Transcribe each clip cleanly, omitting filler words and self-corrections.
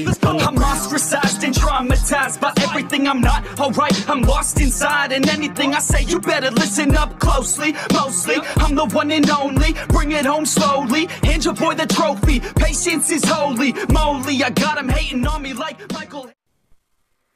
I'm ostracized and traumatized by everything I'm not alright. I'm lost inside, and anything I say you better listen up closely. Mostly, I'm the one and only. Bring it home slowly. Hand your boy the trophy. Patience is holy moly. I got him hating on me like Michael.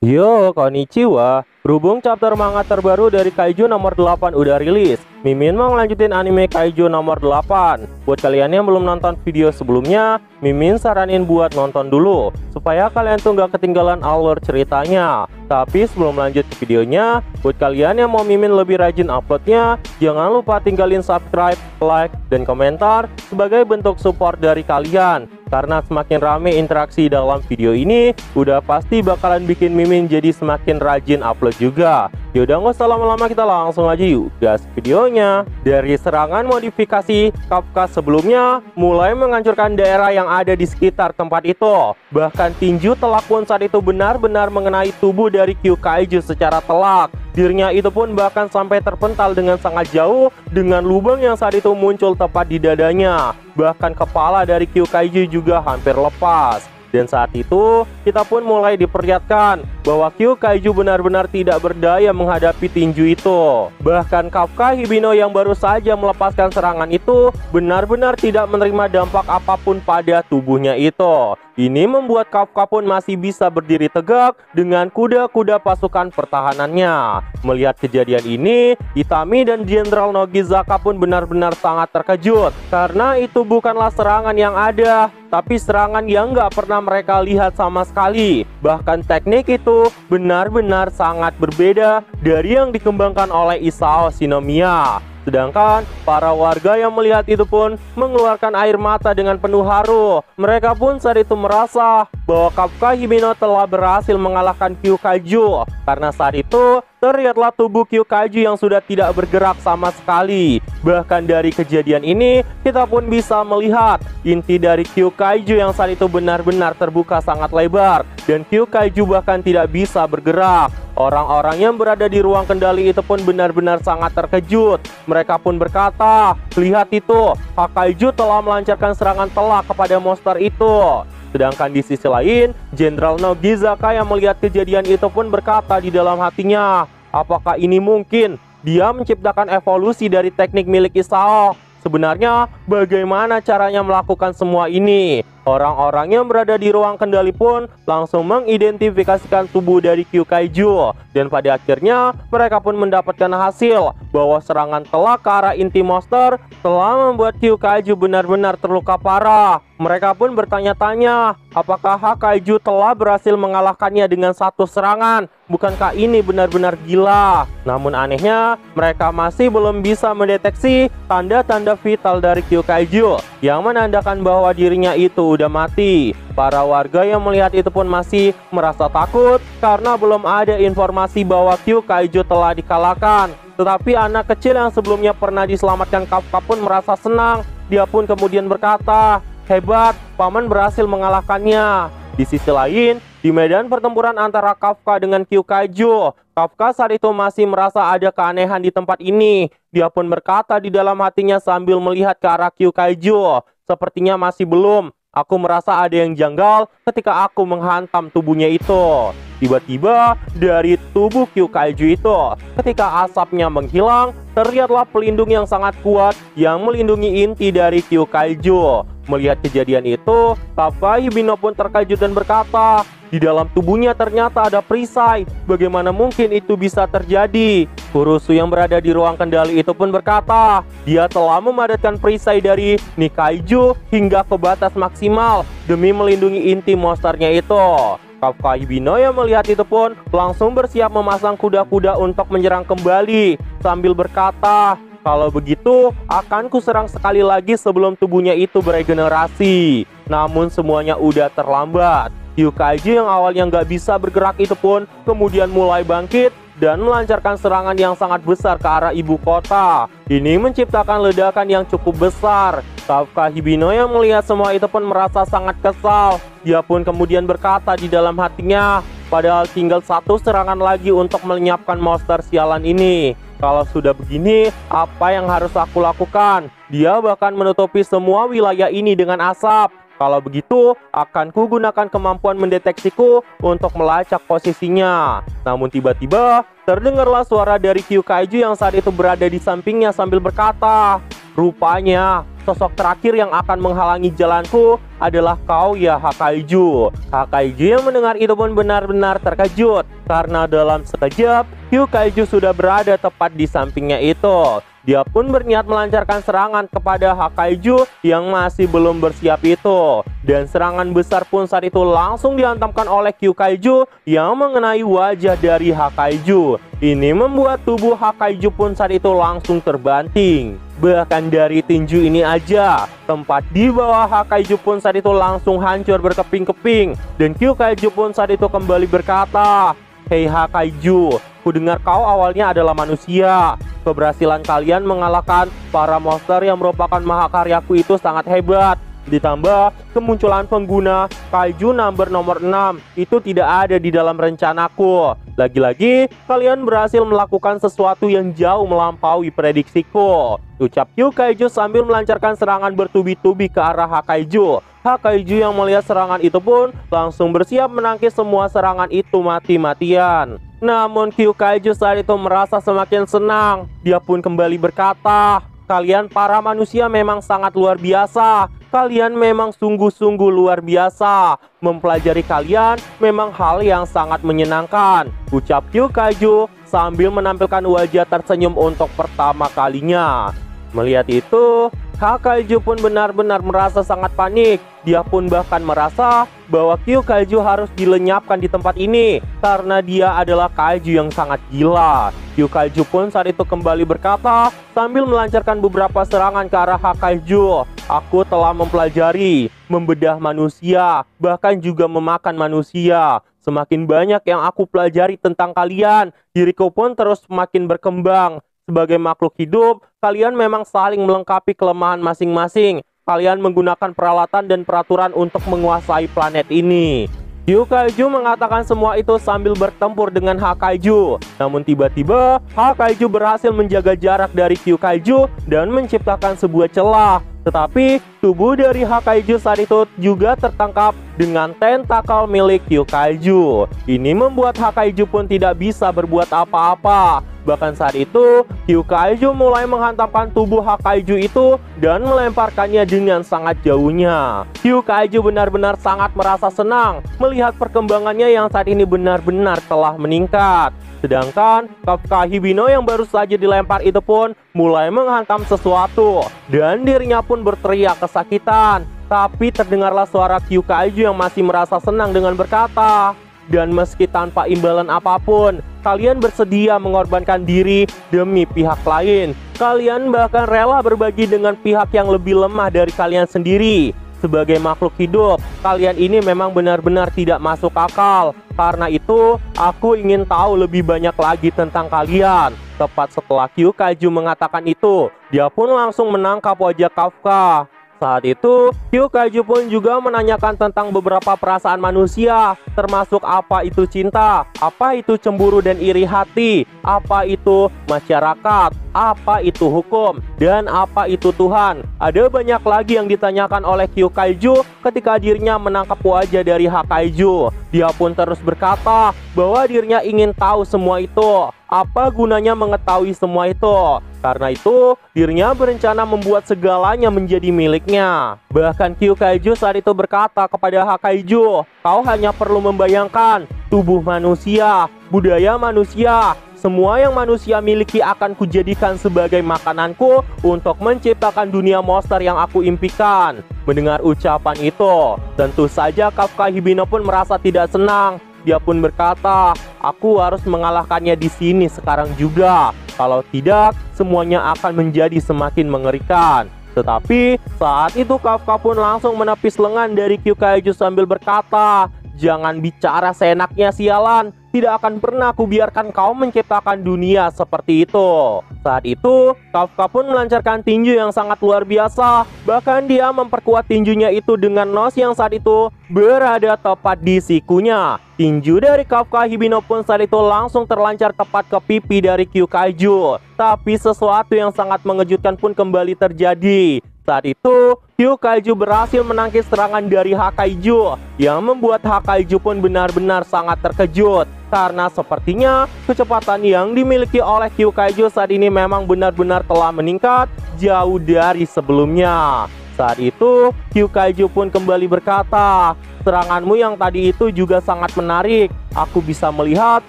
Yo, konnichiwa. Berhubung chapter manga terbaru dari Kaiju nomor 8 udah rilis, Mimin mau ngelanjutin anime Kaiju nomor 8. Buat kalian yang belum nonton video sebelumnya, Mimin saranin buat nonton dulu, supaya kalian tuh gak ketinggalan alur ceritanya. Tapi sebelum lanjut ke videonya, buat kalian yang mau Mimin lebih rajin uploadnya, jangan lupa tinggalin subscribe, like, dan komentar sebagai bentuk support dari kalian. Karena semakin rame interaksi dalam video ini, udah pasti bakalan bikin Mimin jadi semakin rajin upload juga. Yaudah, nggak usah lama-lama, kita langsung aja yuk gas videonya. Dari serangan modifikasi, Kafka sebelumnya mulai menghancurkan daerah yang ada di sekitar tempat itu. Bahkan tinju telak pun saat itu benar-benar mengenai tubuh dari Kyukaiju secara telak. Dirinya itu pun bahkan sampai terpental dengan sangat jauh, dengan lubang yang saat itu muncul tepat di dadanya. Bahkan kepala dari Kyukaiju juga hampir lepas. Dan saat itu, kita pun mulai diperlihatkan bahwa Kyukaiju benar-benar tidak berdaya menghadapi tinju itu. Bahkan Kafka Hibino yang baru saja melepaskan serangan itu benar-benar tidak menerima dampak apapun pada tubuhnya itu. Ini membuat Kafka pun masih bisa berdiri tegak dengan kuda-kuda pasukan pertahanannya. Melihat kejadian ini, Itami dan Jenderal Nogizaka pun benar-benar sangat terkejut. Karena itu bukanlah serangan yang ada, tapi serangan yang nggak pernah mereka lihat sama sekali. Bahkan teknik itu benar-benar sangat berbeda dari yang dikembangkan oleh Isao Shinomiya. Sedangkan para warga yang melihat itu pun mengeluarkan air mata dengan penuh haru. Mereka pun saat itu merasa bahwa Kafka Hibino telah berhasil mengalahkan Kyukaiju. Karena saat itu terlihatlah tubuh Kyukaiju yang sudah tidak bergerak sama sekali. Bahkan dari kejadian ini kita pun bisa melihat inti dari Kyukaiju yang saat itu benar-benar terbuka sangat lebar. Dan Kyukaiju bahkan tidak bisa bergerak. Orang-orang yang berada di ruang kendali itu pun benar-benar sangat terkejut. Mereka pun berkata, lihat itu, Kaiju telah melancarkan serangan telak kepada monster itu. Sedangkan di sisi lain, Jenderal Nogizaka yang melihat kejadian itu pun berkata di dalam hatinya, apakah ini mungkin? Dia menciptakan evolusi dari teknik milik Isao. Sebenarnya bagaimana caranya melakukan semua ini? Orang-orang yang berada di ruang kendali pun langsung mengidentifikasikan tubuh dari Kyukaiju. Dan pada akhirnya mereka pun mendapatkan hasil bahwa serangan telak ke arah inti monster telah membuat Kyukaiju benar-benar terluka parah. Mereka pun bertanya-tanya, apakah Kaiju telah berhasil mengalahkannya dengan satu serangan? Bukankah ini benar-benar gila? Namun anehnya, mereka masih belum bisa mendeteksi tanda-tanda vital dari Kyukaiju yang menandakan bahwa dirinya itu udah mati. Para warga yang melihat itu pun masih merasa takut karena belum ada informasi bahwa Kyukaiju telah dikalahkan. Tetapi anak kecil yang sebelumnya pernah diselamatkan Kafka pun merasa senang. Dia pun kemudian berkata, hebat, paman berhasil mengalahkannya. Di sisi lain, di medan pertempuran antara Kafka dengan Kyukaiju, Kafka saat itu masih merasa ada keanehan di tempat ini. Dia pun berkata di dalam hatinya sambil melihat ke arah Kyukaiju, sepertinya masih belum. Aku merasa ada yang janggal ketika aku menghantam tubuhnya itu. Tiba-tiba dari tubuh Kyukaiju itu, ketika asapnya menghilang, terlihatlah pelindung yang sangat kuat yang melindungi inti dari Kyukaiju. Melihat kejadian itu, Kafka Hibino pun terkejut dan berkata, di dalam tubuhnya ternyata ada perisai. Bagaimana mungkin itu bisa terjadi? Kurusu yang berada di ruang kendali itu pun berkata, dia telah memadatkan perisai dari Nikaiju hingga ke batas maksimal demi melindungi inti monsternya itu. Kafka Hibino yang melihat itu pun langsung bersiap memasang kuda-kuda untuk menyerang kembali sambil berkata, kalau begitu akan kuserang sekali lagi sebelum tubuhnya itu beregenerasi. Namun semuanya udah terlambat. Kyukaiju yang awalnya nggak bisa bergerak itu pun kemudian mulai bangkit dan melancarkan serangan yang sangat besar ke arah ibu kota. Ini menciptakan ledakan yang cukup besar. Kafka Hibino yang melihat semua itu pun merasa sangat kesal. Dia pun kemudian berkata di dalam hatinya, padahal tinggal satu serangan lagi untuk melenyapkan monster sialan ini. Kalau sudah begini, apa yang harus aku lakukan? Dia bahkan menutupi semua wilayah ini dengan asap. Kalau begitu, akan kugunakan kemampuan mendeteksiku untuk melacak posisinya. Namun tiba-tiba, terdengarlah suara dari Kyukaiju yang saat itu berada di sampingnya sambil berkata, "Rupanya, sosok terakhir yang akan menghalangi jalanku adalah kau ya Hakaiju." Hakaiju yang mendengar itu pun benar-benar terkejut, karena dalam sekejap, Kyukaiju sudah berada tepat di sampingnya itu. Dia pun berniat melancarkan serangan kepada Hakaiju yang masih belum bersiap itu. Dan serangan besar pun saat itu langsung dihantamkan oleh Kyukaiju yang mengenai wajah dari Hakaiju. Ini membuat tubuh Hakaiju pun saat itu langsung terbanting. Bahkan dari tinju ini aja, tempat di bawah Hakaiju pun saat itu langsung hancur berkeping-keping. Dan Kyukaiju pun saat itu kembali berkata, "Hei Hakaiju, kudengar kau awalnya adalah manusia. Keberhasilan kalian mengalahkan para monster yang merupakan mahakaryaku itu sangat hebat. Ditambah kemunculan pengguna Kaiju nomor 6 itu tidak ada di dalam rencanaku. Lagi-lagi kalian berhasil melakukan sesuatu yang jauh melampaui prediksiku," ucap Kyukaiju sambil melancarkan serangan bertubi-tubi ke arah Hakaiju. Hakaiju yang melihat serangan itu pun langsung bersiap menangkis semua serangan itu mati-matian. Namun Kyukaiju saat itu merasa semakin senang. Dia pun kembali berkata, "Kalian para manusia memang sangat luar biasa. Kalian memang sungguh-sungguh luar biasa. Mempelajari kalian memang hal yang sangat menyenangkan," ucap Kyukaiju sambil menampilkan wajah tersenyum untuk pertama kalinya. Melihat itu, Hakaiju pun benar-benar merasa sangat panik. Dia pun bahkan merasa bahwa Kyukaiju harus dilenyapkan di tempat ini karena dia adalah kaiju yang sangat gila. Kyukaiju pun saat itu kembali berkata sambil melancarkan beberapa serangan ke arah Hakaiju. "Aku telah mempelajari, membedah manusia, bahkan juga memakan manusia. Semakin banyak yang aku pelajari tentang kalian, diriku pun terus semakin berkembang. Sebagai makhluk hidup, kalian memang saling melengkapi kelemahan masing-masing. Kalian menggunakan peralatan dan peraturan untuk menguasai planet ini." Kyukaiju mengatakan semua itu sambil bertempur dengan Hakaiju. Namun tiba-tiba, Hakaiju berhasil menjaga jarak dari Kyukaiju dan menciptakan sebuah celah. Tetapi tubuh dari Hakaiju saat itu juga tertangkap dengan tentakel milik Kyukaiju. Ini membuat Hakaiju pun tidak bisa berbuat apa-apa. Bahkan saat itu, Kyukaiju mulai menghantamkan tubuh Hakaiju itu dan melemparkannya dengan sangat jauhnya. Kyukaiju benar-benar sangat merasa senang melihat perkembangannya yang saat ini benar-benar telah meningkat. Sedangkan Kafka Hibino yang baru saja dilempar itu pun mulai menghantam sesuatu dan dirinya pun berteriak kesakitan. Tapi terdengarlah suara Kyukaiju yang masih merasa senang dengan berkata, "Dan meski tanpa imbalan apapun, kalian bersedia mengorbankan diri demi pihak lain. Kalian bahkan rela berbagi dengan pihak yang lebih lemah dari kalian sendiri. Sebagai makhluk hidup, kalian ini memang benar-benar tidak masuk akal. Karena itu, aku ingin tahu lebih banyak lagi tentang kalian." Tepat setelah Kyukaiju mengatakan itu, dia pun langsung menangkap wajah Kafka. Saat itu, Kyukaiju pun juga menanyakan tentang beberapa perasaan manusia, termasuk apa itu cinta, apa itu cemburu dan iri hati, apa itu masyarakat, apa itu hukum, dan apa itu Tuhan. Ada banyak lagi yang ditanyakan oleh Kyukaiju ketika dirinya menangkap wajah dari Hakaiju. Dia pun terus berkata bahwa dirinya ingin tahu semua itu. Apa gunanya mengetahui semua itu? Karena itu, dirinya berencana membuat segalanya menjadi miliknya. Bahkan Kyukaiju saat itu berkata kepada Hakaiju, "Kau hanya perlu membayangkan tubuh manusia, budaya manusia, semua yang manusia miliki akan kujadikan sebagai makananku untuk menciptakan dunia monster yang aku impikan." Mendengar ucapan itu, tentu saja Kafka Hibino pun merasa tidak senang. Dia pun berkata, "Aku harus mengalahkannya di sini sekarang juga. Kalau tidak, semuanya akan menjadi semakin mengerikan." Tetapi saat itu Kafka pun langsung menepis lengan dari Kyukaiju sambil berkata, "Jangan bicara seenaknya sialan. tidak akan pernah kubiarkan kau menciptakan dunia seperti itu. Saat itu, Kafka pun melancarkan tinju yang sangat luar biasa. Bahkan dia memperkuat tinjunya itu dengan nos yang saat itu berada tepat di sikunya. Tinju dari Kafka Hibino pun saat itu langsung terlancar tepat ke pipi dari Kyukaiju. Tapi sesuatu yang sangat mengejutkan pun kembali terjadi. Saat itu, Kyukaiju berhasil menangkis serangan dari Hakaiju yang membuat Hakaiju pun benar-benar sangat terkejut. Karena sepertinya kecepatan yang dimiliki oleh Kyukaiju saat ini memang benar-benar telah meningkat jauh dari sebelumnya. Saat itu, Kyukaiju pun kembali berkata, "Seranganmu yang tadi itu juga sangat menarik. Aku bisa melihat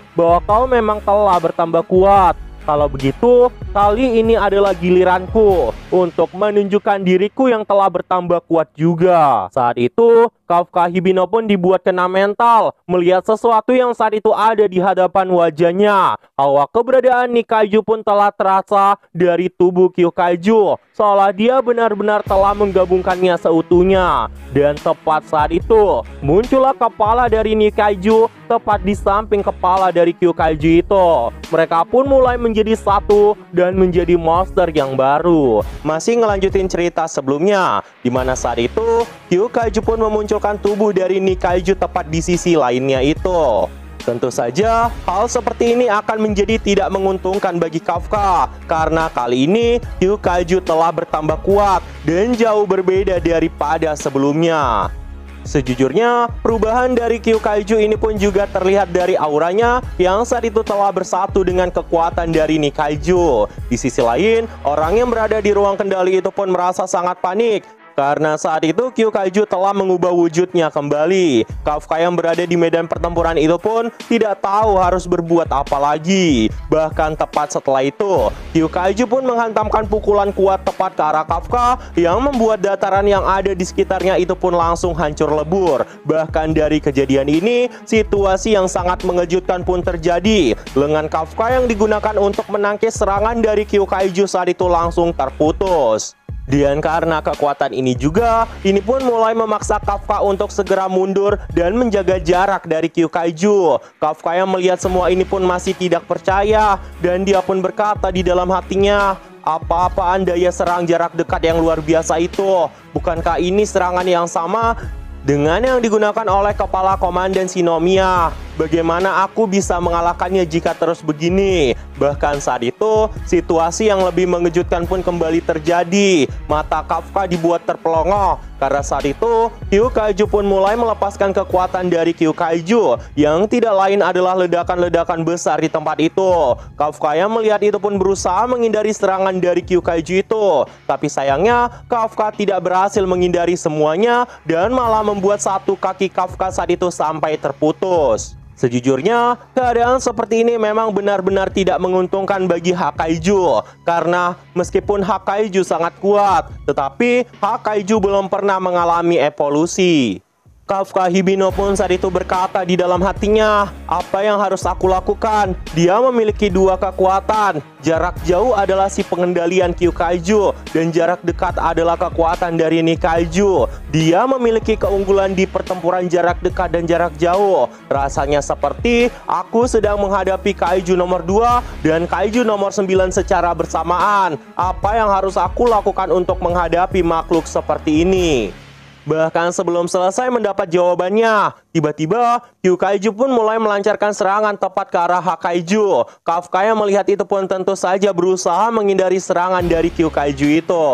bahwa kau memang telah bertambah kuat. Kalau begitu, kali ini adalah giliranku untuk menunjukkan diriku yang telah bertambah kuat juga." Saat itu, Kafka Hibino pun dibuat kena mental melihat sesuatu yang saat itu ada di hadapan wajahnya. Bahwa keberadaan Nikaiju pun telah terasa dari tubuh Kyukaiju, seolah dia benar-benar telah menggabungkannya seutuhnya. Dan tepat saat itu, muncullah kepala dari Nikaiju tepat di samping kepala dari Kyukaiju itu. Mereka pun mulai menjadi satu dan menjadi monster yang baru. Masih ngelanjutin cerita sebelumnya, dimana saat itu Kyukaiju pun memunculkan tubuh dari Nikaiju tepat di sisi lainnya itu. Tentu saja, hal seperti ini akan menjadi tidak menguntungkan bagi Kafka, karena kali ini Kyukaiju telah bertambah kuat dan jauh berbeda daripada sebelumnya. Sejujurnya, perubahan dari Kyukaiju ini pun juga terlihat dari auranya yang saat itu telah bersatu dengan kekuatan dari Nikaiju. Di sisi lain, orang yang berada di ruang kendali itu pun merasa sangat panik. Karena saat itu Kyukaiju telah mengubah wujudnya kembali. Kafka yang berada di medan pertempuran itu pun tidak tahu harus berbuat apa lagi. Bahkan tepat setelah itu, Kyukaiju pun menghantamkan pukulan kuat tepat ke arah Kafka yang membuat dataran yang ada di sekitarnya itu pun langsung hancur lebur. Bahkan dari kejadian ini, situasi yang sangat mengejutkan pun terjadi. Lengan Kafka yang digunakan untuk menangkis serangan dari Kyukaiju saat itu langsung terputus. Dan karena kekuatan ini juga, ini pun mulai memaksa Kafka untuk segera mundur dan menjaga jarak dari Kyukaiju. Kafka yang melihat semua ini pun masih tidak percaya, dan dia pun berkata di dalam hatinya, "Apa-apaan daya serang jarak dekat yang luar biasa itu? Bukankah ini serangan yang sama dengan yang digunakan oleh kepala komandan Shinomiya? Bagaimana aku bisa mengalahkannya jika terus begini?" Bahkan saat itu, situasi yang lebih mengejutkan pun kembali terjadi. Mata Kafka dibuat terpelongo, karena saat itu Kyukaiju pun mulai melepaskan kekuatan dari Kyukaiju, yang tidak lain adalah ledakan-ledakan besar di tempat itu. Kafka yang melihat itu pun berusaha menghindari serangan dari Kyukaiju itu. Tapi sayangnya, Kafka tidak berhasil menghindari semuanya, dan malah membuat satu kaki Kafka saat itu sampai terputus. Sejujurnya, keadaan seperti ini memang benar-benar tidak menguntungkan bagi Hakaiju. Karena meskipun Hakaiju sangat kuat, tetapi Hakaiju belum pernah mengalami evolusi. Kafka Hibino pun saat itu berkata di dalam hatinya, "Apa yang harus aku lakukan? Dia memiliki dua kekuatan. Jarak jauh adalah si pengendalian Kyukaiju, dan jarak dekat adalah kekuatan dari Nikaiju. Dia memiliki keunggulan di pertempuran jarak dekat dan jarak jauh. Rasanya seperti aku sedang menghadapi Kaiju nomor 2 dan Kaiju nomor 9 secara bersamaan. Apa yang harus aku lakukan untuk menghadapi makhluk seperti ini?" Bahkan sebelum selesai mendapat jawabannya, tiba-tiba Kyukaiju pun mulai melancarkan serangan tepat ke arah Hakaiju. Kafka yang melihat itu pun tentu saja berusaha menghindari serangan dari Kyukaiju itu.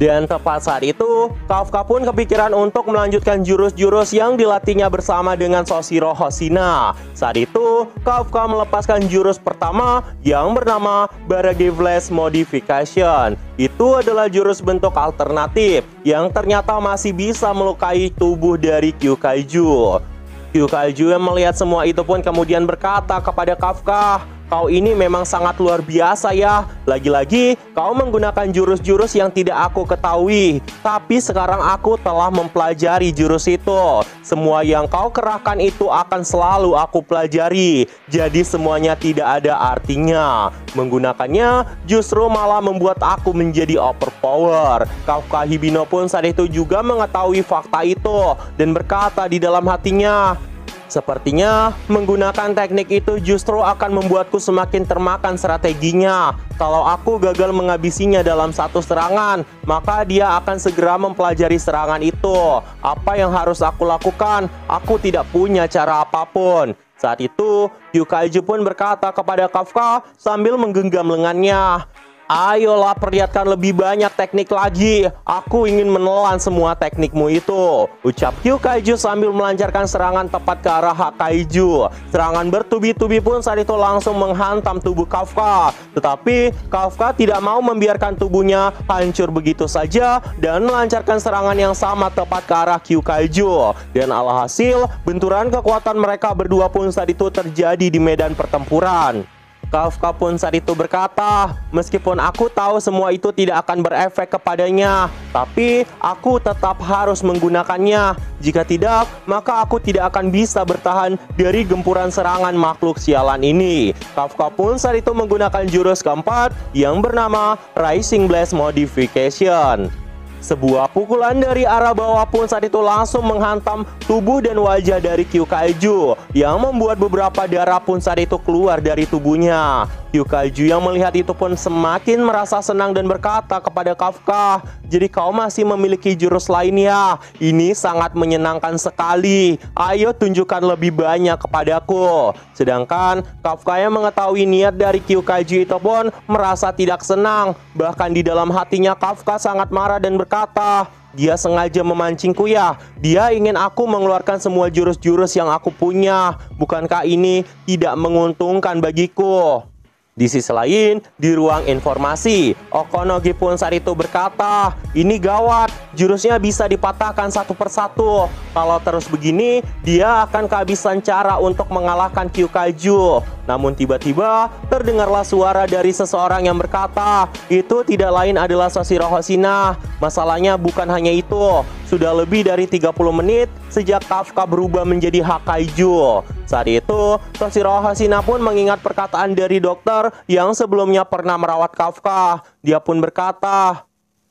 Dan tepat saat itu, Kafka pun kepikiran untuk melanjutkan jurus-jurus yang dilatihnya bersama dengan Soshiro Hoshina. Saat itu, Kafka melepaskan jurus pertama yang bernama Barage Flash Modification. Itu adalah jurus bentuk alternatif yang ternyata masih bisa melukai tubuh dari Kyukaiju. Kyukaiju yang melihat semua itu pun kemudian berkata kepada Kafka, "Kau ini memang sangat luar biasa ya. Lagi-lagi kau menggunakan jurus-jurus yang tidak aku ketahui. Tapi sekarang aku telah mempelajari jurus itu. Semua yang kau kerahkan itu akan selalu aku pelajari. Jadi semuanya tidak ada artinya. Menggunakannya justru malah membuat aku menjadi overpower." Kafka Hibino pun saat itu juga mengetahui fakta itu dan berkata di dalam hatinya, Sepertinya menggunakan teknik itu justru akan membuatku semakin termakan strateginya. Kalau aku gagal menghabisinya dalam satu serangan, maka dia akan segera mempelajari serangan itu. Apa yang harus aku lakukan? Aku tidak punya cara apapun. Saat itu, Kyukaiju pun berkata kepada Kafka sambil menggenggam lengannya, "Ayolah, perlihatkan lebih banyak teknik lagi. Aku ingin menelan semua teknikmu itu," ucap Kyukaiju sambil melancarkan serangan tepat ke arah Hakaiju. Serangan bertubi-tubi pun saat itu langsung menghantam tubuh Kafka. Tetapi Kafka tidak mau membiarkan tubuhnya hancur begitu saja dan melancarkan serangan yang sama tepat ke arah Kyukaiju. Dan alhasil, benturan kekuatan mereka berdua pun saat itu terjadi di medan pertempuran. Kafka pun saat itu berkata, "Meskipun aku tahu semua itu tidak akan berefek kepadanya, tapi aku tetap harus menggunakannya. Jika tidak, maka aku tidak akan bisa bertahan dari gempuran serangan makhluk sialan ini." Kafka pun saat itu menggunakan jurus keempat yang bernama Rising Blast Modification. Sebuah pukulan dari arah bawah pun saat itu langsung menghantam tubuh dan wajah dari Kyukaiju, yang membuat beberapa darah pun saat itu keluar dari tubuhnya. Kyukaiju yang melihat itu pun semakin merasa senang dan berkata kepada Kafka, "Jadi kau masih memiliki jurus lainnya? Ini sangat menyenangkan sekali. Ayo tunjukkan lebih banyak kepadaku." Sedangkan Kafka yang mengetahui niat dari Kyukaiju itu pun merasa tidak senang. Bahkan di dalam hatinya Kafka sangat marah dan berkata, "Dia sengaja memancingku ya. Dia ingin aku mengeluarkan semua jurus-jurus yang aku punya. Bukankah ini tidak menguntungkan bagiku?" Di sisi lain, di ruang informasi, Okonogi pun saat itu berkata, "Ini gawat, jurusnya bisa dipatahkan satu persatu. Kalau terus begini, dia akan kehabisan cara untuk mengalahkan Kyukaiju." Namun tiba-tiba terdengarlah suara dari seseorang yang berkata, "Itu tidak lain adalah Soshiro Hoshina. Masalahnya bukan hanya itu. Sudah lebih dari 30 menit sejak Kafka berubah menjadi Hakaiju." Saat itu, Soshiro Hoshina pun mengingat perkataan dari dokter yang sebelumnya pernah merawat Kafka. Dia pun berkata,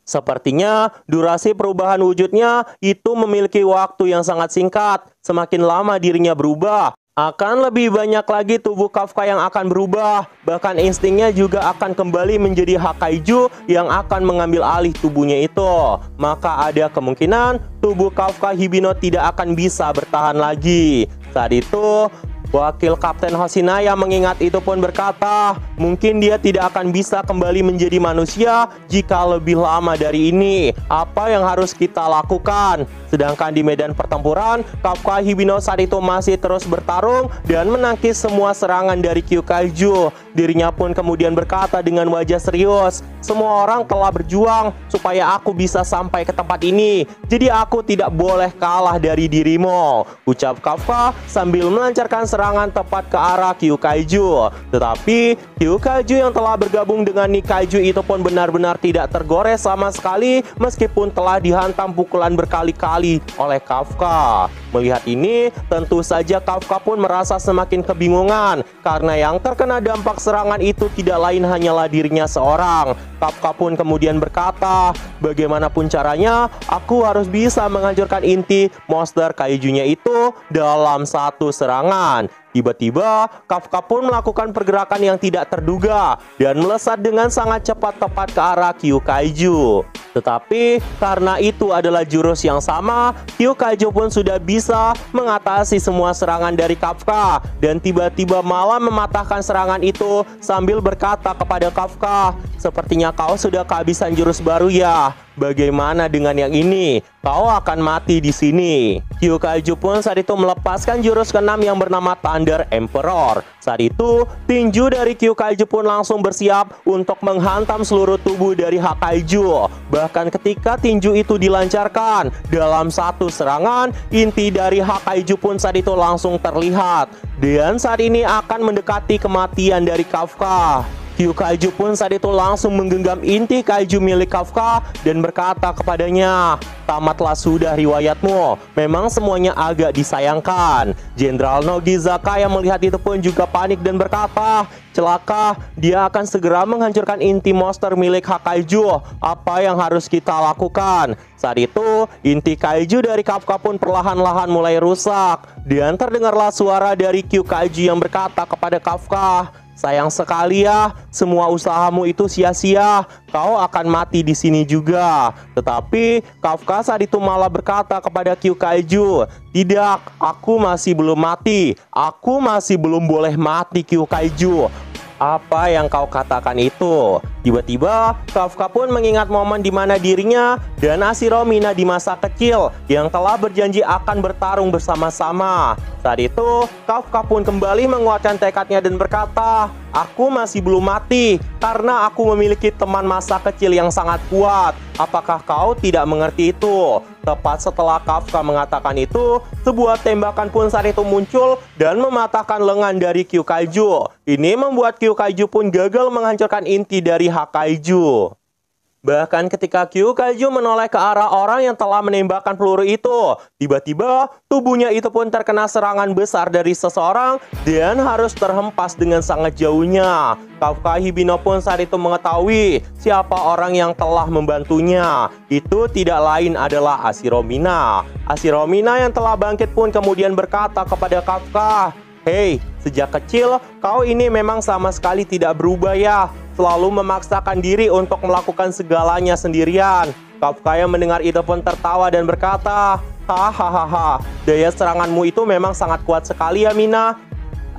"Sepertinya durasi perubahan wujudnya itu memiliki waktu yang sangat singkat. Semakin lama dirinya berubah, akan lebih banyak lagi tubuh Kafka yang akan berubah. Bahkan instingnya juga akan kembali menjadi Hakaiju yang akan mengambil alih tubuhnya itu. Maka ada kemungkinan tubuh Kafka Hibino tidak akan bisa bertahan lagi." Saat itu, wakil Kapten Hoshina yang mengingat itu pun berkata, "Mungkin dia tidak akan bisa kembali menjadi manusia jika lebih lama dari ini. Apa yang harus kita lakukan?" Sedangkan di medan pertempuran, Kafka Hibino saat itu masih terus bertarung dan menangkis semua serangan dari Kyukaiju. Dirinya pun kemudian berkata dengan wajah serius, "Semua orang telah berjuang supaya aku bisa sampai ke tempat ini. Jadi aku tidak boleh kalah dari dirimu," ucap Kafka sambil melancarkan serangan tepat ke arah Kyukaiju. Tetapi Kyukaiju yang telah bergabung dengan Nikkaiju itu pun benar-benar tidak tergores sama sekali meskipun telah dihantam pukulan berkali-kali oleh Kafka. Melihat ini, tentu saja Kafka pun merasa semakin kebingungan karena yang terkena dampak serangan itu tidak lain hanyalah dirinya seorang. Kafka pun kemudian berkata, "Bagaimanapun caranya, aku harus bisa menghancurkan inti monster kaijunya itu dalam satu serangan." Tiba-tiba, Kafka pun melakukan pergerakan yang tidak terduga dan melesat dengan sangat cepat tepat ke arah Kyukaiju. Tetapi karena itu adalah jurus yang sama, Kyukaiju pun sudah bisa mengatasi semua serangan dari Kafka dan tiba-tiba malah mematahkan serangan itu sambil berkata kepada Kafka, "Sepertinya kau sudah kehabisan jurus baru ya. Bagaimana dengan yang ini? Kau akan mati di sini." Kyukaiju pun saat itu melepaskan jurus ke-6 yang bernama Thunder Emperor. Saat itu, tinju dari Kyukaiju pun langsung bersiap untuk menghantam seluruh tubuh dari Hakaiju. Bahkan ketika tinju itu dilancarkan, dalam satu serangan, inti dari Hakaiju pun saat itu langsung terlihat. Dan saat ini akan mendekati kematian dari Kafka. Kyu Kaiju pun saat itu langsung menggenggam inti kaiju milik Kafka dan berkata kepadanya, "Tamatlah sudah riwayatmu, memang semuanya agak disayangkan." Jenderal Nogizaka yang melihat itu pun juga panik dan berkata, "Celaka, dia akan segera menghancurkan inti monster milik Hakaiju. Apa yang harus kita lakukan?" Saat itu, inti kaiju dari Kafka pun perlahan-lahan mulai rusak. Dan terdengarlah suara dari Kyu Kaiju yang berkata kepada Kafka, "Sayang sekali ya, semua usahamu itu sia-sia. Kau akan mati di sini juga." Tetapi Kafka saat itu malah berkata kepada Kyu Kaiju, "Tidak, aku masih belum mati. Aku masih belum boleh mati, Kyu Kaiju." "Apa yang kau katakan itu?" Tiba-tiba Kafka pun mengingat momen di mana dirinya dan Ashiro Mina di masa kecil yang telah berjanji akan bertarung bersama-sama. Saat itu Kafka pun kembali menguatkan tekadnya dan berkata, "Aku masih belum mati karena aku memiliki teman masa kecil yang sangat kuat. Apakah kau tidak mengerti itu?" Tepat setelah Kafka mengatakan itu, sebuah tembakan pun saat itu muncul dan mematahkan lengan dari Kyu Kaiju. Ini membuat Kyu Kaiju pun gagal menghancurkan inti dari Hakaiju. Bahkan ketika Kyu Kaiju menoleh ke arah orang yang telah menembakkan peluru itu, tiba-tiba tubuhnya itu pun terkena serangan besar dari seseorang dan harus terhempas dengan sangat jauhnya. Kafka Hibino pun saat itu mengetahui siapa orang yang telah membantunya. Itu tidak lain adalah Ashiro Mina. Ashiro Mina yang telah bangkit pun kemudian berkata kepada Kafka, "Hei, sejak kecil kau ini memang sama sekali tidak berubah ya. Selalu memaksakan diri untuk melakukan segalanya sendirian." Kafka yang mendengar itu pun tertawa dan berkata, "Hahaha, daya seranganmu itu memang sangat kuat sekali ya, Mina."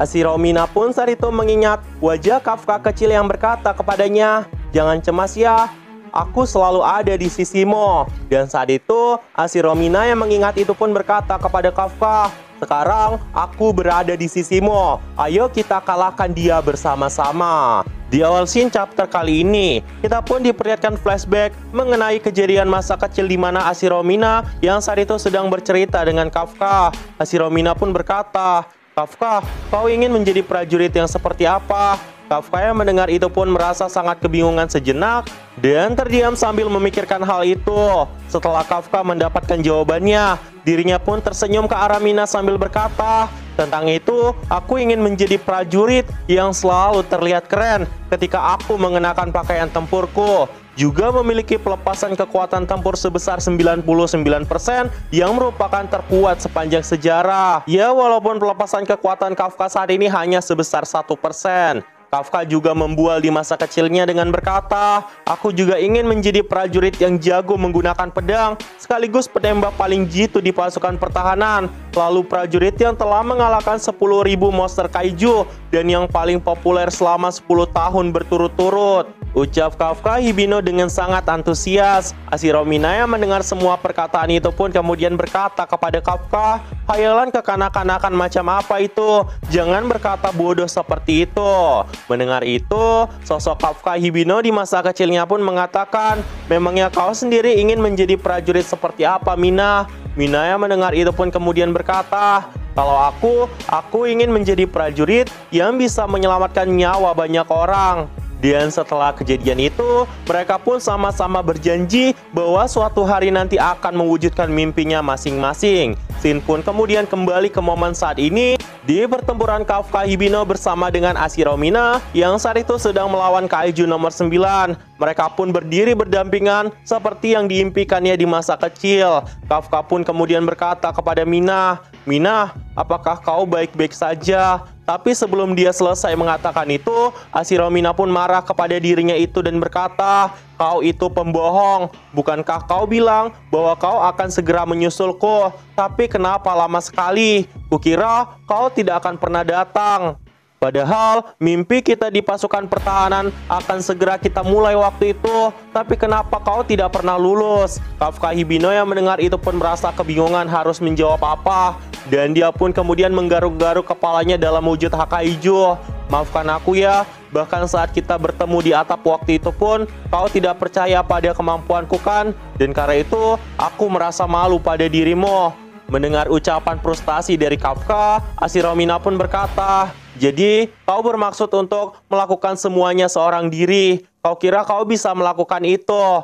Ashiro Mina pun saat itu mengingat wajah Kafka kecil yang berkata kepadanya, "Jangan cemas ya, aku selalu ada di sisimu." Dan saat itu Ashiro Mina yang mengingat itu pun berkata kepada Kafka, "Sekarang aku berada di sisimu. Ayo kita kalahkan dia bersama-sama." Di awal scene chapter kali ini, kita pun diperlihatkan flashback mengenai kejadian masa kecil di mana Ashiro Mina yang saat itu sedang bercerita dengan Kafka. Ashiro Mina pun berkata, "Kafka, kau ingin menjadi prajurit yang seperti apa?" Kafka yang mendengar itu pun merasa sangat kebingungan sejenak dan terdiam sambil memikirkan hal itu. Setelah Kafka mendapatkan jawabannya, dirinya pun tersenyum ke arah Mina sambil berkata, "Tentang itu, aku ingin menjadi prajurit yang selalu terlihat keren ketika aku mengenakan pakaian tempurku. Juga memiliki pelepasan kekuatan tempur sebesar 99% yang merupakan terkuat sepanjang sejarah." Ya, walaupun pelepasan kekuatan Kafka saat ini hanya sebesar 1%. Kafka juga membual di masa kecilnya dengan berkata, "Aku juga ingin menjadi prajurit yang jago menggunakan pedang, sekaligus penembak paling jitu di pasukan pertahanan. Lalu prajurit yang telah mengalahkan 10.000 monster kaiju dan yang paling populer selama 10 tahun berturut-turut." Ucap Kafka Hibino dengan sangat antusias. Ashiro Mina yang mendengar semua perkataan itu pun kemudian berkata kepada Kafka, "Hayalan kekanak-kanakan macam apa itu? Jangan berkata bodoh seperti itu." Mendengar itu, sosok Kafka Hibino di masa kecilnya pun mengatakan, "Memangnya kau sendiri ingin menjadi prajurit seperti apa, Mina?" Mina yang mendengar itu pun kemudian berkata, "Kalau aku ingin menjadi prajurit yang bisa menyelamatkan nyawa banyak orang." Dan setelah kejadian itu, mereka pun sama-sama berjanji bahwa suatu hari nanti akan mewujudkan mimpinya masing-masing. Scene pun kemudian kembali ke momen saat ini di pertempuran Kafka Hibino bersama dengan Ashiro Mina yang saat itu sedang melawan kaiju nomor 9. Mereka pun berdiri berdampingan seperti yang diimpikannya di masa kecil. Kafka pun kemudian berkata kepada Mina, "Mina, apakah kau baik-baik saja?" Tapi sebelum dia selesai mengatakan itu, Ashiro Mina pun marah kepada dirinya itu dan berkata, "Kau itu pembohong. Bukankah kau bilang bahwa kau akan segera menyusulku? Tapi kenapa lama sekali? Kukira kau tidak akan pernah datang. Padahal mimpi kita di pasukan pertahanan akan segera kita mulai waktu itu. Tapi kenapa kau tidak pernah lulus?" Kafka Hibino yang mendengar itu pun merasa kebingungan harus menjawab apa. Dan dia pun kemudian menggaruk-garuk kepalanya dalam wujud Hakaiju. "Maafkan aku ya, bahkan saat kita bertemu di atap waktu itu pun kau tidak percaya pada kemampuanku kan? Dan karena itu aku merasa malu pada dirimu." Mendengar ucapan frustasi dari Kafka, Ashiromina pun berkata, "Jadi, kau bermaksud untuk melakukan semuanya seorang diri. Kau kira kau bisa melakukan itu?"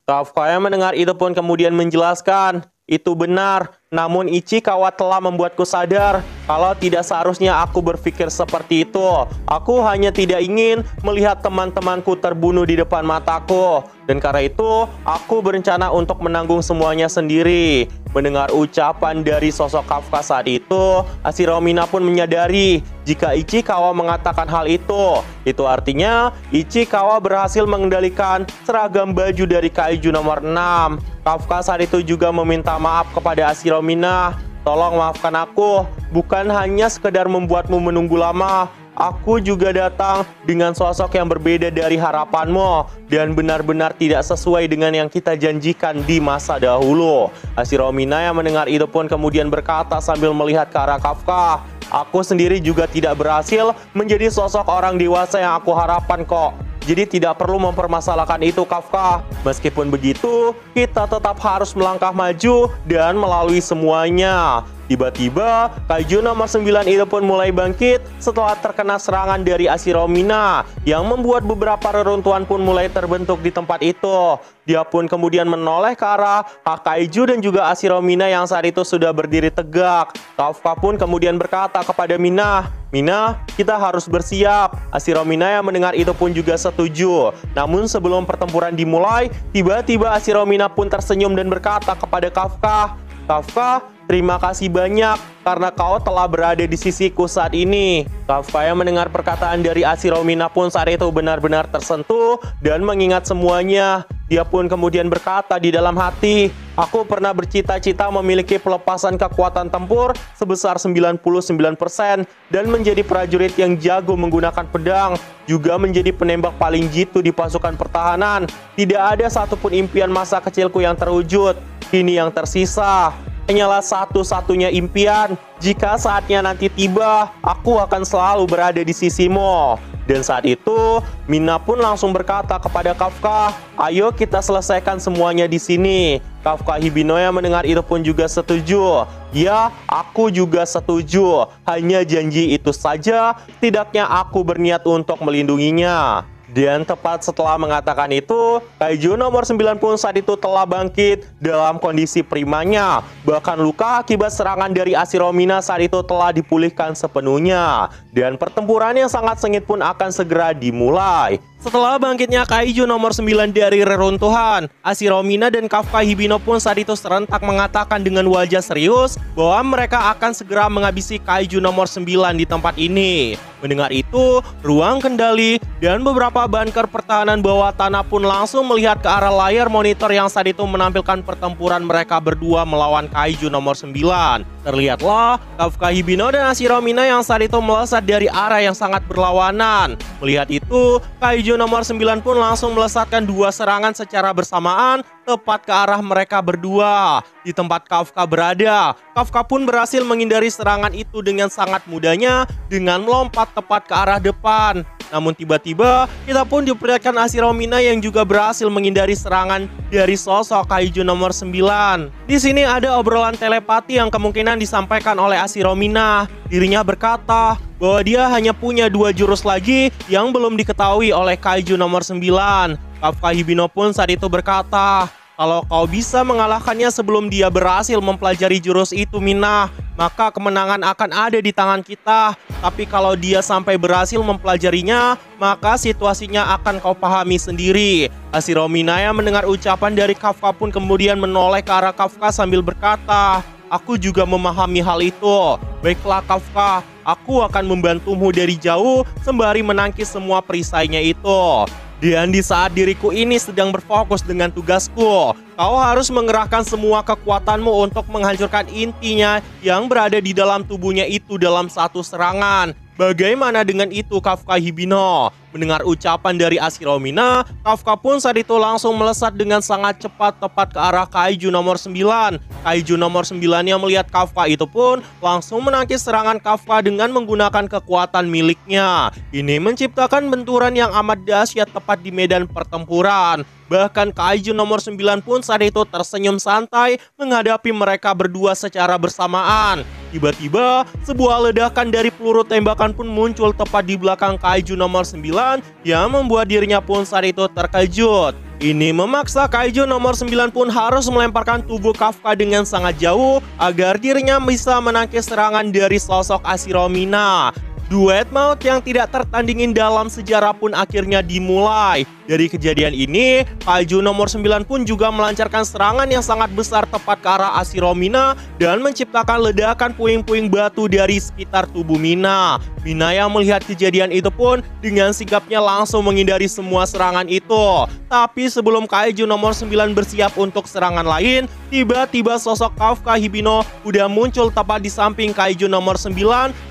Kafka yang mendengar itu pun kemudian menjelaskan, "Itu benar, namun Ichikawa telah membuatku sadar kalau tidak seharusnya aku berpikir seperti itu. Aku hanya tidak ingin melihat teman-temanku terbunuh di depan mataku. Dan karena itu, aku berencana untuk menanggung semuanya sendiri." Mendengar ucapan dari sosok Kafka saat itu, Ashiromina pun menyadari jika Ichikawa mengatakan hal itu artinya Ichikawa berhasil mengendalikan seragam baju dari Kaiju nomor 6. Kafka saat itu juga meminta maaf kepada Ashiromina. "Tolong maafkan aku, bukan hanya sekedar membuatmu menunggu lama. Aku juga datang dengan sosok yang berbeda dari harapanmu dan benar-benar tidak sesuai dengan yang kita janjikan di masa dahulu." Ashiromina yang mendengar itu pun kemudian berkata sambil melihat ke arah Kafka, "Aku sendiri juga tidak berhasil menjadi sosok orang dewasa yang aku harapkan kok. Jadi tidak perlu mempermasalahkan itu, Kafka. Meskipun begitu, kita tetap harus melangkah maju dan melalui semuanya." Tiba-tiba, Kaiju nomor 9 itu pun mulai bangkit setelah terkena serangan dari Ashiromina yang membuat beberapa reruntuhan pun mulai terbentuk di tempat itu. Dia pun kemudian menoleh ke arah Kaiju dan juga Ashiromina yang saat itu sudah berdiri tegak. Kafka pun kemudian berkata kepada Mina, "Mina, kita harus bersiap." Ashiromina yang mendengar itu pun juga setuju. Namun sebelum pertempuran dimulai, tiba-tiba Ashiromina pun tersenyum dan berkata kepada Kafka, "Kafka, terima kasih banyak karena kau telah berada di sisiku saat ini." Kafka yang mendengar perkataan dari Ashiromina pun saat itu benar-benar tersentuh dan mengingat semuanya. Dia pun kemudian berkata di dalam hati, "Aku pernah bercita-cita memiliki pelepasan kekuatan tempur sebesar 99% dan menjadi prajurit yang jago menggunakan pedang, juga menjadi penembak paling jitu di pasukan pertahanan. Tidak ada satupun impian masa kecilku yang terwujud. Kini yang tersisa hanyalah satu-satunya impian. Jika saatnya nanti tiba, aku akan selalu berada di sisimu." Dan saat itu, Mina pun langsung berkata kepada Kafka, "Ayo kita selesaikan semuanya di sini." Kafka Hibinoya mendengar itu pun juga setuju. "Ya, aku juga setuju. Hanya janji itu saja, tidaknya aku berniat untuk melindunginya." Dan tepat setelah mengatakan itu, Kaiju nomor 9 pun saat itu telah bangkit dalam kondisi primanya. Bahkan luka akibat serangan dari Ashiromina saat itu telah dipulihkan sepenuhnya. Dan pertempuran yang sangat sengit pun akan segera dimulai. Setelah bangkitnya Kaiju nomor 9 dari reruntuhan, Ashiromina dan Kafka Hibino pun saat itu serentak mengatakan dengan wajah serius bahwa mereka akan segera menghabisi Kaiju nomor 9 di tempat ini. Mendengar itu, ruang kendali dan beberapa bunker pertahanan bawah tanah pun langsung melihat ke arah layar monitor yang saat itu menampilkan pertempuran mereka berdua melawan Kaiju nomor 9. Terlihatlah Kafka Hibino dan Ashiromina yang saat itu melesat dari arah yang sangat berlawanan. Melihat itu, Kaiju nomor 9 pun langsung melesatkan dua serangan secara bersamaan tepat ke arah mereka berdua. Di tempat Kafka berada, Kafka pun berhasil menghindari serangan itu dengan sangat mudahnya dengan melompat tepat ke arah depan. Namun tiba-tiba kita pun diperlihatkan Ashiromina yang juga berhasil menghindari serangan dari sosok Kaiju nomor 9. Di sini ada obrolan telepati yang kemungkinan disampaikan oleh Ashiromina. Dirinya berkata bahwa dia hanya punya 2 jurus lagi yang belum diketahui oleh Kaiju nomor 9. Kafka Hibino pun saat itu berkata, "Kalau kau bisa mengalahkannya sebelum dia berhasil mempelajari jurus itu, Mina, maka kemenangan akan ada di tangan kita. Tapi kalau dia sampai berhasil mempelajarinya, maka situasinya akan kau pahami sendiri." Ashiromina yang mendengar ucapan dari Kafka pun kemudian menoleh ke arah Kafka sambil berkata, "Aku juga memahami hal itu. Baiklah Kafka, aku akan membantumu dari jauh sembari menangkis semua perisainya itu. Dan di saat diriku ini sedang berfokus dengan tugasku, kau harus mengerahkan semua kekuatanmu untuk menghancurkan intinya yang berada di dalam tubuhnya itu dalam satu serangan. Bagaimana dengan itu, Kafka Hibino?" Mendengar ucapan dari Ashiromina, Kafka pun saat itu langsung melesat dengan sangat cepat tepat ke arah Kaiju nomor 9. Kaiju nomor 9 yang melihat Kafka itu pun langsung menangkis serangan Kafka dengan menggunakan kekuatan miliknya. Ini menciptakan benturan yang amat dahsyat tepat di medan pertempuran. Bahkan Kaiju nomor 9 pun saat itu tersenyum santai menghadapi mereka berdua secara bersamaan. Tiba-tiba, sebuah ledakan dari peluru tembakan pun muncul tepat di belakang Kaiju nomor 9 yang membuat dirinya pun saat itu terkejut. Ini memaksa Kaiju nomor 9 pun harus melemparkan tubuh Kafka dengan sangat jauh agar dirinya bisa menangkis serangan dari sosok Ashiromina. Duet maut yang tidak tertandingin dalam sejarah pun akhirnya dimulai. Dari kejadian ini, Kaiju nomor 9 pun juga melancarkan serangan yang sangat besar tepat ke arah Ashiromina dan menciptakan ledakan puing-puing batu dari sekitar tubuh Mina. Mina yang melihat kejadian itu pun dengan sigapnya langsung menghindari semua serangan itu. Tapi sebelum Kaiju nomor 9 bersiap untuk serangan lain, tiba-tiba sosok Kafka Hibino udah muncul tepat di samping Kaiju nomor 9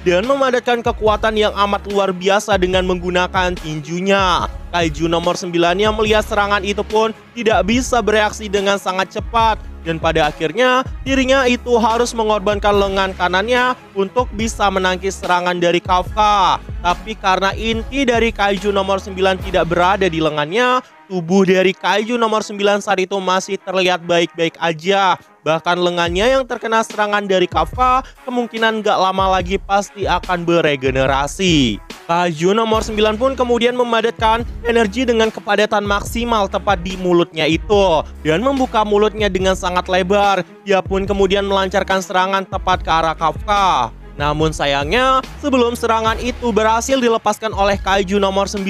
dan memadatkan kekuatan yang amat luar biasa dengan menggunakan tinjunya. Kaiju nomor 9 yang melihat serangan itu pun tidak bisa bereaksi dengan sangat cepat dan pada akhirnya dirinya itu harus mengorbankan lengan kanannya untuk bisa menangkis serangan dari Kafka. Tapi karena inti dari Kaiju nomor 9 tidak berada di lengannya, tubuh dari Kaiju nomor 9 saat itu masih terlihat baik-baik aja. Bahkan lengannya yang terkena serangan dari Kafka kemungkinan gak lama lagi pasti akan beregenerasi. Kaiju nomor 9 pun kemudian memadatkan energi dengan kepadatan maksimal tepat di mulutnya itu dan membuka mulutnya dengan sangat lebar. Dia pun kemudian melancarkan serangan tepat ke arah Kafka. Namun sayangnya, sebelum serangan itu berhasil dilepaskan oleh Kaiju nomor 9,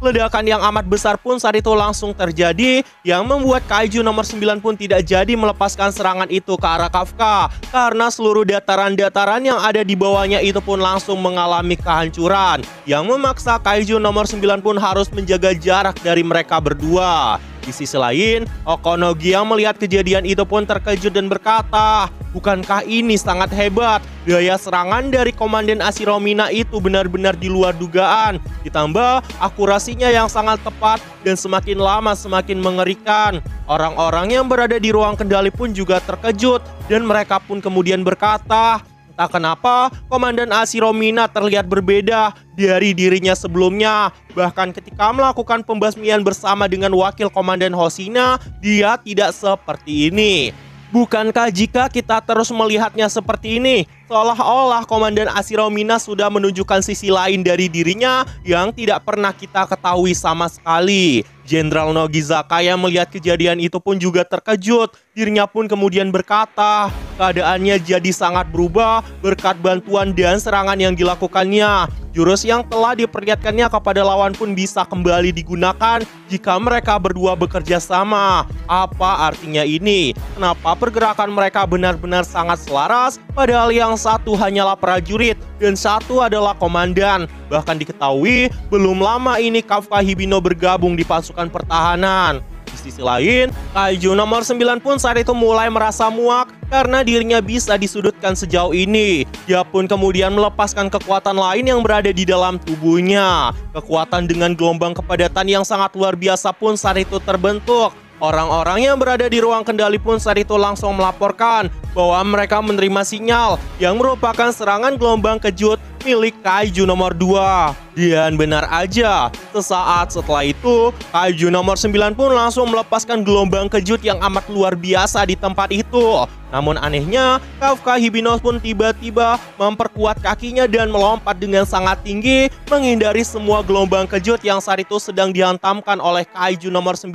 ledakan yang amat besar pun saat itu langsung terjadi yang membuat Kaiju nomor 9 pun tidak jadi melepaskan serangan itu ke arah Kafka karena seluruh dataran-dataran yang ada di bawahnya itu pun langsung mengalami kehancuran yang memaksa Kaiju nomor 9 pun harus menjaga jarak dari mereka berdua. Di sisi lain, Okonogi yang melihat kejadian itu pun terkejut dan berkata, "Bukankah ini sangat hebat? Daya serangan dari Komandan Ashiromina itu benar-benar di luar dugaan. Ditambah akurasinya yang sangat tepat dan semakin lama semakin mengerikan." Orang-orang yang berada di ruang kendali pun juga terkejut dan mereka pun kemudian berkata, "Tak kenapa Komandan Ashiromina terlihat berbeda dari dirinya sebelumnya. Bahkan ketika melakukan pembasmian bersama dengan wakil Komandan Hoshina, dia tidak seperti ini. Bukankah jika kita terus melihatnya seperti ini, seolah-olah Komandan Ashiromina sudah menunjukkan sisi lain dari dirinya yang tidak pernah kita ketahui sama sekali." Jenderal Nogizaka yang melihat kejadian itu pun juga terkejut. Dirinya pun kemudian berkata, keadaannya jadi sangat berubah berkat bantuan dan serangan yang dilakukannya. Jurus yang telah diperlihatkannya kepada lawan pun bisa kembali digunakan jika mereka berdua bekerja sama. Apa artinya ini? Kenapa pergerakan mereka benar-benar sangat selaras, padahal yang satu hanyalah prajurit dan satu adalah komandan. Bahkan diketahui belum lama ini Kafka Hibino bergabung di pasukan pertahanan. Di sisi lain, Kaiju nomor 9 pun saat itu mulai merasa muak karena dirinya bisa disudutkan sejauh ini. Dia pun kemudian melepaskan kekuatan lain yang berada di dalam tubuhnya. Kekuatan dengan gelombang kepadatan yang sangat luar biasa pun saat itu terbentuk. Orang-orang yang berada di ruang kendali pun saat itu langsung melaporkan bahwa mereka menerima sinyal yang merupakan serangan gelombang kejut milik Kaiju nomor 2. Dan benar aja, sesaat setelah itu, Kaiju nomor 9 pun langsung melepaskan gelombang kejut yang amat luar biasa di tempat itu. Namun anehnya, Kafka Hibino pun tiba-tiba memperkuat kakinya dan melompat dengan sangat tinggi, menghindari semua gelombang kejut yang saat itu sedang dihantamkan oleh Kaiju nomor 9.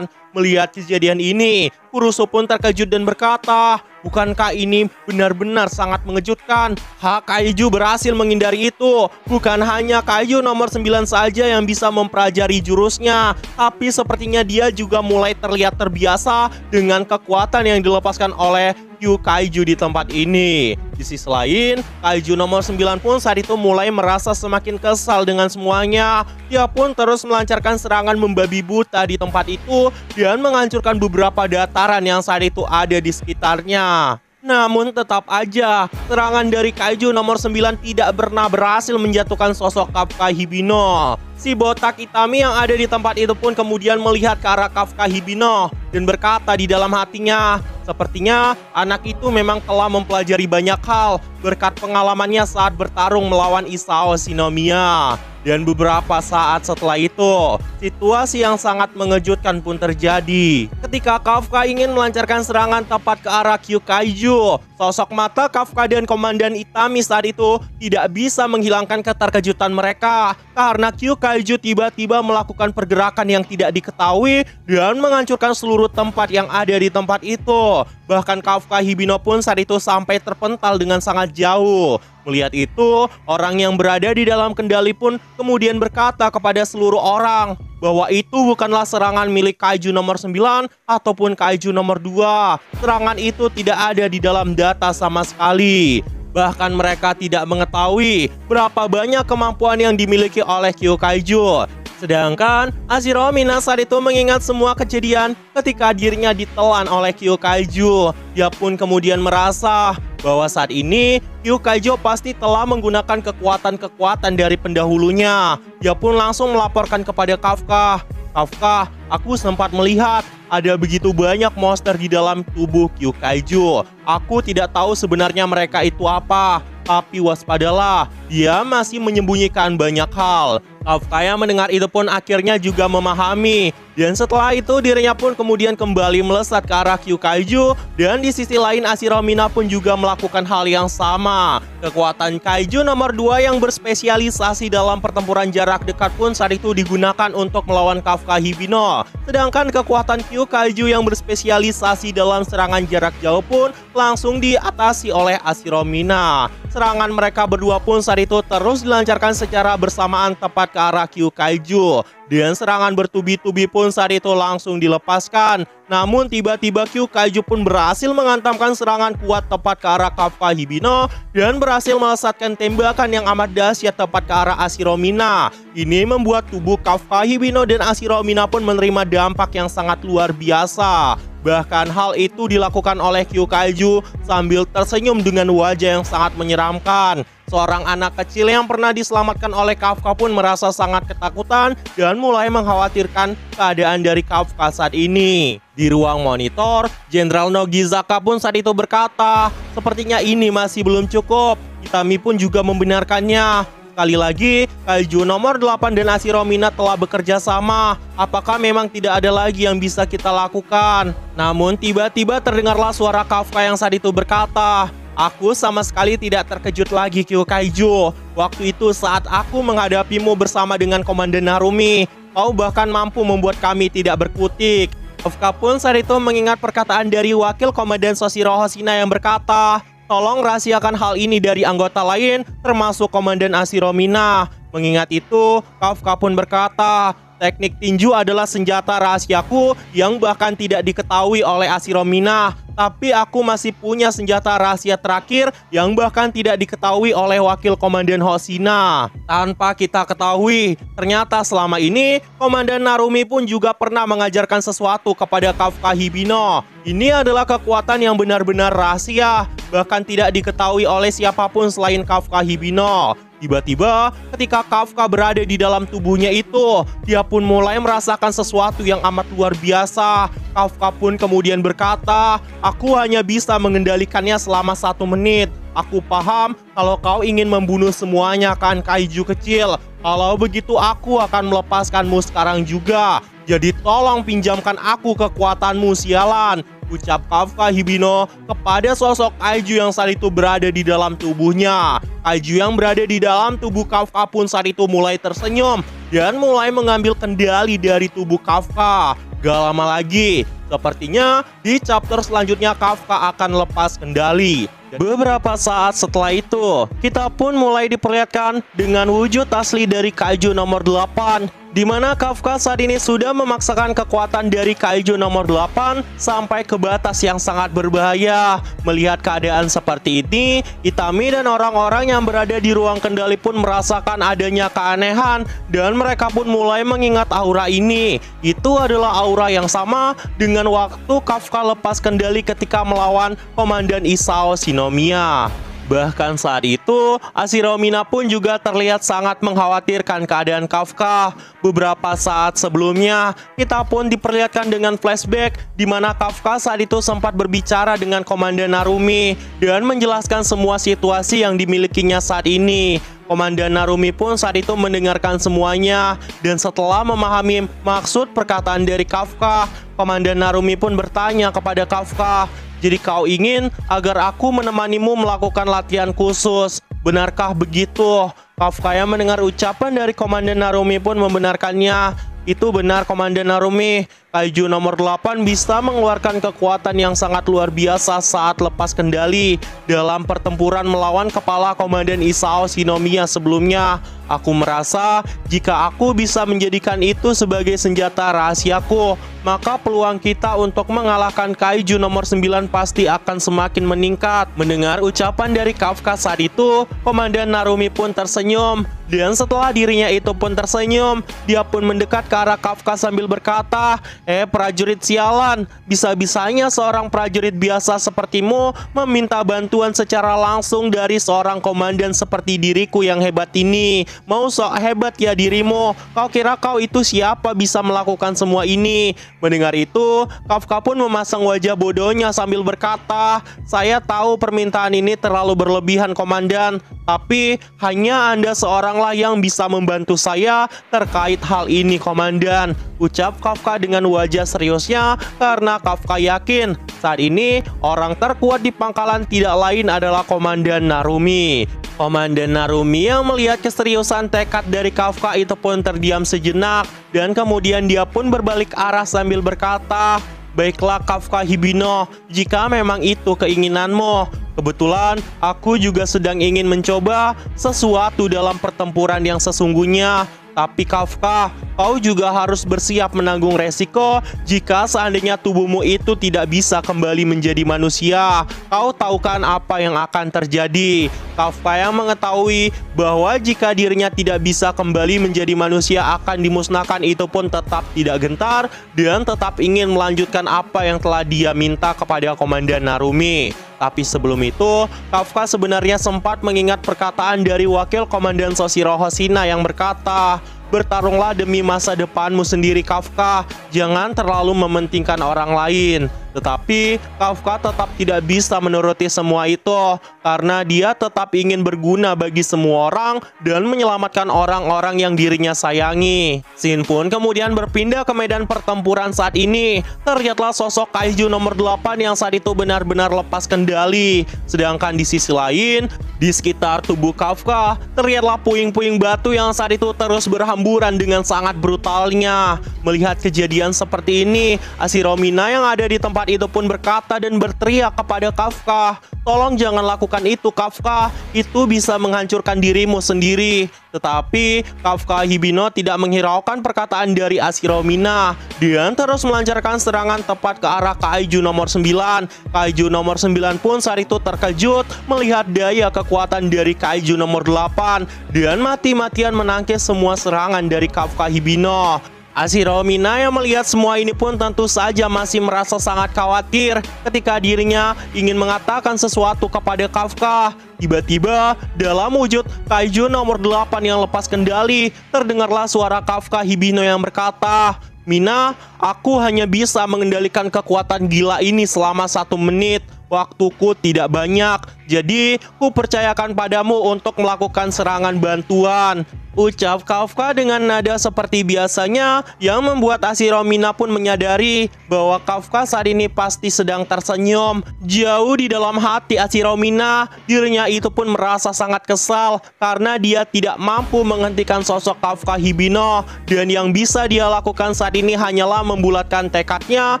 Melihat kejadian ini, Kurusu pun terkejut dan berkata, bukankah ini benar-benar sangat mengejutkan? Kaiju berhasil menghindari itu. Bukan hanya Kaiju nomor 9 saja yang bisa mempelajari jurusnya, tapi sepertinya dia juga mulai terlihat terbiasa dengan kekuatan yang dilepaskan oleh Kaiju di tempat ini. Di sisi lain, Kaiju nomor 9 pun saat itu mulai merasa semakin kesal dengan semuanya. Dia pun terus melancarkan serangan membabi buta di tempat itu dan menghancurkan beberapa dataran yang saat itu ada di sekitarnya. Namun tetap aja, serangan dari Kaiju nomor 9 tidak pernah berhasil menjatuhkan sosok Kafka Hibino. Si botak Itami yang ada di tempat itu pun kemudian melihat ke arah Kafka Hibino dan berkata di dalam hatinya, sepertinya anak itu memang telah mempelajari banyak hal berkat pengalamannya saat bertarung melawan Isao Shinomiya. Dan beberapa saat setelah itu, situasi yang sangat mengejutkan pun terjadi. Ketika Kafka ingin melancarkan serangan tepat ke arah Kyukaiju, sosok mata Kafka dan Komandan Itami saat itu tidak bisa menghilangkan keterkejutan mereka karena Kyukaiju tiba-tiba melakukan pergerakan yang tidak diketahui dan menghancurkan seluruh tempat yang ada di tempat itu. Bahkan Kafka Hibino pun saat itu sampai terpental dengan sangat jauh. Melihat itu, orang yang berada di dalam kendali pun kemudian berkata kepada seluruh orang bahwa itu bukanlah serangan milik Kaiju nomor 9 ataupun Kaiju nomor 2. Serangan itu tidak ada di dalam data sama sekali. Bahkan mereka tidak mengetahui berapa banyak kemampuan yang dimiliki oleh Kyukaiju. Sedangkan Hashiro Mina saat itu mengingat semua kejadian ketika dirinya ditelan oleh Kyukaiju. Dia pun kemudian merasa bahwa saat ini Kyukaiju pasti telah menggunakan kekuatan-kekuatan dari pendahulunya. Dia pun langsung melaporkan kepada Kafka. Kafka, aku sempat melihat ada begitu banyak monster di dalam tubuh Kyukaiju. Aku tidak tahu sebenarnya mereka itu apa. Tapi waspadalah, dia masih menyembunyikan banyak hal. Kafka yang mendengar itu pun akhirnya juga memahami. Dan setelah itu dirinya pun kemudian kembali melesat ke arah Kyukaiju. Dan di sisi lain Hashiro Mina pun juga melakukan hal yang sama. Kekuatan Kaiju nomor 2 yang berspesialisasi dalam pertempuran jarak dekat pun saat itu digunakan untuk melawan Kafka Hibino. Sedangkan kekuatan Kyukaiju yang berspesialisasi dalam serangan jarak jauh pun langsung diatasi oleh Hashiro Mina. Serangan mereka berdua pun saat itu terus dilancarkan secara bersamaan tepat ke arah Kyukaiju. Dan serangan bertubi-tubi pun saat itu langsung dilepaskan. Namun tiba-tiba Kyukaiju pun berhasil menghantamkan serangan kuat tepat ke arah Kafka Hibino dan berhasil melesatkan tembakan yang amat dahsyat tepat ke arah Hashiro Mina. Ini membuat tubuh Kafka Hibino dan Hashiro Mina pun menerima dampak yang sangat luar biasa. Bahkan hal itu dilakukan oleh Kyukaiju sambil tersenyum dengan wajah yang sangat menyeramkan. Seorang anak kecil yang pernah diselamatkan oleh Kafka pun merasa sangat ketakutan dan mulai mengkhawatirkan keadaan dari Kafka saat ini. Di ruang monitor, Jenderal Nogizaka pun saat itu berkata, sepertinya ini masih belum cukup. Itami pun juga membenarkannya. Sekali lagi, Kaiju nomor 8 dan Hashiro Mina telah bekerja sama. Apakah memang tidak ada lagi yang bisa kita lakukan? Namun tiba-tiba terdengarlah suara Kafka yang saat itu berkata, aku sama sekali tidak terkejut lagi Kyukaiju. Waktu itu saat aku menghadapimu bersama dengan Komandan Narumi, kau bahkan mampu membuat kami tidak berkutik. Kafka pun saat itu mengingat perkataan dari wakil Komandan Soshiro Hoshina yang berkata, tolong rahasiakan hal ini dari anggota lain, termasuk Komandan Hashiro Mina. Mengingat itu, Kafka pun berkata, teknik tinju adalah senjata rahasiaku yang bahkan tidak diketahui oleh Hashiro Mina. Tapi aku masih punya senjata rahasia terakhir yang bahkan tidak diketahui oleh wakil Komandan Hoshina. Tanpa kita ketahui, ternyata selama ini Komandan Narumi pun juga pernah mengajarkan sesuatu kepada Kafka Hibino. Ini adalah kekuatan yang benar-benar rahasia, bahkan tidak diketahui oleh siapapun selain Kafka Hibino. Tiba-tiba ketika Kafka berada di dalam tubuhnya itu, dia pun mulai merasakan sesuatu yang amat luar biasa. Kafka pun kemudian berkata, aku hanya bisa mengendalikannya selama 1 menit. Aku paham kalau kau ingin membunuh semuanya kan kaiju kecil. Kalau begitu aku akan melepaskanmu sekarang juga. Jadi tolong pinjamkan aku kekuatanmu sialan, ucap Kafka Hibino kepada sosok kaiju yang saat itu berada di dalam tubuhnya. Kaiju yang berada di dalam tubuh Kafka pun saat itu mulai tersenyum dan mulai mengambil kendali dari tubuh Kafka. Gak lama lagi, sepertinya di chapter selanjutnya Kafka akan lepas kendali. Beberapa saat setelah itu, kita pun mulai diperlihatkan dengan wujud asli dari Kaiju nomor 8, di mana Kafka saat ini sudah memaksakan kekuatan dari Kaiju nomor 8 sampai ke batas yang sangat berbahaya. Melihat keadaan seperti ini, Itami dan orang-orang yang berada di ruang kendali pun merasakan adanya keanehan dan mereka pun mulai mengingat aura ini. Itu adalah aura yang sama dengan waktu Kafka lepas kendali ketika melawan Komandan Isao Shinomiya. Bahkan saat itu, Ashiromina pun juga terlihat sangat mengkhawatirkan keadaan Kafka. Beberapa saat sebelumnya, kita pun diperlihatkan dengan flashback di mana Kafka saat itu sempat berbicara dengan Komandan Narumi dan menjelaskan semua situasi yang dimilikinya saat ini. Komandan Narumi pun saat itu mendengarkan semuanya, dan setelah memahami maksud perkataan dari Kafka, Komandan Narumi pun bertanya kepada Kafka, "Jadi kau ingin agar aku menemanimu melakukan latihan khusus, benarkah begitu?" Kafka yang mendengar ucapan dari Komandan Narumi pun membenarkannya. "Itu benar, Komandan Narumi. Kaiju nomor 8 bisa mengeluarkan kekuatan yang sangat luar biasa saat lepas kendali dalam pertempuran melawan kepala Komandan Isao Shinomiya sebelumnya. Aku merasa jika aku bisa menjadikan itu sebagai senjata rahasiaku, maka peluang kita untuk mengalahkan Kaiju nomor 9 pasti akan semakin meningkat." Mendengar ucapan dari Kafka saat itu, Komandan Narumi pun tersenyum. Dan setelah dirinya itu pun tersenyum, dia pun mendekat ke arah Kafka sambil berkata, "Prajurit sialan, bisa-bisanya seorang prajurit biasa sepertimu meminta bantuan secara langsung dari seorang komandan seperti diriku yang hebat ini. Mau sok hebat ya dirimu? Kau kira kau itu siapa bisa melakukan semua ini?" Mendengar itu, Kafka pun memasang wajah bodohnya sambil berkata, "Saya tahu permintaan ini terlalu berlebihan, Komandan, tapi hanya Anda seoranglah yang bisa membantu saya terkait hal ini, Komandan," ucap Kafka dengan wajah seriusnya, karena Kafka yakin saat ini orang terkuat di pangkalan tidak lain adalah Komandan Narumi. Komandan Narumi yang melihat keseriusan tekad dari Kafka itu pun terdiam sejenak, dan kemudian dia pun berbalik arah sambil berkata, "Baiklah Kafka Hibino, jika memang itu keinginanmu. Kebetulan aku juga sedang ingin mencoba sesuatu dalam pertempuran yang sesungguhnya. Tapi Kafka, kau juga harus bersiap menanggung resiko jika seandainya tubuhmu itu tidak bisa kembali menjadi manusia. Kau tahu kan apa yang akan terjadi?" Kafka yang mengetahui bahwa jika dirinya tidak bisa kembali menjadi manusia akan dimusnahkan itu pun tetap tidak gentar dan tetap ingin melanjutkan apa yang telah dia minta kepada Komandan Narumi. Tapi sebelum itu, Kafka sebenarnya sempat mengingat perkataan dari wakil Komandan Soshiro Hoshina yang berkata, "Bertarunglah demi masa depanmu sendiri, Kafka. Jangan terlalu mementingkan orang lain." Tetapi Kafka tetap tidak bisa menuruti semua itu karena dia tetap ingin berguna bagi semua orang dan menyelamatkan orang-orang yang dirinya sayangi. Scene pun kemudian berpindah ke medan pertempuran saat ini. Terlihatlah sosok Kaiju nomor 8 yang saat itu benar-benar lepas kendali. Sedangkan di sisi lain, di sekitar tubuh Kafka, terlihatlah puing-puing batu yang saat itu terus berhamburan dengan sangat brutalnya. Melihat kejadian seperti ini, Ashiromina yang ada di tempat itu pun berkata dan berteriak kepada Kafka, "Tolong jangan lakukan itu, Kafka. Itu bisa menghancurkan dirimu sendiri." Tetapi Kafka Hibino tidak menghiraukan perkataan dari Ashiromina. Dia terus melancarkan serangan tepat ke arah Kaiju nomor 9. Kaiju nomor 9 pun saat itu terkejut melihat daya kekuatan dari Kaiju nomor 8 dan mati-matian menangkis semua serangan dari Kafka Hibino. Ashiromina yang melihat semua ini pun tentu saja masih merasa sangat khawatir ketika dirinya ingin mengatakan sesuatu kepada Kafka. Tiba-tiba dalam wujud Kaiju nomor 8 yang lepas kendali, terdengarlah suara Kafka Hibino yang berkata, "Mina, aku hanya bisa mengendalikan kekuatan gila ini selama 1 menit. Waktuku tidak banyak, jadi ku percayakan padamu untuk melakukan serangan bantuan," ucap Kafka dengan nada seperti biasanya yang membuat Ashiromina pun menyadari bahwa Kafka saat ini pasti sedang tersenyum. Jauh di dalam hati Ashiromina, dirinya itu pun merasa sangat kesal karena dia tidak mampu menghentikan sosok Kafka Hibino, dan yang bisa dia lakukan saat ini hanyalah membulatkan tekadnya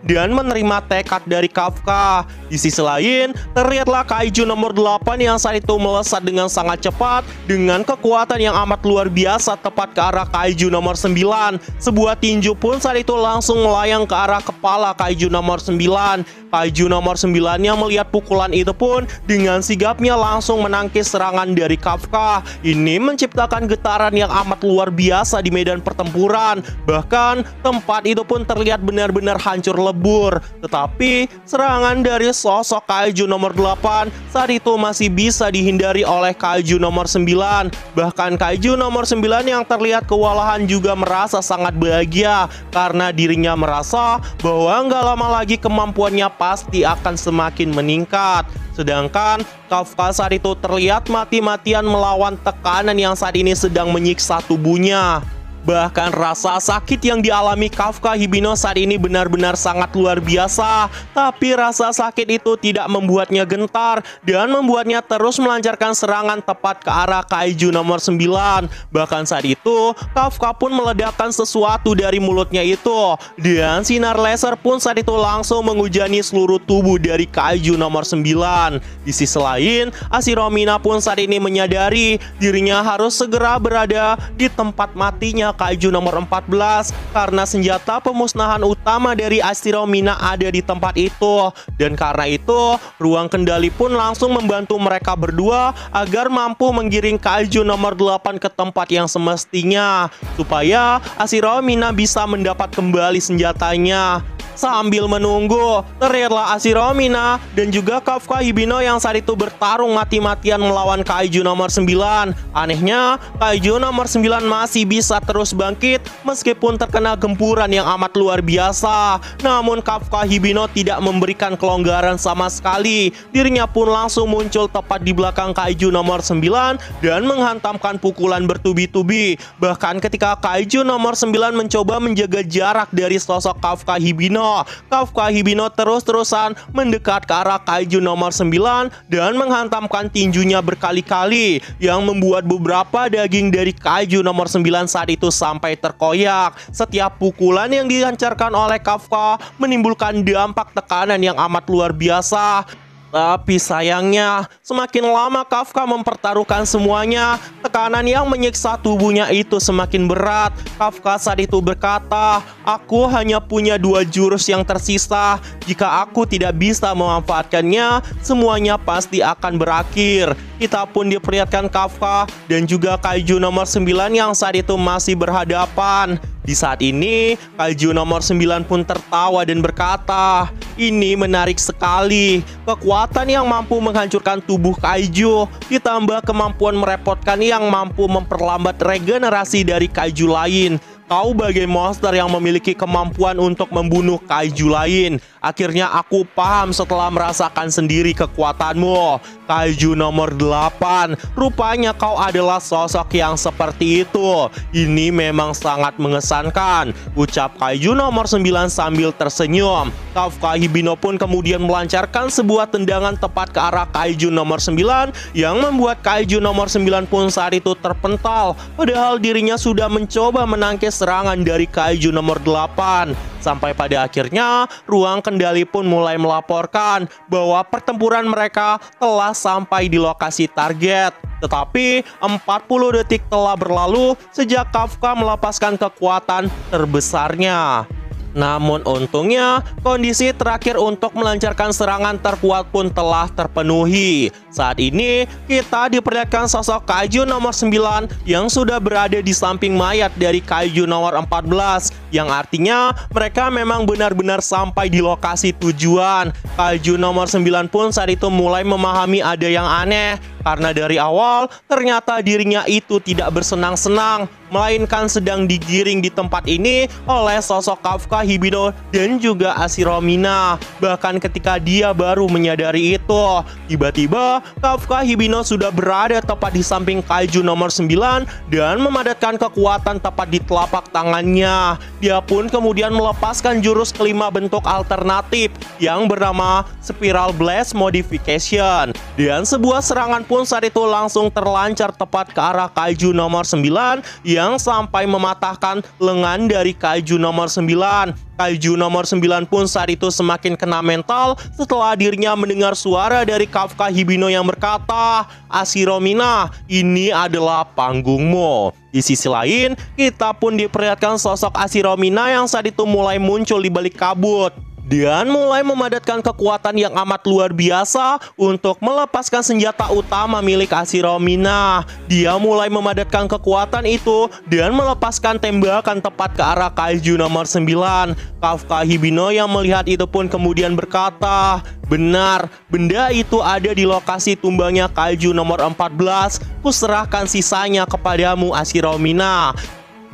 dan menerima tekad dari Kafka. Di sisi lain, terlihatlah Kaiju nomor 8 yang saat itu melesat dengan sangat cepat dengan kekuatan yang amat luar biasa tepat ke arah Kaiju nomor 9. Sebuah tinju pun saat itu langsung melayang ke arah kepala Kaiju nomor 9. Kaiju nomor 9 yang melihat pukulan itu pun dengan sigapnya langsung menangkis serangan dari Kafka. Ini menciptakan getaran yang amat luar biasa di medan pertempuran. Bahkan tempat itu pun terlihat benar-benar hancur lebur. Tetapi serangan dari sosok sosok Kaiju nomor 8 saat itu masih bisa dihindari oleh Kaiju nomor 9. Bahkan Kaiju nomor 9 yang terlihat kewalahan juga merasa sangat bahagia karena dirinya merasa bahwa nggak lama lagi kemampuannya pasti akan semakin meningkat. Sedangkan Kafka saat itu terlihat mati-matian melawan tekanan yang saat ini sedang menyiksa tubuhnya. Bahkan rasa sakit yang dialami Kafka Hibino saat ini benar-benar sangat luar biasa. Tapi rasa sakit itu tidak membuatnya gentar dan membuatnya terus melancarkan serangan tepat ke arah Kaiju nomor 9. Bahkan saat itu Kafka pun meledakkan sesuatu dari mulutnya itu. Dan sinar laser pun saat itu langsung menghujani seluruh tubuh dari Kaiju nomor 9. Di sisi lain, Ashiromina pun saat ini menyadari dirinya harus segera berada di tempat matinya Kaiju nomor 14 karena senjata pemusnahan utama dari Ashiromina ada di tempat itu. Dan karena itu, ruang kendali pun langsung membantu mereka berdua agar mampu menggiring Kaiju nomor 8 ke tempat yang semestinya supaya Ashiromina bisa mendapat kembali senjatanya. Sambil menunggu, terlihatlah Ashiromina dan juga Kafka Hibino yang saat itu bertarung mati-matian melawan Kaiju nomor 9. Anehnya, Kaiju nomor 9 masih bisa terus bangkit meskipun terkena gempuran yang amat luar biasa. Namun Kafka Hibino tidak memberikan kelonggaran sama sekali. Dirinya pun langsung muncul tepat di belakang Kaiju nomor 9 dan menghantamkan pukulan bertubi-tubi. Bahkan ketika Kaiju nomor 9 mencoba menjaga jarak dari sosok Kafka Hibino, Kafka Hibino terus-terusan mendekat ke arah Kaiju nomor 9 dan menghantamkan tinjunya berkali-kali yang membuat beberapa daging dari Kaiju nomor 9 saat itu sampai terkoyak. Setiap pukulan yang dilancarkan oleh Kafka menimbulkan dampak tekanan yang amat luar biasa. Tapi sayangnya, semakin lama Kafka mempertaruhkan semuanya, tekanan yang menyiksa tubuhnya itu semakin berat. Kafka saat itu berkata, "Aku hanya punya 2 jurus yang tersisa. Jika aku tidak bisa memanfaatkannya, semuanya pasti akan berakhir." Kita pun diperlihatkan Kafka dan juga Kaiju nomor 9 yang saat itu masih berhadapan. Di saat ini, Kaiju nomor 9 pun tertawa dan berkata, "Ini menarik sekali. Kekuatan yang mampu menghancurkan tubuh Kaiju, ditambah kemampuan merepotkan yang mampu memperlambat regenerasi dari Kaiju lain. Kau bagai monster yang memiliki kemampuan untuk membunuh Kaiju lain. Akhirnya aku paham setelah merasakan sendiri kekuatanmu. Kaiju nomor 8, rupanya kau adalah sosok yang seperti itu. Ini memang sangat mengesankan," ucap Kaiju nomor 9 sambil tersenyum. Kafka Hibino pun kemudian melancarkan sebuah tendangan tepat ke arah Kaiju nomor 9 yang membuat Kaiju nomor 9 pun saat itu terpental. Padahal dirinya sudah mencoba menangkis serangan dari Kaiju nomor 8. Sampai pada akhirnya, ruang kendali pun mulai melaporkan bahwa pertempuran mereka telah sampai di lokasi target. Tetapi 40 detik telah berlalu sejak Kafka melepaskan kekuatan terbesarnya. Namun untungnya, kondisi terakhir untuk melancarkan serangan terkuat pun telah terpenuhi. Saat ini, kita diperlihatkan sosok Kaiju nomor 9 yang sudah berada di samping mayat dari Kaiju nomor 14, yang artinya mereka memang benar-benar sampai di lokasi tujuan. Kaiju nomor 9 pun saat itu mulai memahami ada yang aneh, karena dari awal ternyata dirinya itu tidak bersenang-senang, melainkan sedang digiring di tempat ini oleh sosok Kafka Hibino dan juga Ashiromina. Bahkan ketika dia baru menyadari itu, tiba-tiba Kafka Hibino sudah berada tepat di samping Kaiju nomor 9 dan memadatkan kekuatan tepat di telapak tangannya. Dia pun kemudian melepaskan jurus kelima bentuk alternatif yang bernama Spiral Blast Modification. Dan sebuah serangan pun saat itu langsung terlancar tepat ke arah Kaiju nomor 9 yang sampai mematahkan lengan dari Kaiju nomor 9. Kaiju nomor 9 pun saat itu semakin kena mental setelah dirinya mendengar suara dari Kafka Hibino yang berkata, "Ashiromina, ini adalah panggungmu." Di sisi lain, kita pun diperlihatkan sosok Ashiromina yang saat itu mulai muncul di balik kabut. dan mulai memadatkan kekuatan yang amat luar biasa untuk melepaskan senjata utama milik Hashirao Mina. Dia mulai memadatkan kekuatan itu dan melepaskan tembakan tepat ke arah kaiju nomor 9. Kafka Hibino yang melihat itu pun kemudian berkata, "Benar, benda itu ada di lokasi tumbangnya kaiju nomor 14. Kuserahkan sisanya kepadamu, Hashirao Mina."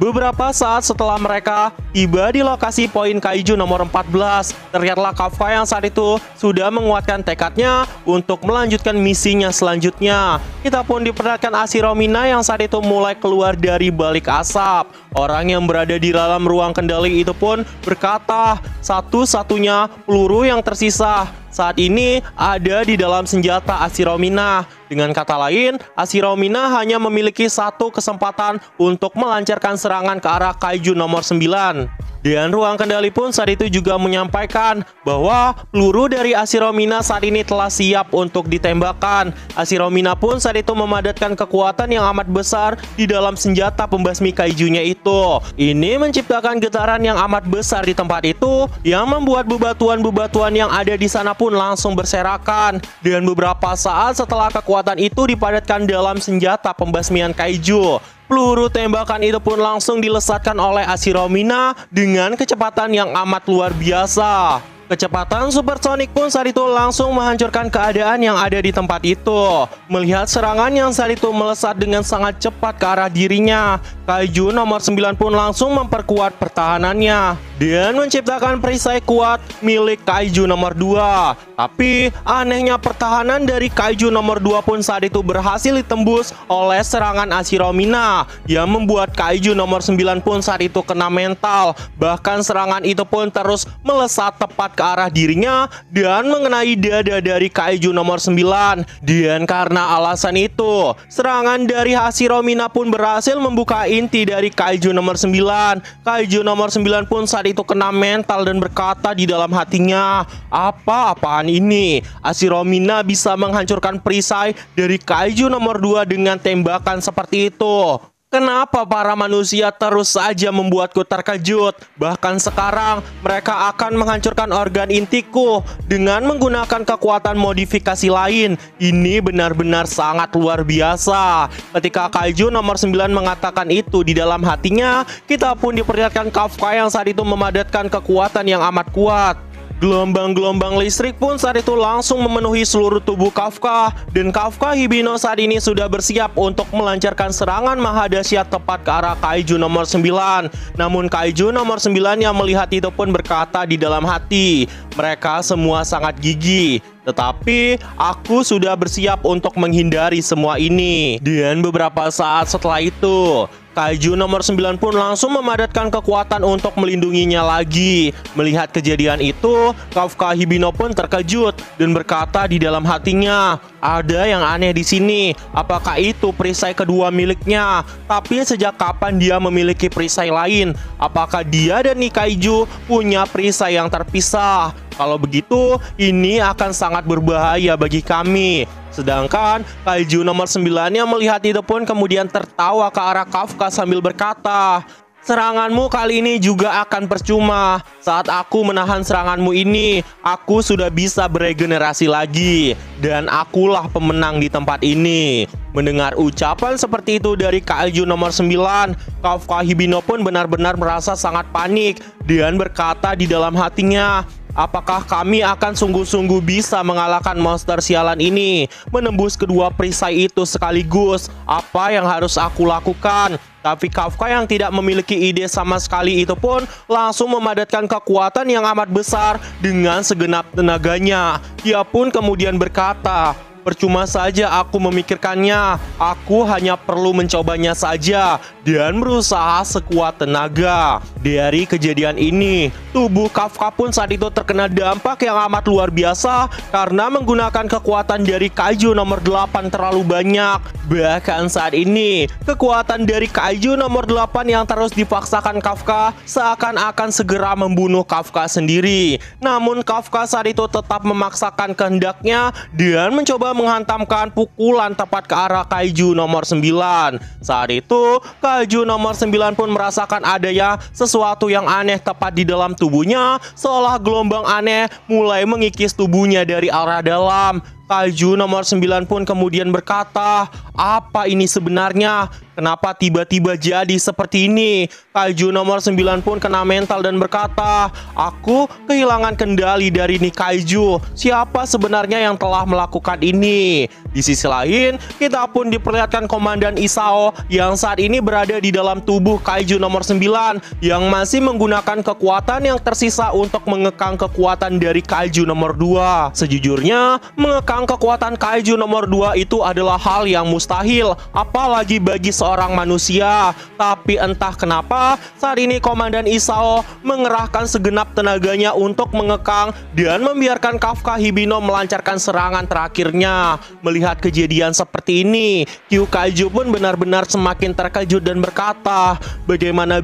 Beberapa saat setelah mereka tiba di lokasi poin kaiju nomor 14, terlihatlah Kafka yang saat itu sudah menguatkan tekadnya untuk melanjutkan misinya selanjutnya. Kita pun diperlihatkan Hashirao Mina yang saat itu mulai keluar dari balik asap. Orang yang berada di dalam ruang kendali itu pun berkata, satu-satunya peluru yang tersisa saat ini ada di dalam senjata Hashirao Mina. Dengan kata lain, Hashirao Mina hanya memiliki satu kesempatan untuk melancarkan serangan ke arah kaiju nomor 9. Dan ruang kendali pun saat itu juga menyampaikan bahwa peluru dari Hashirao Mina saat ini telah siap untuk ditembakkan. Hashirao Mina pun saat itu memadatkan kekuatan yang amat besar di dalam senjata pembasmi kaijunya itu. Ini menciptakan getaran yang amat besar di tempat itu yang membuat bebatuan-bebatuan yang ada di sana pun langsung berserakan. Dan beberapa saat setelah kekuatan itu dipadatkan dalam senjata pembasmian kaiju, peluru tembakan itu pun langsung dilesatkan oleh Hashirao Mina dengan kecepatan yang amat luar biasa. Kecepatan supersonik pun saat itu langsung menghancurkan keadaan yang ada di tempat itu. Melihat serangan yang saat itu melesat dengan sangat cepat ke arah dirinya, kaiju nomor 9 pun langsung memperkuat pertahanannya dan menciptakan perisai kuat milik kaiju nomor 2. Tapi anehnya pertahanan dari kaiju nomor 2 pun saat itu berhasil ditembus oleh serangan Hashirao Mina yang membuat kaiju nomor 9 pun saat itu kena mental. Bahkan serangan itu pun terus melesat tepat ke arah dirinya dan mengenai dada dari kaiju nomor 9. Dan karena alasan itu, serangan dari Hashirao Mina pun berhasil membuka inti dari kaiju nomor 9. Kaiju nomor 9 pun saat itu kena mental dan berkata di dalam hatinya, "Apa-apaan ini? Hashirao Mina bisa menghancurkan perisai dari kaiju nomor 2 dengan tembakan seperti itu. Kenapa para manusia terus saja membuatku terkejut? Bahkan sekarang mereka akan menghancurkan organ intiku dengan menggunakan kekuatan modifikasi lain. Ini benar-benar sangat luar biasa." Ketika kaiju nomor 9 mengatakan itu di dalam hatinya, kita pun diperlihatkan Kafka yang saat itu memadatkan kekuatan yang amat kuat. Gelombang-gelombang listrik pun saat itu langsung memenuhi seluruh tubuh Kafka, dan Kafka Hibino saat ini sudah bersiap untuk melancarkan serangan mahadahsyat tepat ke arah kaiju nomor 9. Namun kaiju nomor 9 yang melihat itu pun berkata di dalam hati, "Mereka semua sangat gigih, tetapi aku sudah bersiap untuk menghindari semua ini." Dan beberapa saat setelah itu, kaiju nomor 9 pun langsung memadatkan kekuatan untuk melindunginya lagi. Melihat kejadian itu, Kafka Hibino pun terkejut dan berkata di dalam hatinya, "Ada yang aneh di sini. Apakah itu perisai kedua miliknya? Tapi sejak kapan dia memiliki perisai lain? Apakah dia dan Nikaiju punya perisai yang terpisah? Kalau begitu, ini akan sangat berbahaya bagi kami." Sedangkan kaiju nomor 9 yang melihat itu pun kemudian tertawa ke arah Kafka sambil berkata, "Seranganmu kali ini juga akan percuma. Saat aku menahan seranganmu ini, aku sudah bisa beregenerasi lagi. Dan akulah pemenang di tempat ini." Mendengar ucapan seperti itu dari kaiju nomor 9, Kafka Hibino pun benar-benar merasa sangat panik dan berkata di dalam hatinya, "Apakah kami akan sungguh-sungguh bisa mengalahkan monster sialan ini? Menembus kedua perisai itu sekaligus. Apa yang harus aku lakukan?" Tapi Kafka yang tidak memiliki ide sama sekali itu pun langsung memadatkan kekuatan yang amat besar dengan segenap tenaganya. Dia pun kemudian berkata, "Percuma saja aku memikirkannya. Aku hanya perlu mencobanya saja dan berusaha sekuat tenaga." Dari kejadian ini, tubuh Kafka pun saat itu terkena dampak yang amat luar biasa karena menggunakan kekuatan dari kaiju nomor 8 terlalu banyak. Bahkan saat ini, kekuatan dari kaiju nomor 8 yang terus dipaksakan Kafka seakan-akan segera membunuh Kafka sendiri. Namun Kafka saat itu tetap memaksakan kehendaknya dan mencoba mencoba menghantamkan pukulan tepat ke arah Kaiju nomor 9. Saat itu, Kaiju nomor 9 pun merasakan adanya sesuatu yang aneh tepat di dalam tubuhnya, seolah gelombang aneh mulai mengikis tubuhnya dari arah dalam. Kaiju nomor 9 pun kemudian berkata, "Apa ini sebenarnya? Kenapa tiba-tiba jadi seperti ini?" Kaiju nomor 9 pun kena mental dan berkata, "Aku kehilangan kendali dari nih Kaiju. Siapa sebenarnya yang telah melakukan ini?" Di sisi lain, kita pun diperlihatkan Komandan Isao yang saat ini berada di dalam tubuh Kaiju nomor 9 yang masih menggunakan kekuatan yang tersisa untuk mengekang kekuatan dari Kaiju nomor 2. Sejujurnya, mengekang kekuatan Kaiju nomor 2 itu adalah hal yang mustahil, apalagi bagi seorang manusia. Tapi entah kenapa, saat ini Komandan Isao mengerahkan segenap tenaganya untuk mengekang dan membiarkan Kafka Hibino melancarkan serangan terakhirnya. Melihat kejadian seperti ini, Kyu Kaiju pun benar-benar semakin terkejut dan berkata, bagaimana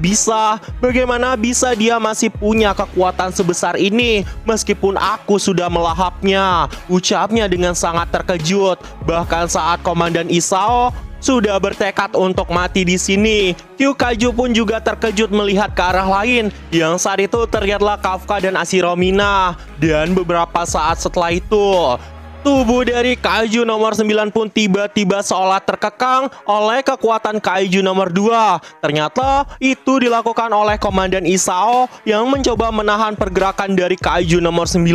bisa dia masih punya kekuatan sebesar ini meskipun aku sudah melahapnya, ucapnya dengan sangat terkejut. Bahkan saat Komandan Isao sudah bertekad untuk mati di sini, Kyu Kaiju pun juga terkejut melihat ke arah lain yang saat itu terlihatlah Kafka dan Ashiromina. Dan beberapa saat setelah itu, tubuh dari Kaiju nomor 9 pun tiba-tiba seolah terkekang oleh kekuatan Kaiju nomor 2. Ternyata itu dilakukan oleh Komandan Isao yang mencoba menahan pergerakan dari Kaiju nomor 9.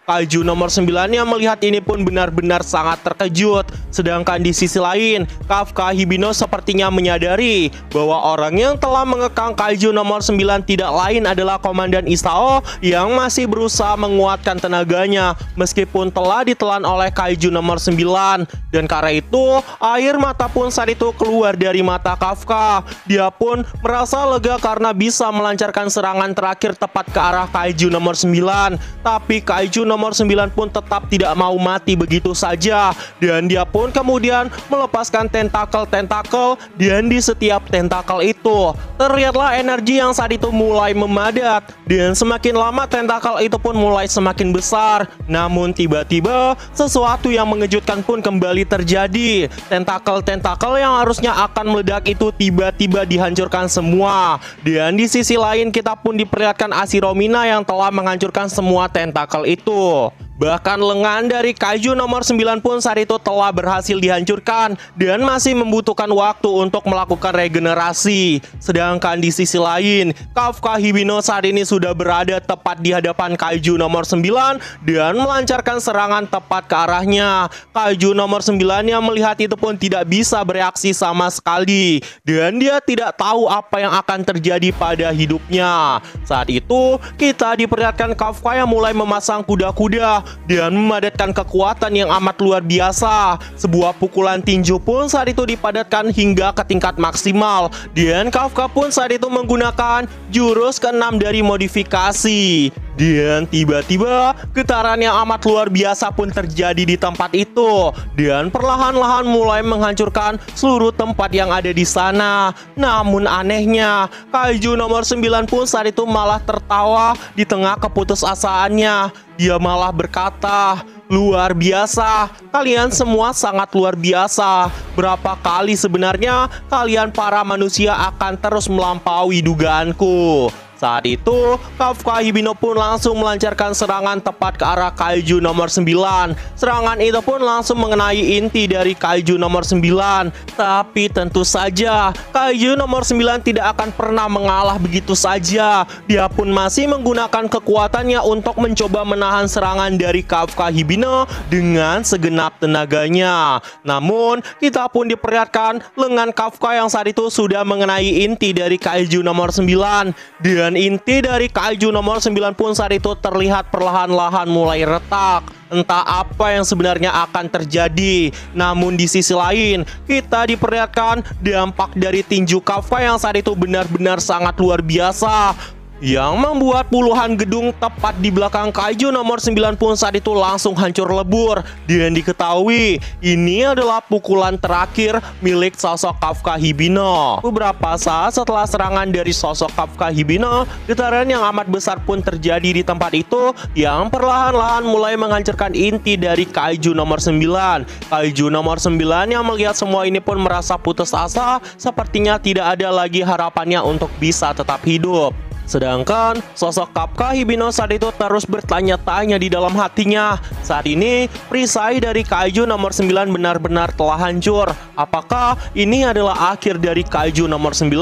Kaiju nomor 9 yang melihat ini pun benar-benar sangat terkejut. Sedangkan di sisi lain, Kafka Hibino sepertinya menyadari bahwa orang yang telah mengekang Kaiju nomor 9 tidak lain adalah Komandan Isao yang masih berusaha menguatkan tenaganya meskipun telah ditelan oleh Kaiju nomor 9. Dan karena itu, air mata pun saat itu keluar dari mata Kafka. Dia pun merasa lega karena bisa melancarkan serangan terakhir tepat ke arah Kaiju nomor 9. Tapi Kaiju nomor 9 pun tetap tidak mau mati begitu saja. Dan dia pun kemudian melepaskan tentakel-tentakel, dan di setiap tentakel itu terlihatlah energi yang saat itu mulai memadat. Dan semakin lama tentakel itu pun mulai semakin besar. Namun tiba-tiba sesuatu yang mengejutkan pun kembali terjadi. Tentakel-tentakel yang harusnya akan meledak itu tiba-tiba dihancurkan semua. Dan di sisi lain kita pun diperlihatkan Ashiromina yang telah menghancurkan semua tentakel itu. Bahkan lengan dari Kaiju nomor 9 pun saat itu telah berhasil dihancurkan dan masih membutuhkan waktu untuk melakukan regenerasi. Sedangkan di sisi lain, Kafka Hibino saat ini sudah berada tepat di hadapan Kaiju nomor 9 dan melancarkan serangan tepat ke arahnya. Kaiju nomor 9 yang melihat itu pun tidak bisa bereaksi sama sekali, dan dia tidak tahu apa yang akan terjadi pada hidupnya. Saat itu, kita diperlihatkan Kafka yang mulai memasang kuda-kuda dan memadatkan kekuatan yang amat luar biasa. Sebuah pukulan tinju pun saat itu dipadatkan hingga ke tingkat maksimal, dan Kafka pun saat itu menggunakan jurus ke-6 dari modifikasi. Dan tiba-tiba getaran yang amat luar biasa pun terjadi di tempat itu, dan perlahan-lahan mulai menghancurkan seluruh tempat yang ada di sana. Namun anehnya, Kaiju nomor 9 pun saat itu malah tertawa di tengah keputusasaannya. Dia malah berkata, "Luar biasa, kalian semua sangat luar biasa. Berapa kali sebenarnya kalian para manusia akan terus melampaui dugaanku?" Saat itu, Kafka Hibino pun langsung melancarkan serangan tepat ke arah Kaiju nomor 9. Serangan itu pun langsung mengenai inti dari Kaiju nomor 9. Tapi tentu saja, Kaiju nomor 9 tidak akan pernah mengalah begitu saja. Dia pun masih menggunakan kekuatannya untuk mencoba menahan serangan dari Kafka Hibino dengan segenap tenaganya. Namun, kita pun diperlihatkan lengan Kafka yang saat itu sudah mengenai inti dari Kaiju nomor 9. Dan inti dari Kaiju nomor 9 pun saat itu terlihat perlahan-lahan mulai retak. Entah apa yang sebenarnya akan terjadi. Namun di sisi lain, kita diperlihatkan dampak dari tinju Kafka yang saat itu benar-benar sangat luar biasa. yang membuat puluhan gedung tepat di belakang kaiju nomor 9 pun saat itu langsung hancur lebur. Dan diketahui ini adalah pukulan terakhir milik sosok Kafka Hibino. Beberapa saat setelah serangan dari sosok Kafka Hibino, getaran yang amat besar pun terjadi di tempat itu yang perlahan-lahan mulai menghancurkan inti dari kaiju nomor 9. Kaiju nomor 9 yang melihat semua ini pun merasa putus asa, sepertinya tidak ada lagi harapannya untuk bisa tetap hidup. Sedangkan sosok Kafka Hibino saat itu terus bertanya-tanya di dalam hatinya. Saat ini perisai dari kaiju nomor 9 benar-benar telah hancur. Apakah ini adalah akhir dari kaiju nomor 9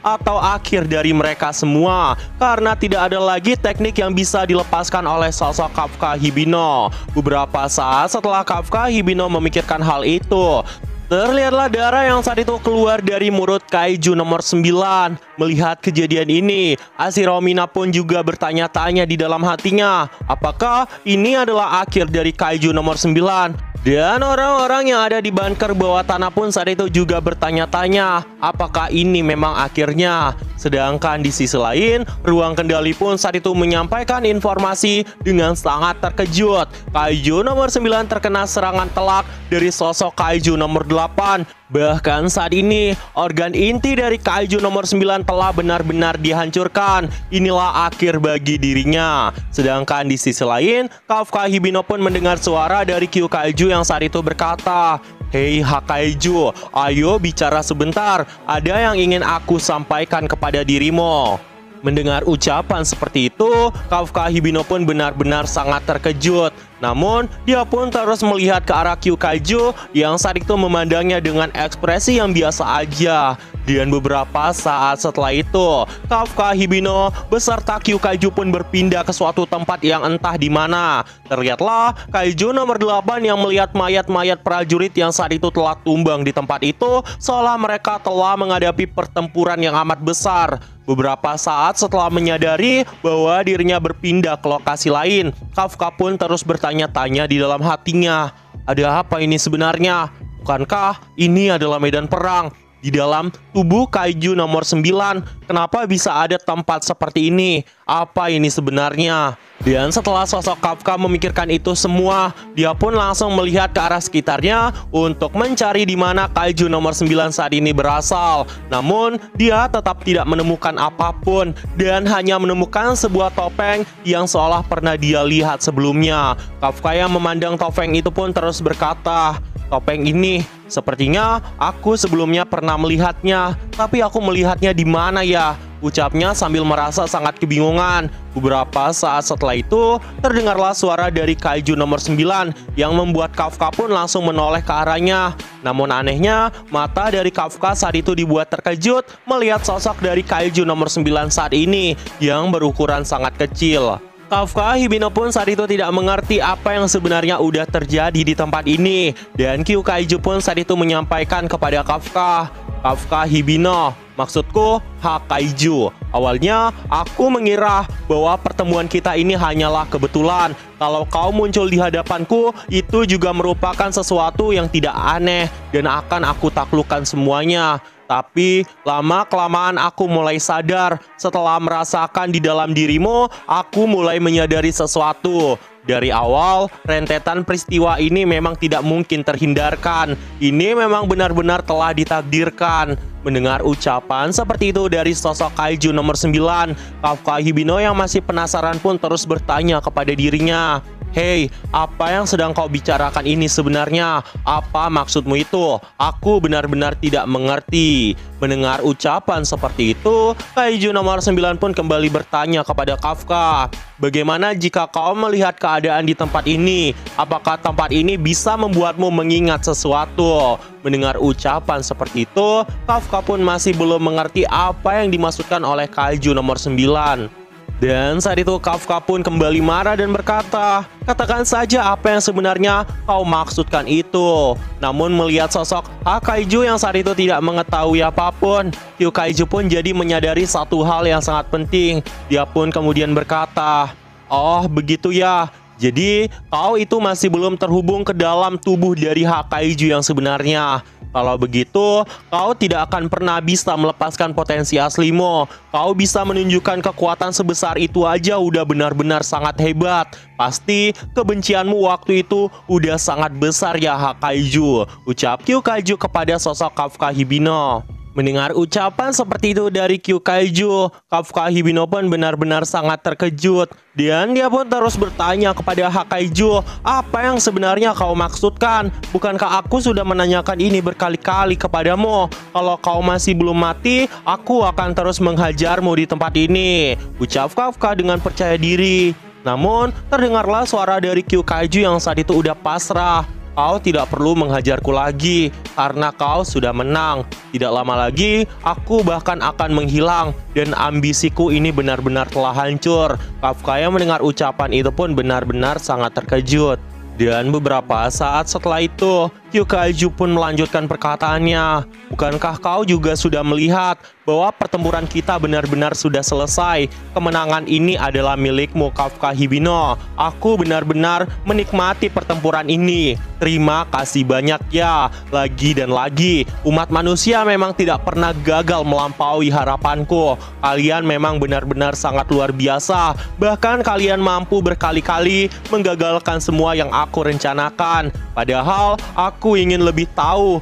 atau akhir dari mereka semua? Karena tidak ada lagi teknik yang bisa dilepaskan oleh sosok Kafka Hibino. Beberapa saat setelah Kafka Hibino memikirkan hal itu, terlihatlah darah yang saat itu keluar dari mulut kaiju nomor 9. Melihat kejadian ini, Ashiromina pun juga bertanya-tanya di dalam hatinya, apakah ini adalah akhir dari kaiju nomor 9? Dan orang-orang yang ada di bunker bawah tanah pun saat itu juga bertanya-tanya, apakah ini memang akhirnya? Sedangkan di sisi lain, ruang kendali pun saat itu menyampaikan informasi dengan sangat terkejut. Kaiju nomor 9 terkena serangan telak dari sosok kaiju nomor 8. Bahkan saat ini, organ inti dari kaiju nomor 9 telah benar-benar dihancurkan. Inilah akhir bagi dirinya. Sedangkan di sisi lain, Kafka Hibino pun mendengar suara dari Kyu Kaiju yang saat itu berkata, "Hei Hakaiju, ayo bicara sebentar. Ada yang ingin aku sampaikan kepada dirimu." Mendengar ucapan seperti itu, Kafka Hibino pun benar-benar sangat terkejut. Namun, dia pun terus melihat ke arah Kyu Kaiju yang saat itu memandangnya dengan ekspresi yang biasa aja. Dan beberapa saat setelah itu, Kafka Hibino beserta Kyu Kaiju pun berpindah ke suatu tempat yang entah di mana. Terlihatlah kaiju nomor 8 yang melihat mayat-mayat prajurit yang saat itu telah tumbang di tempat itu, seolah mereka telah menghadapi pertempuran yang amat besar. Beberapa saat setelah menyadari bahwa dirinya berpindah ke lokasi lain, Kafka pun terus bertanya-tanya di dalam hatinya, ada apa ini sebenarnya? Bukankah ini adalah medan perang? Di dalam tubuh kaiju nomor 9, kenapa bisa ada tempat seperti ini? Apa ini sebenarnya? Dan setelah sosok Kafka memikirkan itu semua, dia pun langsung melihat ke arah sekitarnya untuk mencari di mana kaiju nomor 9 saat ini berasal. Namun, dia tetap tidak menemukan apapun dan hanya menemukan sebuah topeng yang seolah pernah dia lihat sebelumnya. Kafka yang memandang topeng itu pun terus berkata, "Topeng ini sepertinya aku sebelumnya pernah melihatnya, tapi aku melihatnya di mana ya?" Ucapnya sambil merasa sangat kebingungan. Beberapa saat setelah itu, terdengarlah suara dari kaiju nomor 9 yang membuat Kafka pun langsung menoleh ke arahnya. Namun anehnya, mata dari Kafka saat itu dibuat terkejut melihat sosok dari kaiju nomor 9 saat ini yang berukuran sangat kecil. Kafka Hibino pun saat itu tidak mengerti apa yang sebenarnya udah terjadi di tempat ini. Dan Kyu Kaiju pun saat itu menyampaikan kepada Kafka, "Kafka Hibino, maksudku Hakaiju. Awalnya aku mengira bahwa pertemuan kita ini hanyalah kebetulan. Kalau kau muncul di hadapanku, itu juga merupakan sesuatu yang tidak aneh dan akan aku taklukkan semuanya. Tapi lama-kelamaan aku mulai sadar. Setelah merasakan di dalam dirimu, aku mulai menyadari sesuatu. Dari awal, rentetan peristiwa ini memang tidak mungkin terhindarkan. Ini memang benar-benar telah ditakdirkan." Mendengar ucapan seperti itu dari sosok kaiju nomor 9, Kafka Hibino yang masih penasaran pun terus bertanya kepada dirinya, "Hei, apa yang sedang kau bicarakan ini sebenarnya? Apa maksudmu itu? Aku benar-benar tidak mengerti." Mendengar ucapan seperti itu, kaiju nomor 9 pun kembali bertanya kepada Kafka, "Bagaimana jika kau melihat keadaan di tempat ini? Apakah tempat ini bisa membuatmu mengingat sesuatu?" Mendengar ucapan seperti itu, Kafka pun masih belum mengerti apa yang dimaksudkan oleh kaiju nomor 9. Dan saat itu Kafka pun kembali marah dan berkata, "Katakan saja apa yang sebenarnya kau maksudkan itu." Namun melihat sosok Hakaiju yang saat itu tidak mengetahui apapun, Kyu Kaiju pun jadi menyadari satu hal yang sangat penting. Dia pun kemudian berkata, "Oh begitu ya, Jadi, kau itu masih belum terhubung ke dalam tubuh dari Hakaiju yang sebenarnya. Kalau begitu, kau tidak akan pernah bisa melepaskan potensi aslimu. Kau bisa menunjukkan kekuatan sebesar itu aja udah benar-benar sangat hebat. Pasti kebencianmu waktu itu udah sangat besar ya Hakaiju, ucap Kyukaiju kepada sosok Kafka Hibino. Mendengar ucapan seperti itu dari Kyukaiju, Kafka Hibino pun benar-benar sangat terkejut. Dan dia pun terus bertanya kepada Hakaiju, apa yang sebenarnya kau maksudkan? Bukankah aku sudah menanyakan ini berkali-kali kepadamu? Kalau kau masih belum mati, aku akan terus menghajarmu di tempat ini, ucap Kafka dengan percaya diri. Namun, terdengarlah suara dari Kyukaiju yang saat itu udah pasrah. Kau tidak perlu menghajarku lagi, karena kau sudah menang. Tidak lama lagi, aku bahkan akan menghilang, dan ambisiku ini benar-benar telah hancur. Kafka yang mendengar ucapan itu pun benar-benar sangat terkejut. Dan beberapa saat setelah itu, Kyukaiju pun melanjutkan perkataannya. Bukankah kau juga sudah melihat bahwa pertempuran kita benar-benar sudah selesai? Kemenangan ini adalah milikmu, Kafka Hibino. Aku benar-benar menikmati pertempuran ini. Terima kasih banyak ya. Lagi dan lagi, umat manusia memang tidak pernah gagal melampaui harapanku. Kalian memang benar-benar sangat luar biasa. Bahkan kalian mampu berkali-kali menggagalkan semua yang aku rencanakan. Padahal aku ingin lebih tahu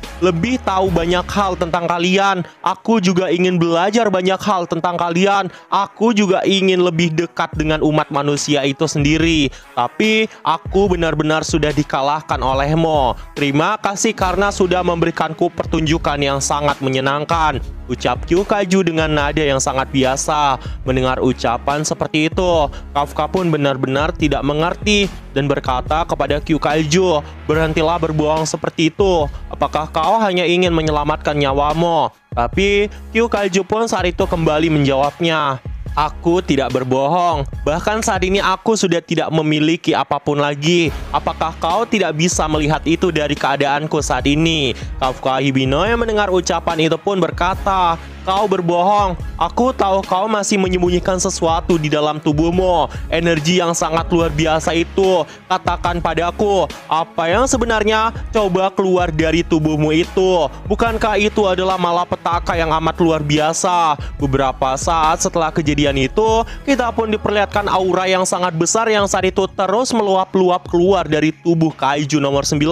banyak hal tentang kalian. Aku juga ingin belajar banyak hal tentang kalian. Aku juga ingin lebih dekat dengan umat manusia itu sendiri. Tapi aku benar-benar sudah dikalahkan olehmu. Terima kasih karena sudah memberikanku pertunjukan yang sangat menyenangkan, ucap Kyukaiju dengan nada yang sangat biasa. Mendengar ucapan seperti itu, Kafka pun benar-benar tidak mengerti dan berkata kepada Kyukaiju, berhentilah berbohong seperti itu. Apakah kau hanya ingin menyelamatkan nyawamu? Tapi Kyukaiju pun saat itu kembali menjawabnya, aku tidak berbohong. Bahkan saat ini aku sudah tidak memiliki apapun lagi. Apakah kau tidak bisa melihat itu dari keadaanku saat ini? Kafka Hibino yang mendengar ucapan itu pun berkata, kau berbohong. Aku tahu kau masih menyembunyikan sesuatu di dalam tubuhmu. Energi yang sangat luar biasa itu. Katakan padaku, apa yang sebenarnya coba keluar dari tubuhmu itu? Bukankah itu adalah malapetaka yang amat luar biasa? Beberapa saat setelah kejadian itu, kita pun diperlihatkan aura yang sangat besar yang saat itu terus meluap-luap keluar dari tubuh Kaiju nomor 9.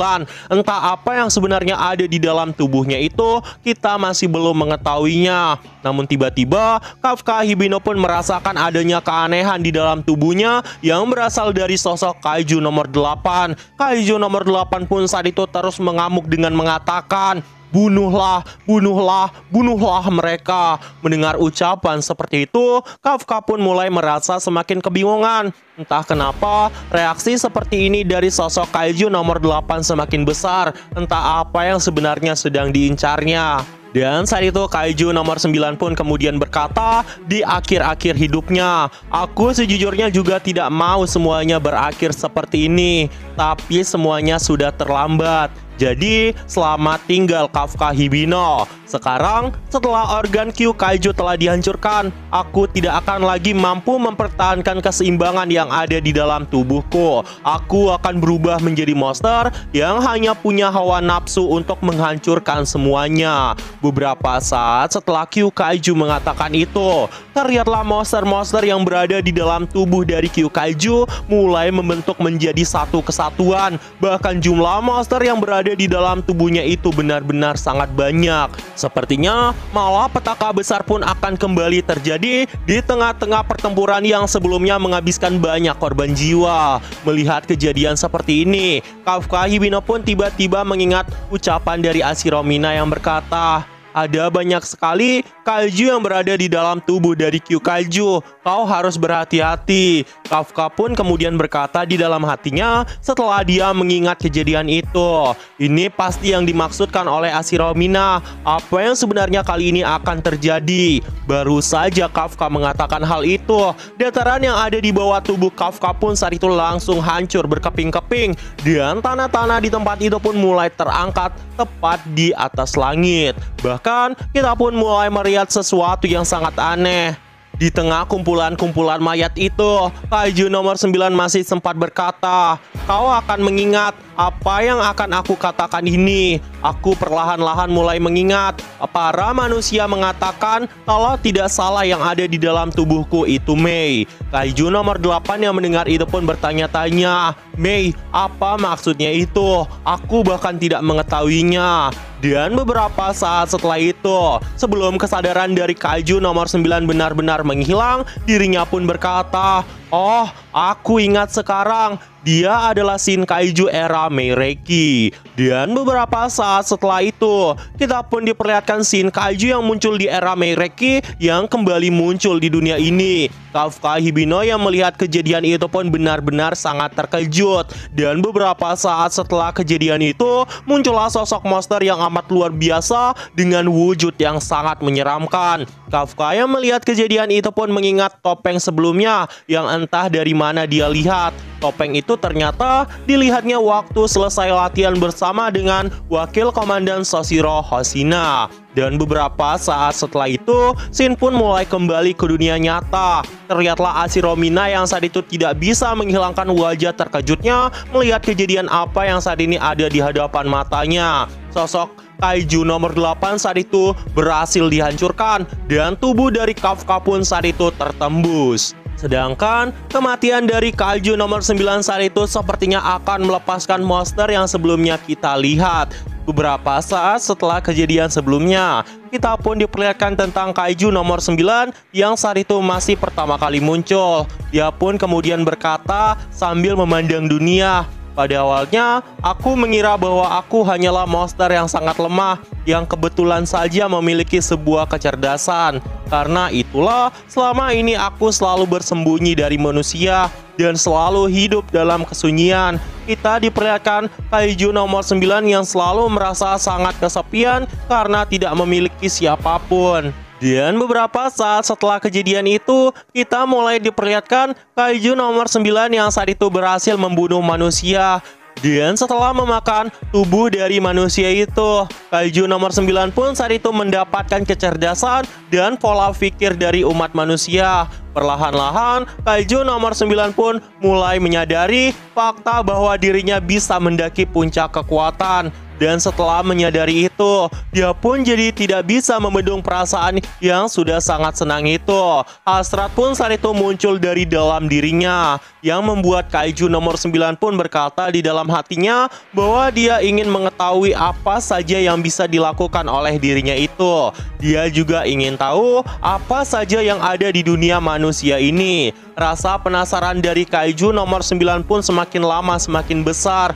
Entah apa yang sebenarnya ada di dalam tubuhnya itu, kita masih belum mengetahuinya. Namun tiba-tiba Kafka Hibino pun merasakan adanya keanehan di dalam tubuhnya yang berasal dari sosok Kaiju nomor 8. Kaiju nomor 8 pun saat itu terus mengamuk dengan mengatakan, bunuhlah, bunuhlah, bunuhlah mereka. Mendengar ucapan seperti itu, Kafka pun mulai merasa semakin kebingungan. Entah kenapa, reaksi seperti ini dari sosok Kaiju nomor 8 semakin besar. Entah apa yang sebenarnya sedang diincarnya. Dan saat itu Kaiju nomor 9 pun kemudian berkata di akhir-akhir hidupnya, aku sejujurnya juga tidak mau semuanya berakhir seperti ini. Tapi semuanya sudah terlambat. Jadi, selamat tinggal Kafka Hibino. Sekarang, setelah organ Kyukaiju telah dihancurkan, aku tidak akan lagi mampu mempertahankan keseimbangan yang ada di dalam tubuhku. Aku akan berubah menjadi monster yang hanya punya hawa nafsu untuk menghancurkan semuanya. Beberapa saat setelah Kyukaiju mengatakan itu, terlihatlah monster-monster yang berada di dalam tubuh dari Kyukaiju mulai membentuk menjadi satu kesatuan. Bahkan jumlah monster yang berada di dalam tubuhnya itu benar-benar sangat banyak. Sepertinya malapetaka besar pun akan kembali terjadi di tengah-tengah pertempuran yang sebelumnya menghabiskan banyak korban jiwa. Melihat kejadian seperti ini, Kafka Hibino pun tiba-tiba mengingat ucapan dari Ashiromina yang berkata, ada banyak sekali kaiju yang berada di dalam tubuh dari Kyukaiju. Kau harus berhati-hati. Kafka pun kemudian berkata di dalam hatinya setelah dia mengingat kejadian itu. Ini pasti yang dimaksudkan oleh Ashiromina. Apa yang sebenarnya kali ini akan terjadi? Baru saja Kafka mengatakan hal itu, dataran yang ada di bawah tubuh Kafka pun saat itu langsung hancur berkeping-keping. Dan tanah-tanah di tempat itu pun mulai terangkat tepat di atas langit. Bahkan kita pun mulai melihat sesuatu yang sangat aneh. Di tengah kumpulan-kumpulan mayat itu, Kaiju nomor 9 masih sempat berkata, "Kau akan mengingat apa yang akan aku katakan ini." Aku perlahan-lahan mulai mengingat. Para manusia mengatakan kalau tidak salah yang ada di dalam tubuhku itu Mei. Kaiju nomor 8 yang mendengar itu pun bertanya-tanya, "Mei, apa maksudnya itu? Aku bahkan tidak mengetahuinya." Dan beberapa saat setelah itu, sebelum kesadaran dari Kaiju nomor 9 benar-benar menghilang, dirinya pun berkata, "Oh, aku ingat sekarang. Dia adalah Shin Kaiju era Meireki." Dan beberapa saat setelah itu, kita pun diperlihatkan Shin Kaiju yang muncul di era Meireki yang kembali muncul di dunia ini. Kafka Hibino yang melihat kejadian itu pun benar-benar sangat terkejut. Dan beberapa saat setelah kejadian itu, muncullah sosok monster yang amat luar biasa dengan wujud yang sangat menyeramkan. Kafka yang melihat kejadian itu pun mengingat topeng sebelumnya yang entah dari mana dia lihat. Topeng itu ternyata dilihatnya waktu selesai latihan bersama dengan Wakil Komandan Soshiro Hoshina. Dan beberapa saat setelah itu, Shin pun mulai kembali ke dunia nyata. Terlihatlah Ashiro Mina yang saat itu tidak bisa menghilangkan wajah terkejutnya melihat kejadian apa yang saat ini ada di hadapan matanya. Sosok Kaiju nomor 8 saat itu berhasil dihancurkan dan tubuh dari Kafka pun saat itu tertembus. Sedangkan kematian dari Kaiju nomor 9 saat itu sepertinya akan melepaskan monster yang sebelumnya kita lihat. Beberapa saat setelah kejadian sebelumnya, kita pun diperlihatkan tentang Kaiju nomor 9 yang saat itu masih pertama kali muncul. Dia pun kemudian berkata sambil memandang dunia, "Pada awalnya, aku mengira bahwa aku hanyalah monster yang sangat lemah yang kebetulan saja memiliki sebuah kecerdasan. Karena itulah, selama ini aku selalu bersembunyi dari manusia dan selalu hidup dalam kesunyian." Kita diperlihatkan Kaiju nomor 9 yang selalu merasa sangat kesepian karena tidak memiliki siapapun. Dan beberapa saat setelah kejadian itu, kita mulai diperlihatkan Kaiju nomor 9 yang saat itu berhasil membunuh manusia. Dan setelah memakan tubuh dari manusia itu, Kaiju nomor 9 pun saat itu mendapatkan kecerdasan dan pola pikir dari umat manusia. Perlahan-lahan, Kaiju nomor 9 pun mulai menyadari fakta bahwa dirinya bisa mendaki puncak kekuatan. Dan setelah menyadari itu, dia pun jadi tidak bisa membendung perasaan yang sudah sangat senang itu. Hasrat pun saat itu muncul dari dalam dirinya, yang membuat Kaiju nomor 9 pun berkata di dalam hatinya bahwa dia ingin mengetahui apa saja yang bisa dilakukan oleh dirinya itu. Dia juga ingin tahu apa saja yang ada di dunia manusia ini. Rasa penasaran dari Kaiju nomor 9 pun semakin lama semakin besar,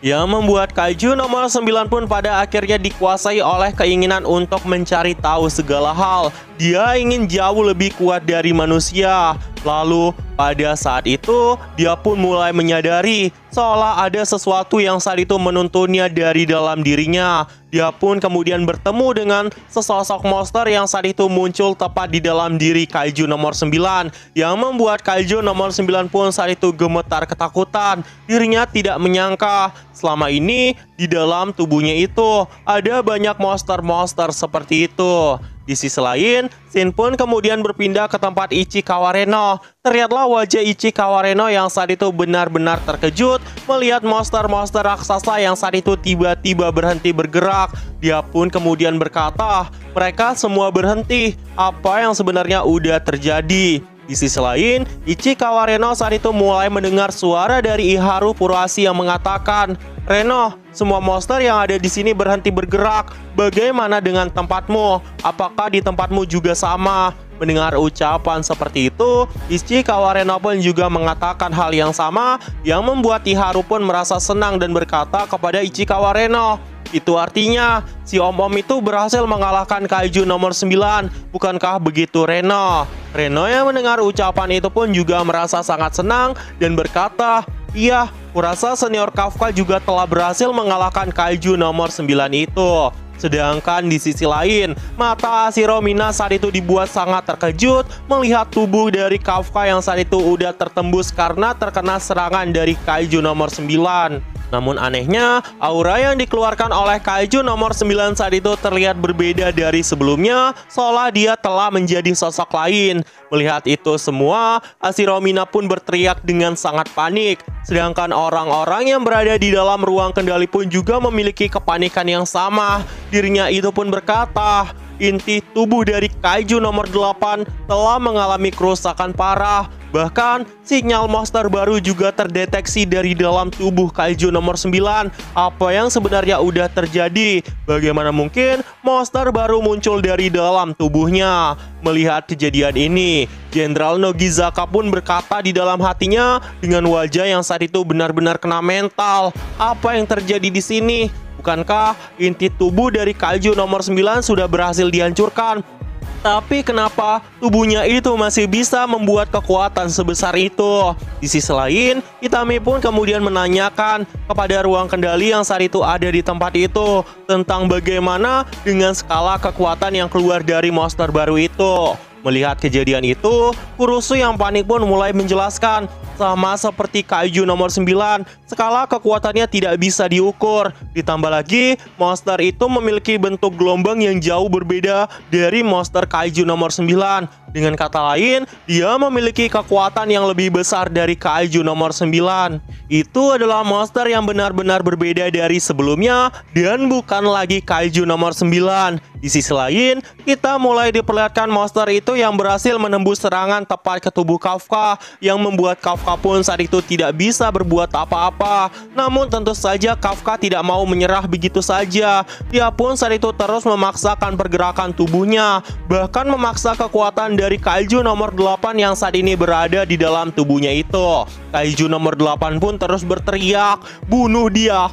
yang membuat Kaiju nomor 9 pun pada akhirnya dikuasai oleh keinginan untuk mencari tahu segala hal. Dia ingin jauh lebih kuat dari manusia. Lalu pada saat itu, dia pun mulai menyadari seolah ada sesuatu yang saat itu menuntunnya dari dalam dirinya. Dia pun kemudian bertemu dengan sesosok monster yang saat itu muncul tepat di dalam diri Kaiju nomor 9, yang membuat Kaiju nomor 9 pun saat itu gemetar ketakutan. Dirinya tidak menyangka selama ini di dalam tubuhnya itu ada banyak monster-monster seperti itu. Di sisi lain, Shin pun kemudian berpindah ke tempat Ichikawa Reno. Terlihatlah wajah Ichikawa Reno yang saat itu benar-benar terkejut melihat monster-monster raksasa yang saat itu tiba-tiba berhenti bergerak. Dia pun kemudian berkata, "Mereka semua berhenti. Apa yang sebenarnya udah terjadi?" Di sisi lain, Ichikawa Reno saat itu mulai mendengar suara dari Iharu Furuhashi yang mengatakan, "Reno, semua monster yang ada di sini berhenti bergerak. Bagaimana dengan tempatmu? Apakah di tempatmu juga sama?" Mendengar ucapan seperti itu, Ichikawa Reno pun juga mengatakan hal yang sama, yang membuat Iharu pun merasa senang dan berkata kepada Ichikawa Reno, "Itu artinya si om-om itu berhasil mengalahkan Kaiju nomor 9. Bukankah begitu, Reno?" Reno yang mendengar ucapan itu pun juga merasa sangat senang dan berkata, "Iya, kurasa senior Kafka juga telah berhasil mengalahkan Kaiju nomor 9 itu." Sedangkan di sisi lain, mata Ashiro Mina saat itu dibuat sangat terkejut melihat tubuh dari Kafka yang saat itu udah tertembus karena terkena serangan dari Kaiju nomor 9. Namun anehnya, aura yang dikeluarkan oleh Kaiju nomor 9 saat itu terlihat berbeda dari sebelumnya, seolah dia telah menjadi sosok lain. Melihat itu semua, Ashiromina pun berteriak dengan sangat panik. Sedangkan orang-orang yang berada di dalam ruang kendali pun juga memiliki kepanikan yang sama. Dirinya itu pun berkata, inti tubuh dari Kaiju nomor 8 telah mengalami kerusakan parah. Bahkan, sinyal monster baru juga terdeteksi dari dalam tubuh Kaiju nomor 9. Apa yang sebenarnya udah terjadi? Bagaimana mungkin monster baru muncul dari dalam tubuhnya? Melihat kejadian ini, Jenderal Nogizaka pun berkata di dalam hatinya dengan wajah yang saat itu benar-benar kena mental. Apa yang terjadi di sini? Bukankah inti tubuh dari Kaiju nomor 9 sudah berhasil dihancurkan? Tapi kenapa tubuhnya itu masih bisa membuat kekuatan sebesar itu? Di sisi lain, Itami pun kemudian menanyakan kepada ruang kendali yang saat itu ada di tempat itu tentang bagaimana dengan skala kekuatan yang keluar dari monster baru itu. Melihat kejadian itu, Kurusu yang panik pun mulai menjelaskan, sama seperti Kaiju nomor 9, skala kekuatannya tidak bisa diukur. Ditambah lagi, monster itu memiliki bentuk gelombang yang jauh berbeda dari monster Kaiju nomor 9. Dengan kata lain, dia memiliki kekuatan yang lebih besar dari Kaiju nomor 9. Itu adalah monster yang benar-benar berbeda dari sebelumnya dan bukan lagi Kaiju nomor 9. Di sisi lain, kita mulai diperlihatkan monster itu yang berhasil menembus serangan tepat ke tubuh Kafka, yang membuat Kafka pun saat itu tidak bisa berbuat apa-apa. Namun tentu saja Kafka tidak mau menyerah begitu saja. Dia pun saat itu terus memaksakan pergerakan tubuhnya, bahkan memaksa kekuatan dari Kaiju nomor 8 yang saat ini berada di dalam tubuhnya itu. Kaiju nomor 8 pun terus berteriak, bunuh dia,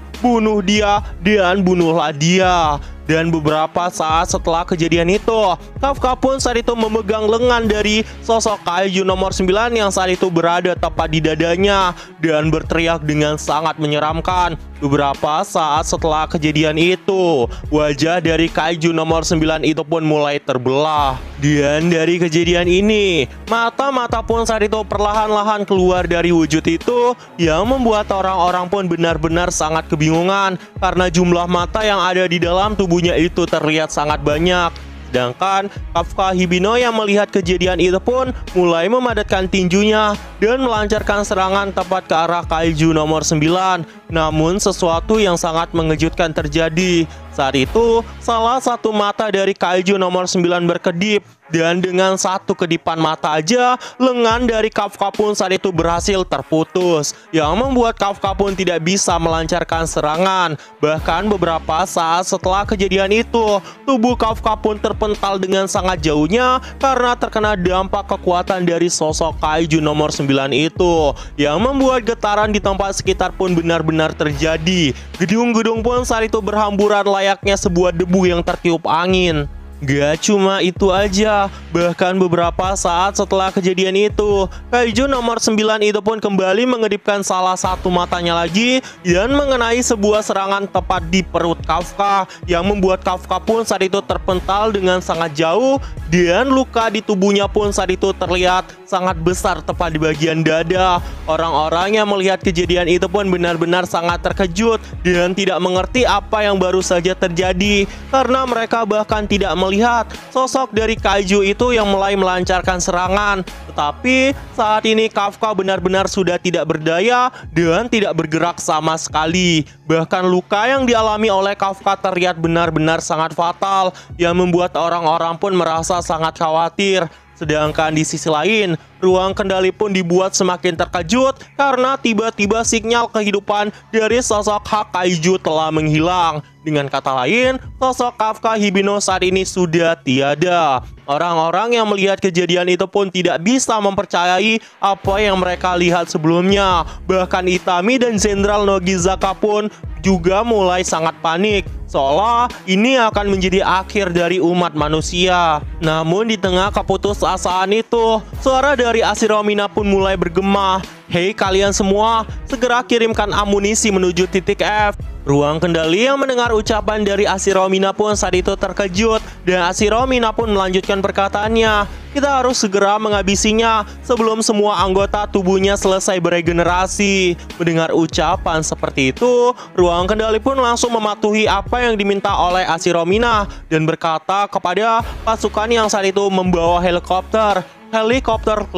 dan bunuhlah dia. Dan beberapa saat setelah kejadian itu, Kafka pun saat itu memegang lengan dari sosok Kaiju nomor 9 yang saat itu berada tepat di dadanya dan berteriak dengan sangat menyeramkan. Beberapa saat setelah kejadian itu, wajah dari Kaiju nomor 9 itu pun mulai terbelah. Dan dari kejadian ini, mata-mata pun saat itu perlahan-lahan keluar dari wujud itu, yang membuat orang-orang pun benar-benar sangat kebingungan karena jumlah mata yang ada di dalam tubuhnya itu terlihat sangat banyak. Sedangkan Kafka Hibino yang melihat kejadian itu pun mulai memadatkan tinjunya dan melancarkan serangan tepat ke arah Kaiju nomor 9. Namun sesuatu yang sangat mengejutkan terjadi. Saat itu, salah satu mata dari Kaiju nomor 9 berkedip, dan dengan satu kedipan mata aja, lengan dari Kafka pun saat itu berhasil terputus, yang membuat Kafka pun tidak bisa melancarkan serangan. Bahkan beberapa saat setelah kejadian itu, tubuh Kafka pun terpental dengan sangat jauhnya karena terkena dampak kekuatan dari sosok Kaiju nomor 9 itu, yang membuat getaran di tempat sekitar pun benar-benar terjadi. Gedung-gedung pun saat itu berhamburan layaknya sebuah debu yang tertiup angin. Gak cuma itu aja, bahkan beberapa saat setelah kejadian itu, Kaiju nomor 9 itu pun kembali mengedipkan salah satu matanya lagi dan mengenai sebuah serangan tepat di perut Kafka, yang membuat Kafka pun saat itu terpental dengan sangat jauh, dan luka di tubuhnya pun saat itu terlihat sangat besar tepat di bagian dada. Orang-orang yang melihat kejadian itu pun benar-benar sangat terkejut dan tidak mengerti apa yang baru saja terjadi, karena mereka bahkan tidak melihat sosok dari Kaiju itu yang mulai melancarkan serangan. Tetapi saat ini Kafka benar-benar sudah tidak berdaya dan tidak bergerak sama sekali. Bahkan luka yang dialami oleh Kafka terlihat benar-benar sangat fatal, yang membuat orang-orang pun merasa sangat khawatir. Sedangkan di sisi lain, ruang kendali pun dibuat semakin terkejut karena tiba-tiba sinyal kehidupan dari sosok Kaiju telah menghilang. Dengan kata lain, sosok Kafka Hibino saat ini sudah tiada. Orang-orang yang melihat kejadian itu pun tidak bisa mempercayai apa yang mereka lihat sebelumnya. Bahkan Itami dan Jenderal Nogizaka pun juga mulai sangat panik, seolah ini akan menjadi akhir dari umat manusia. Namun di tengah keputusasaan itu, suara dari Ashiromina pun mulai bergema. Hei kalian semua, segera kirimkan amunisi menuju titik F. Ruang kendali yang mendengar ucapan dari Ashiromina pun saat itu terkejut, dan Ashiromina pun melanjutkan perkataannya. Kita harus segera menghabisinya sebelum semua anggota tubuhnya selesai beregenerasi. Mendengar ucapan seperti itu, ruang kendali pun langsung mematuhi apa yang diminta oleh Ashiromina dan berkata kepada pasukan yang saat itu membawa helikopter 5,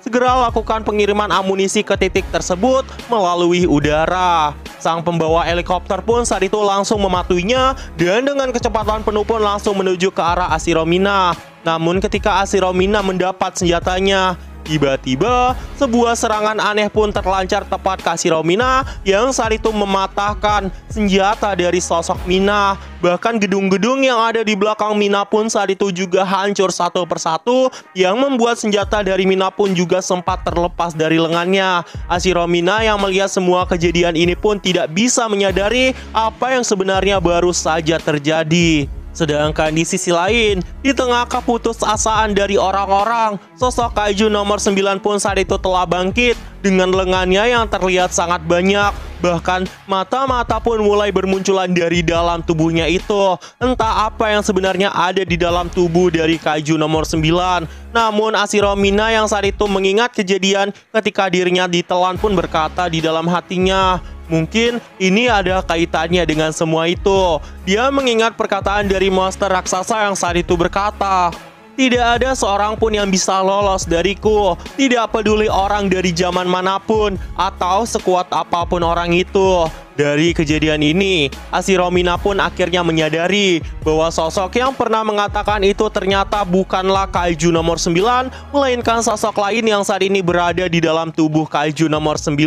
segera lakukan pengiriman amunisi ke titik tersebut melalui udara. Sang pembawa helikopter pun saat itu langsung mematuhinya dan dengan kecepatan penuh pun langsung menuju ke arah Ashiromina. Namun ketika Ashiromina mendapat senjatanya, tiba-tiba sebuah serangan aneh pun terlancar tepat ke Ashiromina yang saat itu mematahkan senjata dari sosok Mina. Bahkan gedung-gedung yang ada di belakang Mina pun saat itu juga hancur satu persatu, yang membuat senjata dari Mina pun juga sempat terlepas dari lengannya. Ashiromina yang melihat semua kejadian ini pun tidak bisa menyadari apa yang sebenarnya baru saja terjadi. Sedangkan di sisi lain, di tengah keputusasaan dari orang-orang, sosok kaiju nomor 9 pun saat itu telah bangkit dengan lengannya yang terlihat sangat banyak. Bahkan mata-mata pun mulai bermunculan dari dalam tubuhnya itu. Entah apa yang sebenarnya ada di dalam tubuh dari kaiju nomor 9. Namun Ashiromina yang saat itu mengingat kejadian ketika dirinya ditelan pun berkata di dalam hatinya, mungkin ini ada kaitannya dengan semua itu. Dia mengingat perkataan dari monster raksasa yang saat itu berkata, tidak ada seorang pun yang bisa lolos dariku. Tidak peduli orang dari zaman manapun atau sekuat apapun orang itu. Dari kejadian ini, Ashiromina pun akhirnya menyadari bahwa sosok yang pernah mengatakan itu ternyata bukanlah kaiju nomor 9, melainkan sosok lain yang saat ini berada di dalam tubuh kaiju nomor 9.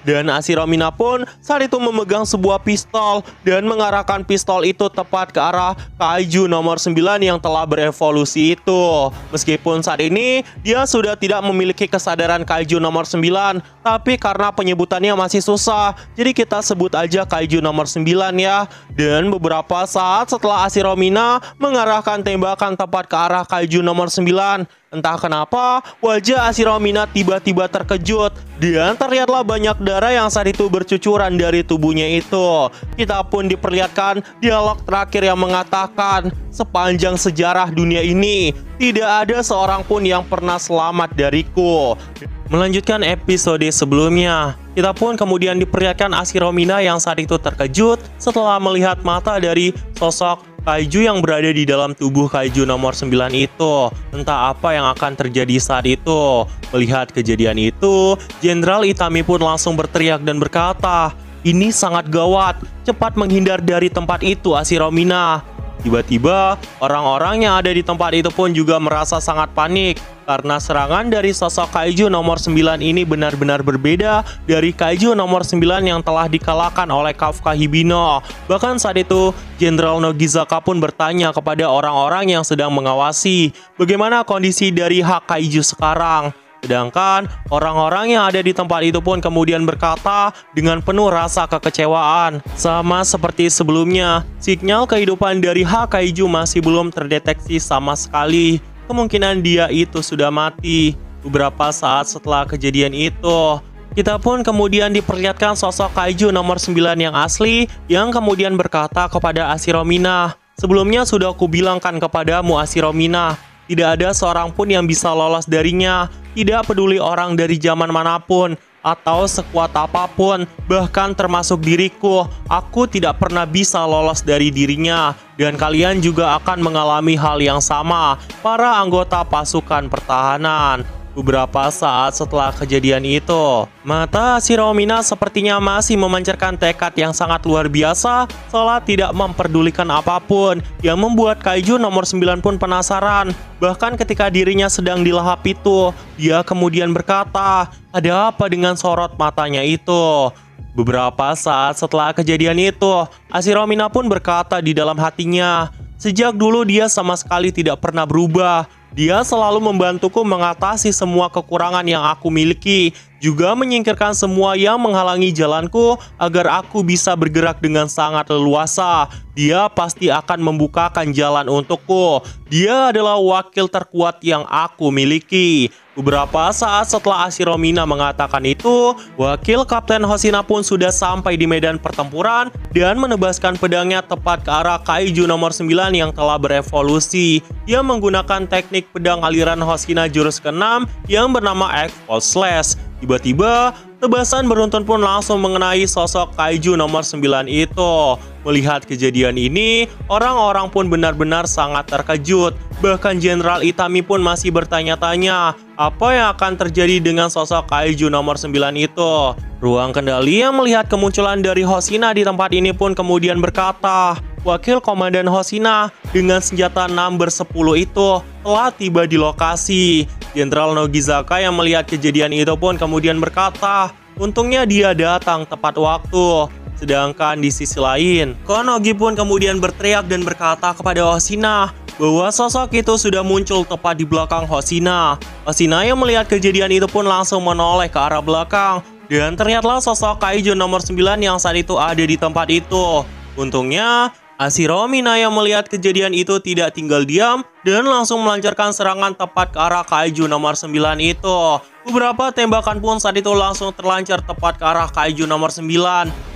Dan Ashiromina pun saat itu memegang sebuah pistol dan mengarahkan pistol itu tepat ke arah kaiju nomor 9 yang telah berevolusi itu. Meskipun saat ini dia sudah tidak memiliki kesadaran kaiju nomor 9, tapi karena penyebutannya masih susah, jadi kita sebut aja kaiju nomor 9 ya. Dan beberapa saat setelah Ashiromina mengarahkan tembakan tepat ke arah kaiju nomor 9, entah kenapa wajah Ashiromina tiba-tiba terkejut dan terlihatlah banyak darah yang saat itu bercucuran dari tubuhnya itu. Kita pun diperlihatkan dialog terakhir yang mengatakan, sepanjang sejarah dunia ini tidak ada seorang pun yang pernah selamat dariku. Melanjutkan episode sebelumnya, kita pun kemudian diperlihatkan Ashiromina yang saat itu terkejut setelah melihat mata dari sosok kaiju yang berada di dalam tubuh kaiju nomor 9 itu. Entah apa yang akan terjadi saat itu. Melihat kejadian itu, Jenderal Itami pun langsung berteriak dan berkata, ini sangat gawat, cepat menghindar dari tempat itu Ashiromina. Tiba-tiba, orang-orang yang ada di tempat itu pun juga merasa sangat panik karena serangan dari sosok kaiju nomor 9 ini benar-benar berbeda dari kaiju nomor 9 yang telah dikalahkan oleh Kafka Hibino. Bahkan saat itu, Jenderal Nogizaka pun bertanya kepada orang-orang yang sedang mengawasi, bagaimana kondisi dari hak kaiju sekarang? Sedangkan orang-orang yang ada di tempat itu pun kemudian berkata dengan penuh rasa kekecewaan. Sama seperti sebelumnya, sinyal kehidupan dari Hakaiju masih belum terdeteksi sama sekali. Kemungkinan dia itu sudah mati. Beberapa saat setelah kejadian itu, kita pun kemudian diperlihatkan sosok kaiju nomor 9 yang asli yang kemudian berkata kepada Ashiromina, sebelumnya sudah aku bilangkan kepadamu Ashiromina, tidak ada seorang pun yang bisa lolos darinya. Tidak peduli orang dari zaman manapun atau sekuat apapun, bahkan termasuk diriku, aku tidak pernah bisa lolos dari dirinya. Dan kalian juga akan mengalami hal yang sama, para anggota pasukan pertahanan. Beberapa saat setelah kejadian itu, mata Ashiromina sepertinya masih memancarkan tekad yang sangat luar biasa, seolah tidak memperdulikan apapun, yang membuat kaiju nomor 9 pun penasaran. Bahkan ketika dirinya sedang dilahap itu, dia kemudian berkata, ada apa dengan sorot matanya itu? Beberapa saat setelah kejadian itu, Ashiromina pun berkata di dalam hatinya, sejak dulu dia sama sekali tidak pernah berubah. Dia selalu membantuku mengatasi semua kekurangan yang aku miliki. juga menyingkirkan semua yang menghalangi jalanku agar aku bisa bergerak dengan sangat leluasa. Dia pasti akan membukakan jalan untukku. Dia adalah wakil terkuat yang aku miliki. Beberapa saat setelah Hashiromina mengatakan itu, wakil Kapten Hoshina pun sudah sampai di medan pertempuran dan menebaskan pedangnya tepat ke arah kaiju nomor 9 yang telah berevolusi. Dia menggunakan teknik pedang aliran Hoshina jurus ke-6 yang bernama X-Pulse Slash. Tiba-tiba, tebasan beruntun pun langsung mengenai sosok kaiju nomor 9 itu. Melihat kejadian ini, orang-orang pun benar-benar sangat terkejut. Bahkan Jenderal Itami pun masih bertanya-tanya, apa yang akan terjadi dengan sosok kaiju nomor 9 itu. Ruang kendali yang melihat kemunculan dari Hoshina di tempat ini pun kemudian berkata, wakil Komandan Hoshina dengan senjata number 10 itu telah tiba di lokasi. Jenderal Nogizaka yang melihat kejadian itu pun kemudian berkata, untungnya dia datang tepat waktu. Sedangkan di sisi lain, Konogi pun kemudian berteriak dan berkata kepada Hoshina bahwa sosok itu sudah muncul tepat di belakang Hoshina. Hoshina yang melihat kejadian itu pun langsung menoleh ke arah belakang. Dan ternyata sosok kaiju nomor 9 yang saat itu ada di tempat itu. Untungnya, Hashiromina yang melihat kejadian itu tidak tinggal diam dan langsung melancarkan serangan tepat ke arah kaiju nomor 9 itu. Beberapa tembakan pun saat itu langsung terlancar tepat ke arah kaiju nomor 9.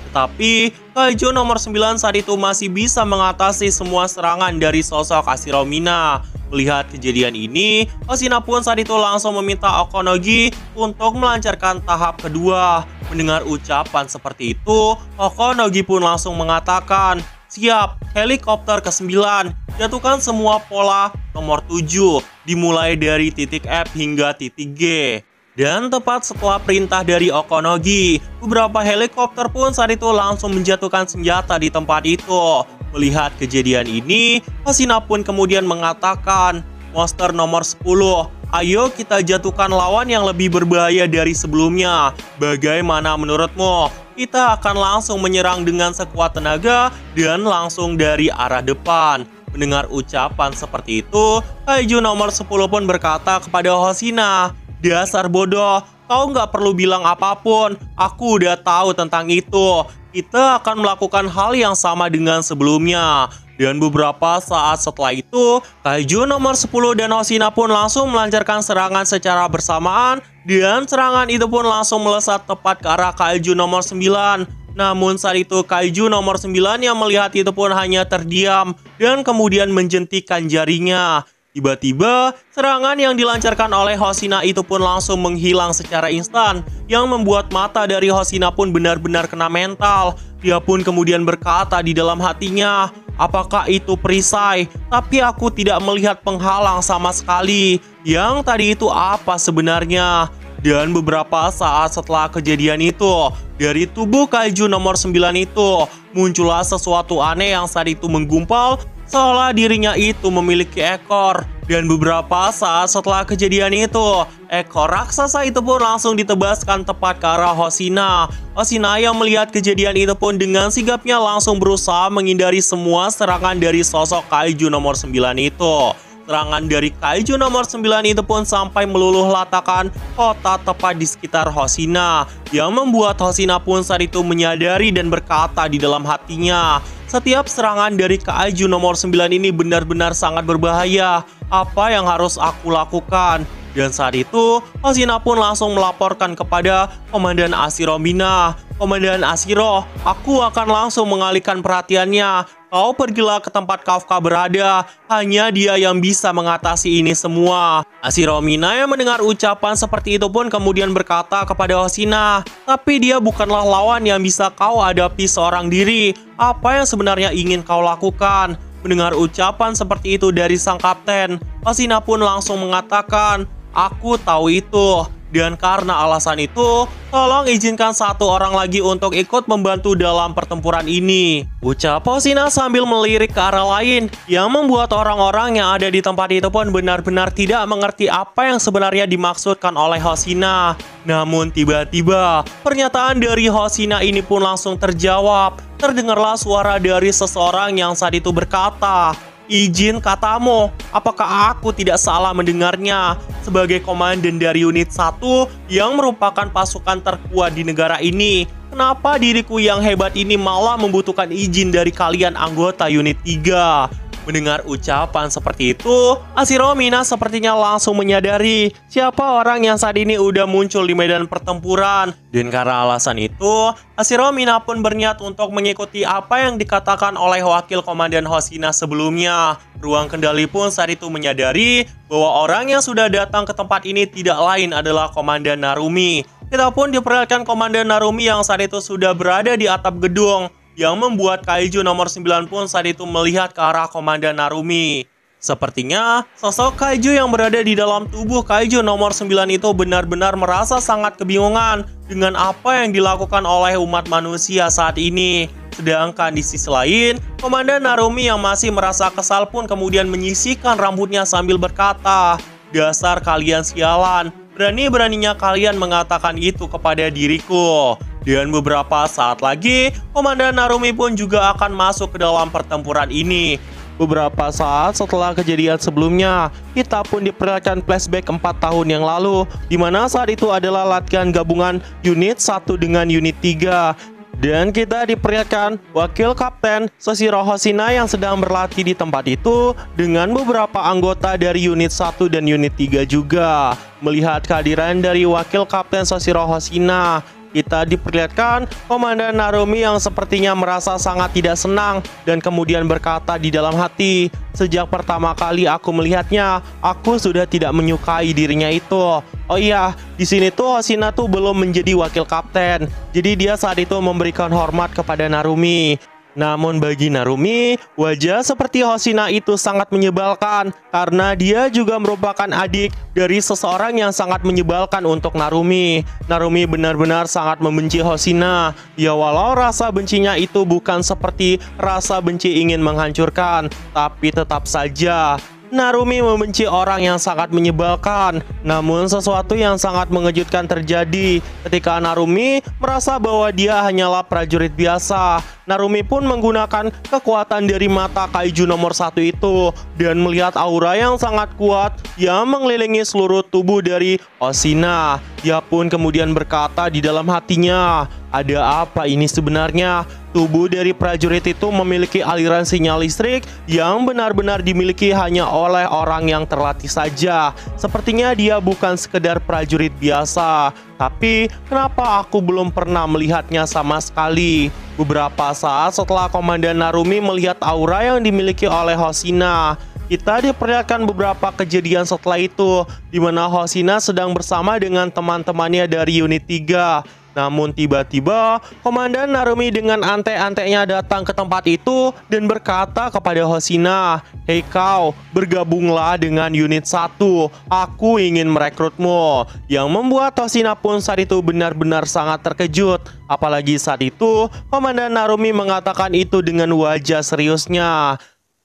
Tetapi, kaiju nomor 9 saat itu masih bisa mengatasi semua serangan dari sosok Hashiromina. Melihat kejadian ini, Hoshina pun saat itu langsung meminta Okonogi untuk melancarkan tahap kedua. Mendengar ucapan seperti itu, Okonogi pun langsung mengatakan, siap, helikopter ke-9, jatuhkan semua pola nomor 7, dimulai dari titik F hingga titik G. Dan tepat setelah perintah dari Okonogi, beberapa helikopter pun saat itu langsung menjatuhkan senjata di tempat itu. Melihat kejadian ini, Hoshina pun kemudian mengatakan, monster nomor 10, ayo kita jatuhkan lawan yang lebih berbahaya dari sebelumnya. Bagaimana menurutmu? Kita akan langsung menyerang dengan sekuat tenaga dan langsung dari arah depan. Mendengar ucapan seperti itu, kaiju nomor 10 pun berkata kepada Hoshina, dasar bodoh, kau nggak perlu bilang apapun, aku udah tahu tentang itu. Kita akan melakukan hal yang sama dengan sebelumnya. Dan beberapa saat setelah itu, kaiju nomor 10 dan Hoshina pun langsung melancarkan serangan secara bersamaan. Dan serangan itu pun langsung melesat tepat ke arah kaiju nomor 9. Namun saat itu kaiju nomor 9 yang melihat itu pun hanya terdiam dan kemudian menjentikan jarinya. Tiba-tiba, serangan yang dilancarkan oleh Hoshina itu pun langsung menghilang secara instan, yang membuat mata dari Hoshina pun benar-benar kena mental. Dia pun kemudian berkata di dalam hatinya, apakah itu perisai? Tapi aku tidak melihat penghalang sama sekali. Yang tadi itu apa sebenarnya? Dan beberapa saat setelah kejadian itu, dari tubuh kaiju nomor 9 itu, muncullah sesuatu aneh yang saat itu menggumpal, seolah dirinya itu memiliki ekor. Dan beberapa saat setelah kejadian itu, ekor raksasa itu pun langsung ditebaskan tepat ke arah Hoshina. Hoshina yang melihat kejadian itu pun dengan sigapnya langsung berusaha menghindari semua serangan dari sosok kaiju nomor 9 itu. Serangan dari kaiju nomor 9 itu pun sampai meluluh latakan kota tepat di sekitar Hoshina, yang membuat Hoshina pun saat itu menyadari dan berkata di dalam hatinya, setiap serangan dari kaiju nomor 9 ini benar-benar sangat berbahaya. Apa yang harus aku lakukan? Dan saat itu, Hoshina pun langsung melaporkan kepada Komandan Hashiromina. Komandan Hashiro, aku akan langsung mengalihkan perhatiannya. Kau pergilah ke tempat Kafka berada. Hanya dia yang bisa mengatasi ini semua. Hashiromina yang mendengar ucapan seperti itu pun kemudian berkata kepada Hoshina, tapi dia bukanlah lawan yang bisa kau hadapi seorang diri. Apa yang sebenarnya ingin kau lakukan? Mendengar ucapan seperti itu dari sang kapten, Hoshina pun langsung mengatakan, aku tahu itu. Dan karena alasan itu, tolong izinkan satu orang lagi untuk ikut membantu dalam pertempuran ini. Ucap Hoshina sambil melirik ke arah lain, yang membuat orang-orang yang ada di tempat itu pun benar-benar tidak mengerti apa yang sebenarnya dimaksudkan oleh Hoshina. Namun tiba-tiba, pernyataan dari Hoshina ini pun langsung terjawab. Terdengarlah suara dari seseorang yang saat itu berkata, izin katamu. Apakah aku tidak salah mendengarnya? Sebagai komandan dari unit 1 yang merupakan pasukan terkuat di negara ini, kenapa diriku yang hebat ini malah membutuhkan izin dari kalian anggota unit 3? Mendengar ucapan seperti itu, Hashiro Mina sepertinya langsung menyadari siapa orang yang saat ini udah muncul di medan pertempuran. Dan karena alasan itu, Hashiro Mina pun berniat untuk mengikuti apa yang dikatakan oleh wakil komandan Hoshina sebelumnya. Ruang kendali pun saat itu menyadari bahwa orang yang sudah datang ke tempat ini tidak lain adalah Komandan Narumi. Kita pun diperlihatkan Komandan Narumi yang saat itu sudah berada di atap gedung, yang membuat Kaiju nomor 9 pun saat itu melihat ke arah Komandan Narumi. Sepertinya, sosok Kaiju yang berada di dalam tubuh Kaiju nomor 9 itu benar-benar merasa sangat kebingungan dengan apa yang dilakukan oleh umat manusia saat ini. Sedangkan di sisi lain, Komandan Narumi yang masih merasa kesal pun kemudian menyisihkan rambutnya sambil berkata, "Dasar kalian sialan, berani-beraninya kalian mengatakan itu kepada diriku." Dan beberapa saat lagi, Komandan Narumi pun juga akan masuk ke dalam pertempuran ini. Beberapa saat setelah kejadian sebelumnya, kita pun diperlihatkan flashback 4 tahun yang lalu, di mana saat itu adalah latihan gabungan unit 1 dengan unit 3. Dan kita diperlihatkan wakil kapten Soshiro Hoshina yang sedang berlatih di tempat itu dengan beberapa anggota dari unit 1 dan unit 3 juga. Melihat kehadiran dari wakil kapten Soshiro Hoshina, kita diperlihatkan Komandan Narumi yang sepertinya merasa sangat tidak senang dan kemudian berkata di dalam hati, "Sejak pertama kali aku melihatnya, aku sudah tidak menyukai dirinya itu. Oh iya, di sini tuh Hoshina tuh belum menjadi wakil kapten. Jadi dia saat itu memberikan hormat kepada Narumi." Namun bagi Narumi, wajah seperti Hoshina itu sangat menyebalkan karena dia juga merupakan adik dari seseorang yang sangat menyebalkan untuk Narumi. Narumi benar-benar sangat membenci Hoshina. Ya walau rasa bencinya itu bukan seperti rasa benci ingin menghancurkan, tapi tetap saja Narumi membenci orang yang sangat menyebalkan. Namun sesuatu yang sangat mengejutkan terjadi ketika Narumi merasa bahwa dia hanyalah prajurit biasa. Narumi pun menggunakan kekuatan dari mata Kaiju nomor 1 itu dan melihat aura yang sangat kuat yang mengelilingi seluruh tubuh dari Hoshina. Dia pun kemudian berkata di dalam hatinya, "Ada apa ini sebenarnya?" Tubuh dari prajurit itu memiliki aliran sinyal listrik yang benar-benar dimiliki hanya oleh orang yang terlatih saja. Sepertinya dia bukan sekedar prajurit biasa. Tapi kenapa aku belum pernah melihatnya sama sekali? Beberapa saat setelah Komandan Narumi melihat aura yang dimiliki oleh Hoshina, kita diperlihatkan beberapa kejadian setelah itu, di mana Hoshina sedang bersama dengan teman-temannya dari unit 3. Namun tiba-tiba Komandan Narumi dengan ante-antenya datang ke tempat itu dan berkata kepada Hoshina, "Hei kau, bergabunglah dengan unit 1. Aku ingin merekrutmu." Yang membuat Hoshina pun saat itu benar-benar sangat terkejut. Apalagi saat itu Komandan Narumi mengatakan itu dengan wajah seriusnya.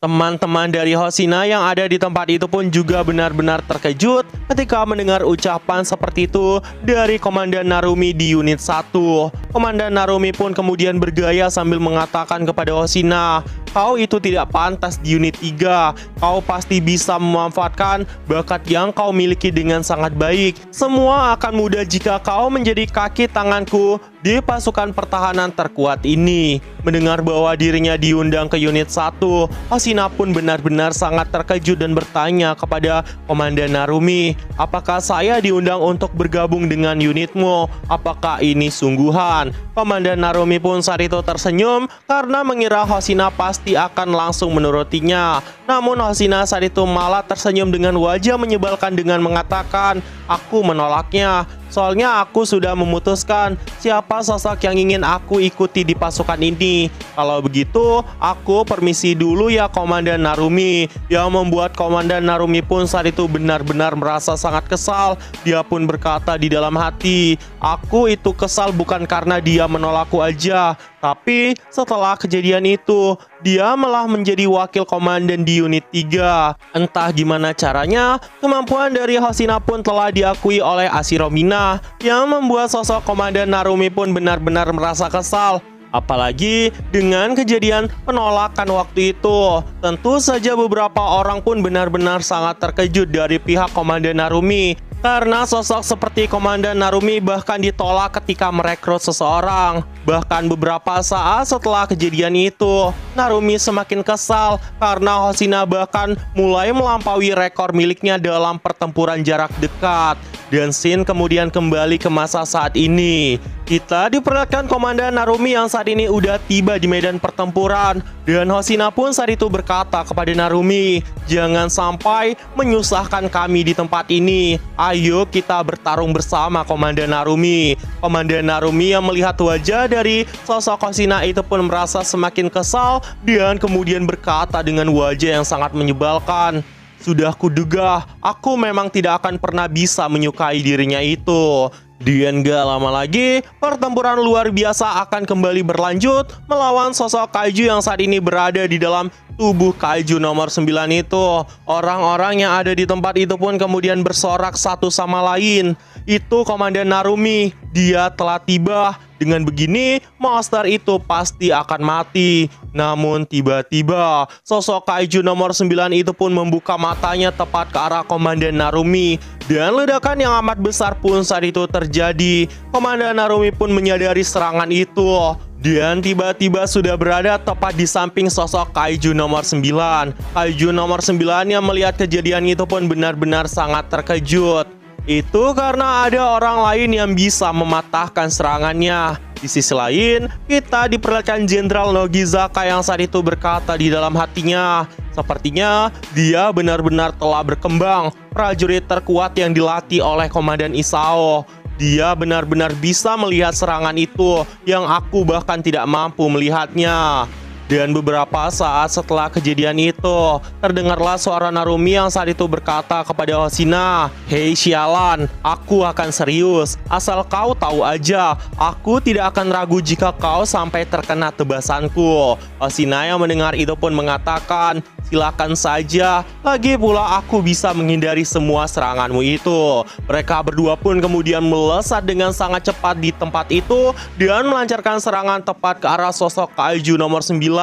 Teman-teman dari Hoshina yang ada di tempat itu pun juga benar-benar terkejut ketika mendengar ucapan seperti itu dari Komandan Narumi di unit 1. Komandan Narumi pun kemudian bergaya sambil mengatakan kepada Hoshina, "Kau itu tidak pantas di unit 3. Kau pasti bisa memanfaatkan bakat yang kau miliki dengan sangat baik. Semua akan mudah jika kau menjadi kaki tanganku di pasukan pertahanan terkuat ini." Mendengar bahwa dirinya diundang ke unit 1, Hoshina pun benar-benar sangat terkejut dan bertanya kepada Komandan Narumi, "Apakah saya diundang untuk bergabung dengan unitmu? Apakah ini sungguhan?" Komandan Narumi pun saat itu tersenyum karena mengira Hoshina pasti akan langsung menurutinya. Namun Hoshina saat itu malah tersenyum dengan wajah menyebalkan dengan mengatakan, "Aku menolaknya. Soalnya aku sudah memutuskan siapa sosok yang ingin aku ikuti di pasukan ini. Kalau begitu, aku permisi dulu ya Komandan Narumi." Yang membuat Komandan Narumi pun saat itu benar-benar merasa sangat kesal. Dia pun berkata di dalam hati, "Aku itu kesal bukan karena dia menolakku aja, tapi setelah kejadian itu, dia malah menjadi wakil komandan di unit 3. Entah gimana caranya, kemampuan dari Hoshina pun telah diakui oleh Hashiro Mina, yang membuat sosok Komandan Narumi pun benar-benar merasa kesal. Apalagi dengan kejadian penolakan waktu itu. Tentu saja beberapa orang pun benar-benar sangat terkejut dari pihak Komandan Narumi. Karena sosok seperti Komandan Narumi bahkan ditolak ketika merekrut seseorang. Bahkan beberapa saat setelah kejadian itu, Narumi semakin kesal karena Hoshina bahkan mulai melampaui rekor miliknya dalam pertempuran jarak dekat. Dan Shin kemudian kembali ke masa saat ini. Kita diperlihatkan Komandan Narumi yang saat ini udah tiba di medan pertempuran. Dan Hoshina pun saat itu berkata kepada Narumi, "Jangan sampai menyusahkan kami di tempat ini. Ayo kita bertarung bersama, Komandan Narumi." Komandan Narumi yang melihat wajah dari sosok Hoshina itu pun merasa semakin kesal dan kemudian berkata dengan wajah yang sangat menyebalkan, "Sudah kuduga, aku memang tidak akan pernah bisa menyukai dirinya itu." Dan gak lama lagi, pertempuran luar biasa akan kembali berlanjut melawan sosok kaiju yang saat ini berada di dalam tubuh kaiju nomor 9 itu. Orang-orang yang ada di tempat itu pun kemudian bersorak satu sama lain. Itu Komandan Narumi, dia telah tiba. Dengan begini, monster itu pasti akan mati. Namun tiba-tiba, sosok kaiju nomor 9 itu pun membuka matanya tepat ke arah Komandan Narumi. Dan ledakan yang amat besar pun saat itu terjadi. Komandan Narumi pun menyadari serangan itu. Dan tiba-tiba sudah berada tepat di samping sosok kaiju nomor 9. Kaiju nomor 9 yang melihat kejadian itu pun benar-benar sangat terkejut. Itu karena ada orang lain yang bisa mematahkan serangannya. Di sisi lain, kita diperlihatkan Jenderal Nogizaka yang saat itu berkata di dalam hatinya, sepertinya dia benar-benar telah berkembang, prajurit terkuat yang dilatih oleh Komandan Isao. Dia benar-benar bisa melihat serangan itu yang aku bahkan tidak mampu melihatnya. Dan beberapa saat setelah kejadian itu, terdengarlah suara Narumi yang saat itu berkata kepada Hoshina, "Hei sialan, aku akan serius. Asal kau tahu aja, aku tidak akan ragu jika kau sampai terkena tebasanku." Hoshina yang mendengar itu pun mengatakan, "Silakan saja, lagi pula aku bisa menghindari semua seranganmu itu." Mereka berdua pun kemudian melesat dengan sangat cepat di tempat itu dan melancarkan serangan tepat ke arah sosok kaiju nomor 9.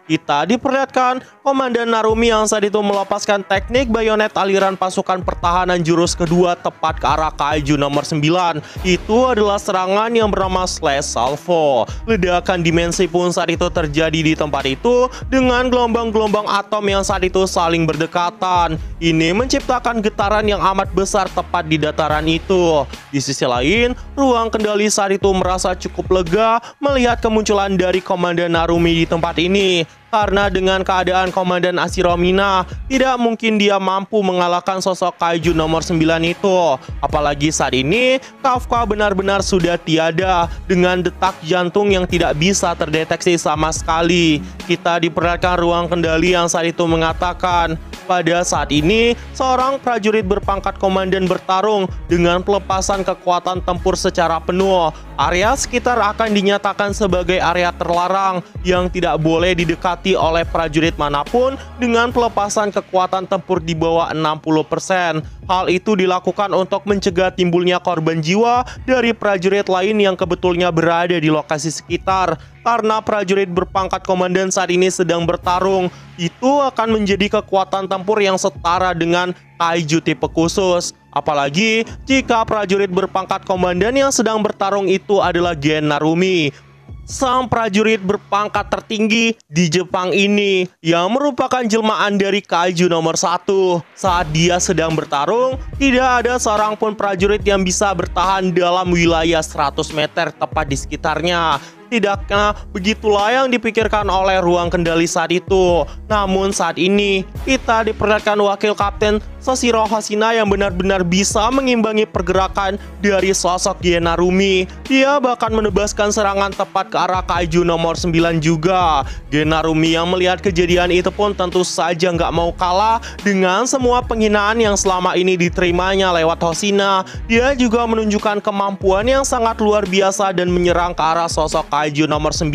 Kita diperlihatkan Komandan Narumi yang saat itu melepaskan teknik bayonet aliran pasukan pertahanan jurus kedua tepat ke arah kaiju nomor 9. Itu adalah serangan yang bernama Slash Salvo. Ledakan dimensi pun saat itu terjadi di tempat itu dengan gelombang-gelombang atom yang saat itu saling berdekatan. Ini menciptakan getaran yang amat besar tepat di dataran itu. Di sisi lain, ruang kendali saat itu merasa cukup lega melihat kemunculan dari Komandan Narumi di tempat ini. Karena dengan keadaan Komandan Ashiromina, tidak mungkin dia mampu mengalahkan sosok kaiju nomor 9 itu. Apalagi saat ini, Kafka benar-benar sudah tiada dengan detak jantung yang tidak bisa terdeteksi sama sekali. Kita diperlihatkan ruang kendali yang saat itu mengatakan, pada saat ini, seorang prajurit berpangkat komandan bertarung dengan pelepasan kekuatan tempur secara penuh. Area sekitar akan dinyatakan sebagai area terlarang yang tidak boleh didekati oleh prajurit manapun dengan pelepasan kekuatan tempur di bawah 60%. Hal itu dilakukan untuk mencegah timbulnya korban jiwa dari prajurit lain yang kebetulannya berada di lokasi sekitar. Karena prajurit berpangkat komandan saat ini sedang bertarung, itu akan menjadi kekuatan tempur yang setara dengan kaiju tipe khusus. Apalagi jika prajurit berpangkat komandan yang sedang bertarung itu adalah Gen Narumi, sang prajurit berpangkat tertinggi di Jepang ini yang merupakan jelmaan dari kaiju nomor 1. Saat dia sedang bertarung, tidak ada seorang pun prajurit yang bisa bertahan dalam wilayah 100 meter tepat di sekitarnya. Tidaknya begitulah yang dipikirkan oleh ruang kendali saat itu. Namun saat ini kita diperlihatkan wakil kapten Soshiro Hoshina yang benar-benar bisa mengimbangi pergerakan dari sosok Gen Narumi. Dia bahkan menebaskan serangan tepat ke arah kaiju nomor 9 juga. Gen Narumi yang melihat kejadian itu pun tentu saja nggak mau kalah dengan semua penghinaan yang selama ini diterimanya lewat Hoshina. Dia juga menunjukkan kemampuan yang sangat luar biasa dan menyerang ke arah sosok kaiju nomor 9.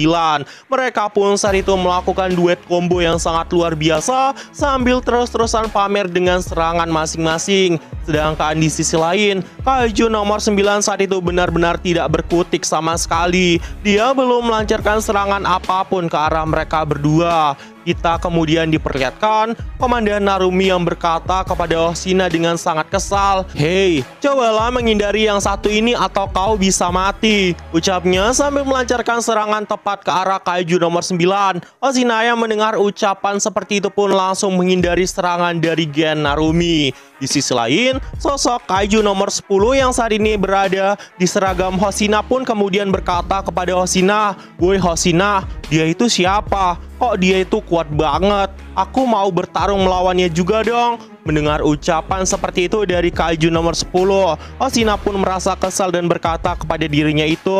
Mereka pun saat itu melakukan duet combo yang sangat luar biasa sambil terus-terusan pamer dengan serangan serangan masing-masing. Sedangkan di sisi lain, Kaiju nomor 9 saat itu benar-benar tidak berkutik sama sekali. Dia belum melancarkan serangan apapun ke arah mereka berdua. Kita kemudian diperlihatkan Komandan Narumi yang berkata kepada Hoshina dengan sangat kesal, "Hei, cobalah menghindari yang satu ini atau kau bisa mati," ucapnya sambil melancarkan serangan tepat ke arah Kaiju nomor 9. Hoshina yang mendengar ucapan seperti itu pun langsung menghindari serangan dari Gen Narumi. Di sisi lain, sosok Kaiju nomor 10 yang saat ini berada di seragam Hoshina pun kemudian berkata kepada Hoshina, "Woi Hoshina, dia itu siapa? Kok dia itu kuat banget? Aku mau bertarung melawannya juga dong." Mendengar ucapan seperti itu dari Kaiju nomor 10, Hoshina pun merasa kesal dan berkata kepada dirinya itu,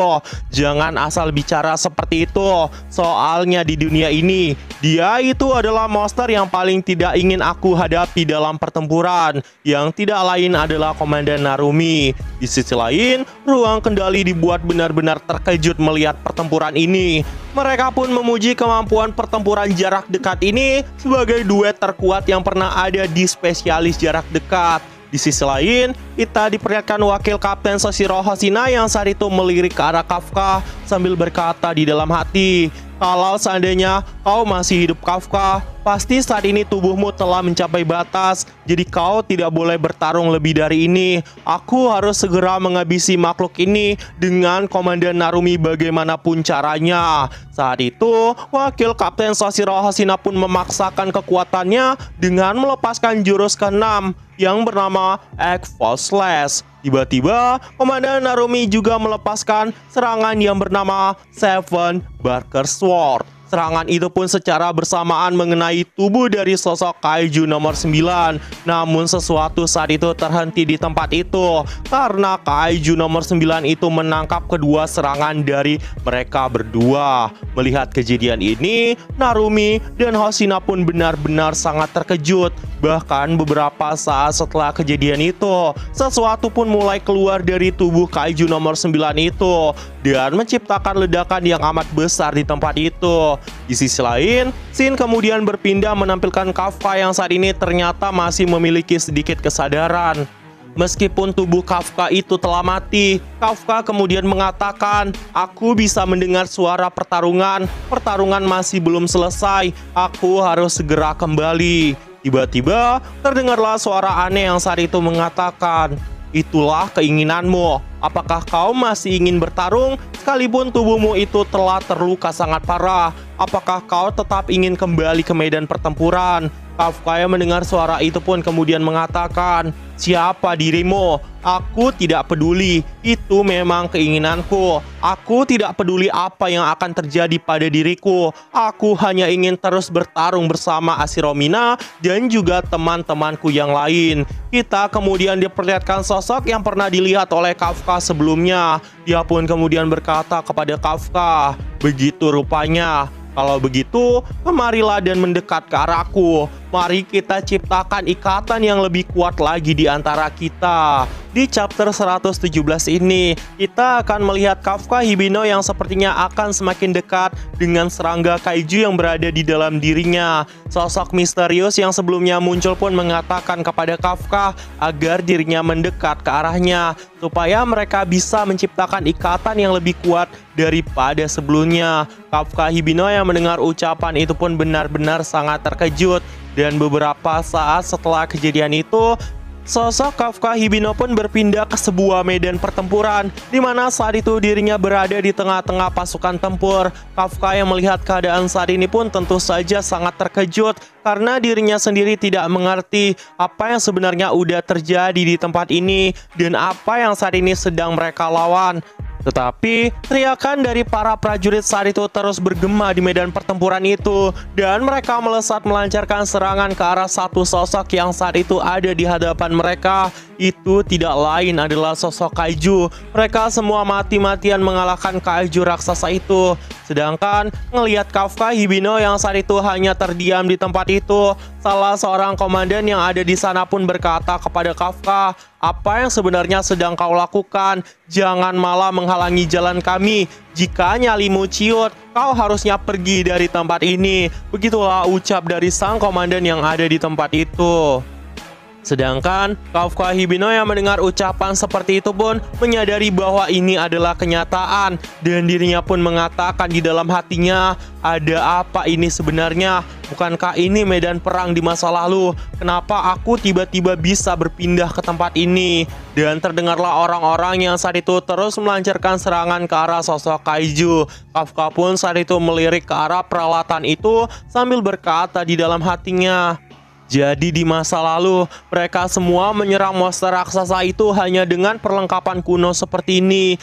"Jangan asal bicara seperti itu. Soalnya di dunia ini, dia itu adalah monster yang paling tidak ingin aku hadapi dalam pertempuran, yang tidak lain adalah Komandan Narumi." Di sisi lain, ruang kendali dibuat benar-benar terkejut melihat pertempuran ini. Mereka pun memuji kemampuan pertempuran jarak dekat ini sebagai duet terkuat yang pernah ada di spesialis jarak dekat. Di sisi lain, kita diperlihatkan wakil kapten Soshiro Hoshina yang saat itu melirik ke arah Kafka sambil berkata di dalam hati, "Kalau seandainya kau masih hidup Kafka, pasti saat ini tubuhmu telah mencapai batas, jadi kau tidak boleh bertarung lebih dari ini. Aku harus segera menghabisi makhluk ini dengan Komandan Narumi bagaimanapun caranya." Saat itu, wakil kapten Soshiro Hoshina pun memaksakan kekuatannya dengan melepaskan jurus ke-6 yang bernama X-Force Slash. Tiba-tiba, Komandan Narumi juga melepaskan serangan yang bernama Seven Barker Sword. Serangan itu pun secara bersamaan mengenai tubuh dari sosok Kaiju nomor 9. Namun sesuatu saat itu terhenti di tempat itu karena Kaiju nomor 9 itu menangkap kedua serangan dari mereka berdua. Melihat kejadian ini, Narumi dan Hoshina pun benar-benar sangat terkejut. Bahkan beberapa saat setelah kejadian itu, sesuatu pun mulai keluar dari tubuh Kaiju nomor 9 itu dan menciptakan ledakan yang amat besar di tempat itu. Di sisi lain, Shin kemudian berpindah menampilkan Kafka yang saat ini ternyata masih memiliki sedikit kesadaran. Meskipun tubuh Kafka itu telah mati, Kafka kemudian mengatakan, "Aku bisa mendengar suara pertarungan. Pertarungan masih belum selesai. Aku harus segera kembali." Tiba-tiba terdengarlah suara aneh yang saat itu mengatakan, "Itulah keinginanmu. Apakah kau masih ingin bertarung sekalipun tubuhmu itu telah terluka sangat parah? Apakah kau tetap ingin kembali ke medan pertempuran?" Kafka yang mendengar suara itu pun kemudian mengatakan, "Siapa dirimu? Aku tidak peduli. Itu memang keinginanku. Aku tidak peduli apa yang akan terjadi pada diriku. Aku hanya ingin terus bertarung bersama Ashiromina dan juga teman-temanku yang lain." Kita kemudian diperlihatkan sosok yang pernah dilihat oleh Kafka sebelumnya. Dia pun kemudian berkata kepada Kafka, "Begitu rupanya. Kalau begitu, kemarilah dan mendekat ke arahku. Mari kita ciptakan ikatan yang lebih kuat lagi di antara kita." Di chapter 117 ini, kita akan melihat Kafka Hibino yang sepertinya akan semakin dekat dengan serangga kaiju yang berada di dalam dirinya. Sosok misterius yang sebelumnya muncul pun mengatakan kepada Kafka agar dirinya mendekat ke arahnya, supaya mereka bisa menciptakan ikatan yang lebih kuat daripada sebelumnya. Kafka Hibino yang mendengar ucapan itu pun benar-benar sangat terkejut. Dan beberapa saat setelah kejadian itu, sosok Kafka Hibino pun berpindah ke sebuah medan pertempuran, di mana saat itu dirinya berada di tengah-tengah pasukan tempur. Kafka yang melihat keadaan saat ini pun tentu saja sangat terkejut karena dirinya sendiri tidak mengerti apa yang sebenarnya udah terjadi di tempat ini dan apa yang saat ini sedang mereka lawan. Tetapi teriakan dari para prajurit saat itu terus bergema di medan pertempuran itu, dan mereka melesat melancarkan serangan ke arah satu sosok yang saat itu ada di hadapan mereka. Itu tidak lain adalah sosok kaiju. Mereka semua mati-matian mengalahkan kaiju raksasa itu. Sedangkan ngelihat Kafka Hibino yang saat itu hanya terdiam di tempat itu, salah seorang komandan yang ada di sana pun berkata kepada Kafka, "Apa yang sebenarnya sedang kau lakukan? Jangan malah menghalangi jalan kami. Jika nyalimu ciut, kau harusnya pergi dari tempat ini." Begitulah ucap dari sang komandan yang ada di tempat itu. Sedangkan Kafka Hibino yang mendengar ucapan seperti itu pun menyadari bahwa ini adalah kenyataan dan dirinya pun mengatakan di dalam hatinya, ada apa ini sebenarnya? Bukankah ini medan perang di masa lalu? Kenapa aku tiba-tiba bisa berpindah ke tempat ini? Dan terdengarlah orang-orang yang saat itu terus melancarkan serangan ke arah sosok kaiju. Kafka pun saat itu melirik ke arah peralatan itu sambil berkata di dalam hatinya, jadi di masa lalu, mereka semua menyerang monster raksasa itu hanya dengan perlengkapan kuno seperti ini.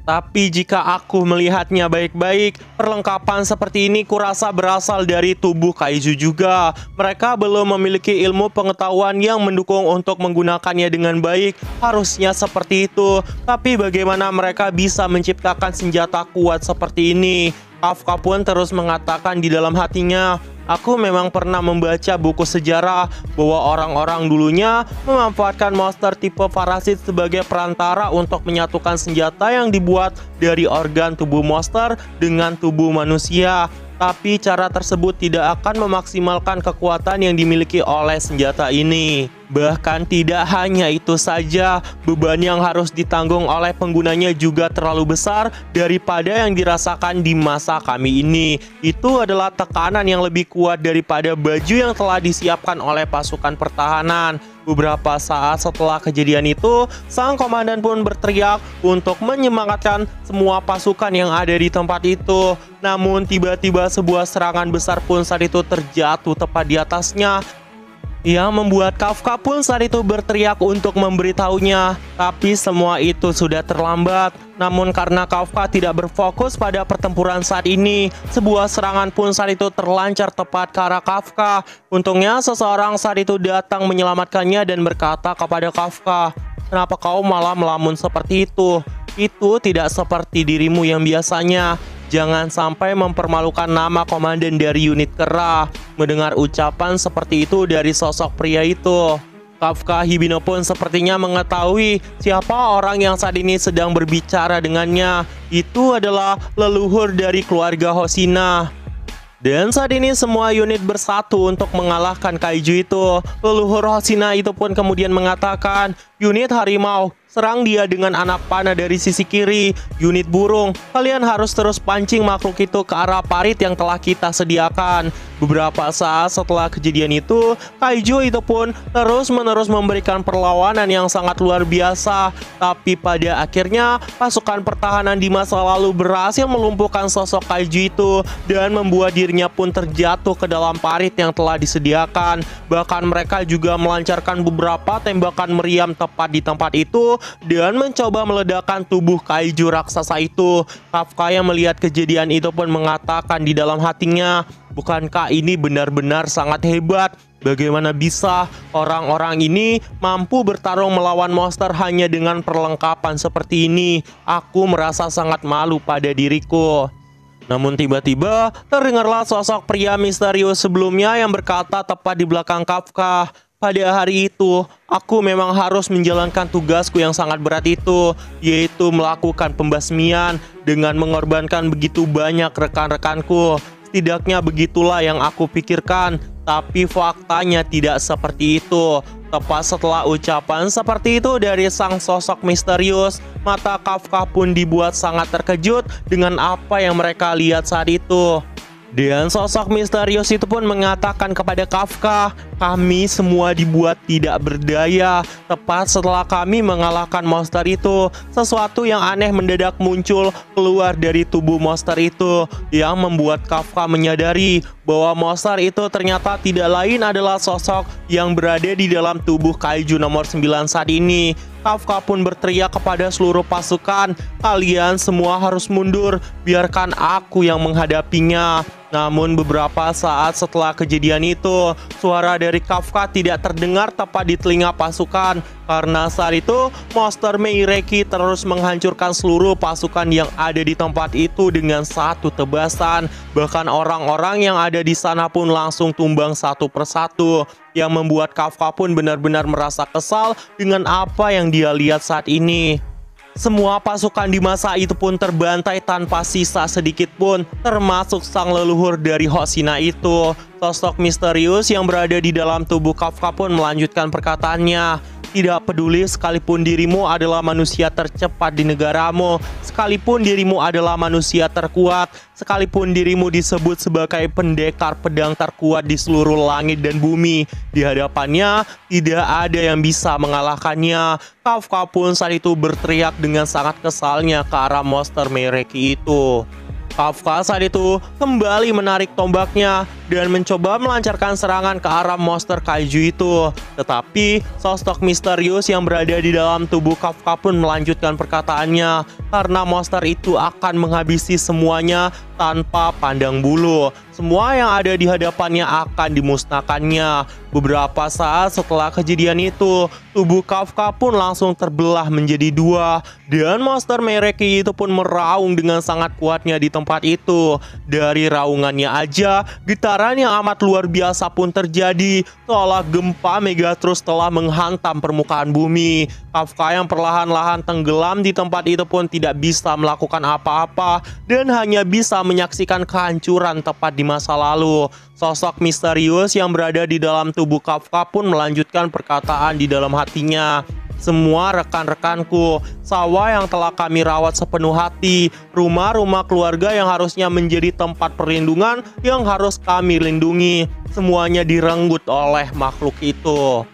Tapi jika aku melihatnya baik-baik, perlengkapan seperti ini kurasa berasal dari tubuh kaiju juga. Mereka belum memiliki ilmu pengetahuan yang mendukung untuk menggunakannya dengan baik. Harusnya seperti itu. Tapi bagaimana mereka bisa menciptakan senjata kuat seperti ini? Kafka pun terus mengatakan di dalam hatinya, aku memang pernah membaca buku sejarah bahwa orang-orang dulunya memanfaatkan monster tipe parasit sebagai perantara untuk menyatukan senjata yang dibuat dari organ tubuh monster dengan tubuh manusia. Tapi cara tersebut tidak akan memaksimalkan kekuatan yang dimiliki oleh senjata ini. Bahkan tidak hanya itu saja, beban yang harus ditanggung oleh penggunanya juga terlalu besar daripada yang dirasakan di masa kami ini. Itu adalah tekanan yang lebih kuat daripada baju yang telah disiapkan oleh pasukan pertahanan. Beberapa saat setelah kejadian itu, sang komandan pun berteriak untuk menyemangatkan semua pasukan yang ada di tempat itu. Namun tiba-tiba sebuah serangan besar pun saat itu terjatuh tepat di atasnya, yang membuat Kafka pun saat itu berteriak untuk memberitahunya. Tapi semua itu sudah terlambat. Namun karena Kafka tidak berfokus pada pertempuran saat ini, sebuah serangan pun saat itu terlancar tepat ke arah Kafka. Untungnya seseorang saat itu datang menyelamatkannya dan berkata kepada Kafka, kenapa kau malah melamun seperti itu? Itu tidak seperti dirimu yang biasanya. Jangan sampai mempermalukan nama komandan dari unit Kera. Mendengar ucapan seperti itu dari sosok pria itu, Kafka Hibino pun sepertinya mengetahui siapa orang yang saat ini sedang berbicara dengannya. Itu adalah leluhur dari keluarga Hoshina. Dan saat ini semua unit bersatu untuk mengalahkan kaiju itu. Leluhur Hoshina itu pun kemudian mengatakan, unit harimau, serang dia dengan anak panah dari sisi kiri. Unit burung, kalian harus terus pancing makhluk itu ke arah parit yang telah kita sediakan. Beberapa saat setelah kejadian itu, kaiju itu pun terus-menerus memberikan perlawanan yang sangat luar biasa. Tapi pada akhirnya, pasukan pertahanan di masa lalu berhasil melumpuhkan sosok kaiju itu dan membuat dirinya pun terjatuh ke dalam parit yang telah disediakan. Bahkan mereka juga melancarkan beberapa tembakan meriam tepat di tempat itu dan mencoba meledakkan tubuh kaiju raksasa itu. Kafka yang melihat kejadian itu pun mengatakan di dalam hatinya, bukankah ini benar-benar sangat hebat? Bagaimana bisa orang-orang ini mampu bertarung melawan monster hanya dengan perlengkapan seperti ini? Aku merasa sangat malu pada diriku. Namun tiba-tiba terdengarlah sosok pria misterius sebelumnya yang berkata tepat di belakang Kafka, pada hari itu, aku memang harus menjalankan tugasku yang sangat berat itu, yaitu melakukan pembasmian dengan mengorbankan begitu banyak rekan-rekanku. Setidaknya begitulah yang aku pikirkan, tapi faktanya tidak seperti itu. Tepat setelah ucapan seperti itu dari sang sosok misterius, mata Kafka pun dibuat sangat terkejut dengan apa yang mereka lihat saat itu. Dan sosok misterius itu pun mengatakan kepada Kafka, kami semua dibuat tidak berdaya. Tepat setelah kami mengalahkan monster itu, sesuatu yang aneh mendadak muncul keluar dari tubuh monster itu, yang membuat Kafka menyadari bahwa monster itu ternyata tidak lain adalah sosok yang berada di dalam tubuh kaiju nomor 9 saat ini. Kafka pun berteriak kepada seluruh pasukan, kalian semua harus mundur, biarkan aku yang menghadapinya. Namun beberapa saat setelah kejadian itu, suara dari Kafka tidak terdengar tepat di telinga pasukan. Karena saat itu, monster Meireki terus menghancurkan seluruh pasukan yang ada di tempat itu dengan satu tebasan. Bahkan orang-orang yang ada di sana pun langsung tumbang satu persatu, yang membuat Kafka pun benar-benar merasa kesal dengan apa yang dia lihat saat ini. Semua pasukan di masa itu pun terbantai tanpa sisa sedikit pun, termasuk sang leluhur dari Hosina itu. Sosok misterius yang berada di dalam tubuh Kafka pun melanjutkan perkataannya. Tidak peduli sekalipun dirimu adalah manusia tercepat di negaramu, sekalipun dirimu adalah manusia terkuat, sekalipun dirimu disebut sebagai pendekar pedang terkuat di seluruh langit dan bumi, di hadapannya tidak ada yang bisa mengalahkannya. Kafka pun saat itu berteriak dengan sangat kesalnya ke arah monster Meireki itu. Kafka saat itu kembali menarik tombaknya dan mencoba melancarkan serangan ke arah monster kaiju itu. Tetapi sosok misterius yang berada di dalam tubuh Kafka pun melanjutkan perkataannya, karena monster itu akan menghabisi semuanya tanpa pandang bulu. Semua yang ada di hadapannya akan dimusnahkannya. Beberapa saat setelah kejadian itu, tubuh Kafka pun langsung terbelah menjadi dua, dan monster Meireki itu pun meraung dengan sangat kuatnya di tempat itu. Dari raungannya aja, getaran yang amat luar biasa pun terjadi, seolah gempa Megatrus telah menghantam permukaan bumi. Kafka yang perlahan-lahan tenggelam di tempat itu pun tidak bisa melakukan apa-apa, dan hanya bisa menyaksikan kehancuran tepat di masa lalu. Sosok misterius yang berada di dalam tubuh Kafka pun melanjutkan perkataan di dalam hatinya. Semua rekan-rekanku, sawah yang telah kami rawat sepenuh hati, rumah-rumah keluarga yang harusnya menjadi tempat perlindungan yang harus kami lindungi, semuanya direnggut oleh makhluk itu.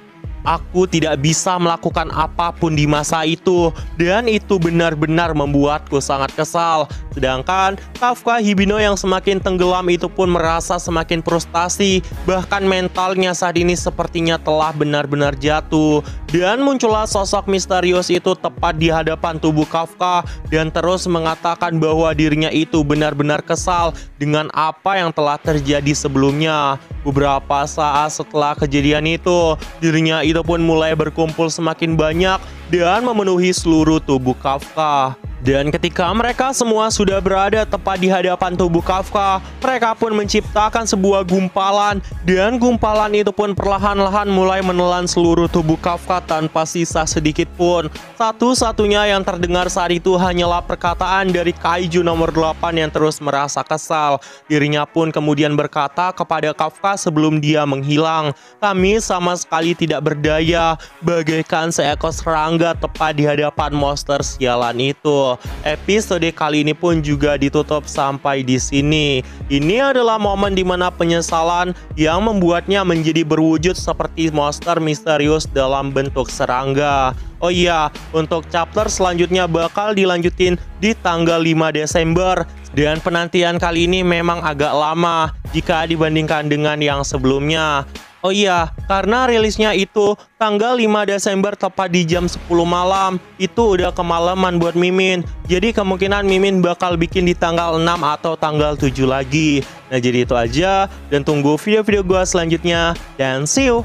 Aku tidak bisa melakukan apapun di masa itu, dan itu benar-benar membuatku sangat kesal. Sedangkan Kafka Hibino yang semakin tenggelam itu pun merasa semakin frustasi, bahkan mentalnya saat ini sepertinya telah benar-benar jatuh. Dan muncullah sosok misterius itu tepat di hadapan tubuh Kafka dan terus mengatakan bahwa dirinya itu benar-benar kesal dengan apa yang telah terjadi sebelumnya. Beberapa saat setelah kejadian itu, dirinya itu pun mulai berkumpul semakin banyak dan memenuhi seluruh tubuh Kafka. Dan ketika mereka semua sudah berada tepat di hadapan tubuh Kafka, mereka pun menciptakan sebuah gumpalan, dan gumpalan itu pun perlahan-lahan mulai menelan seluruh tubuh Kafka tanpa sisa sedikit pun. Satu-satunya yang terdengar saat itu hanyalah perkataan dari Kaiju nomor 8 yang terus merasa kesal. Dirinya pun kemudian berkata kepada Kafka sebelum dia menghilang, "Kami sama sekali tidak berdaya, bagaikan seekor serangga tepat di hadapan monster sialan itu." Episode kali ini pun juga ditutup sampai di sini. Ini adalah momen dimana penyesalan yang membuatnya menjadi berwujud seperti monster misterius dalam bentuk serangga. Oh iya, untuk chapter selanjutnya bakal dilanjutin di tanggal 5 Desember. Dan penantian kali ini memang agak lama jika dibandingkan dengan yang sebelumnya. Oh iya, karena rilisnya itu tanggal 5 Desember tepat di jam 10 malam. Itu udah kemalaman buat Mimin. Jadi kemungkinan Mimin bakal bikin di tanggal 6 atau tanggal 7 lagi. Nah jadi itu aja, dan tunggu video-video gua selanjutnya. Dan see you!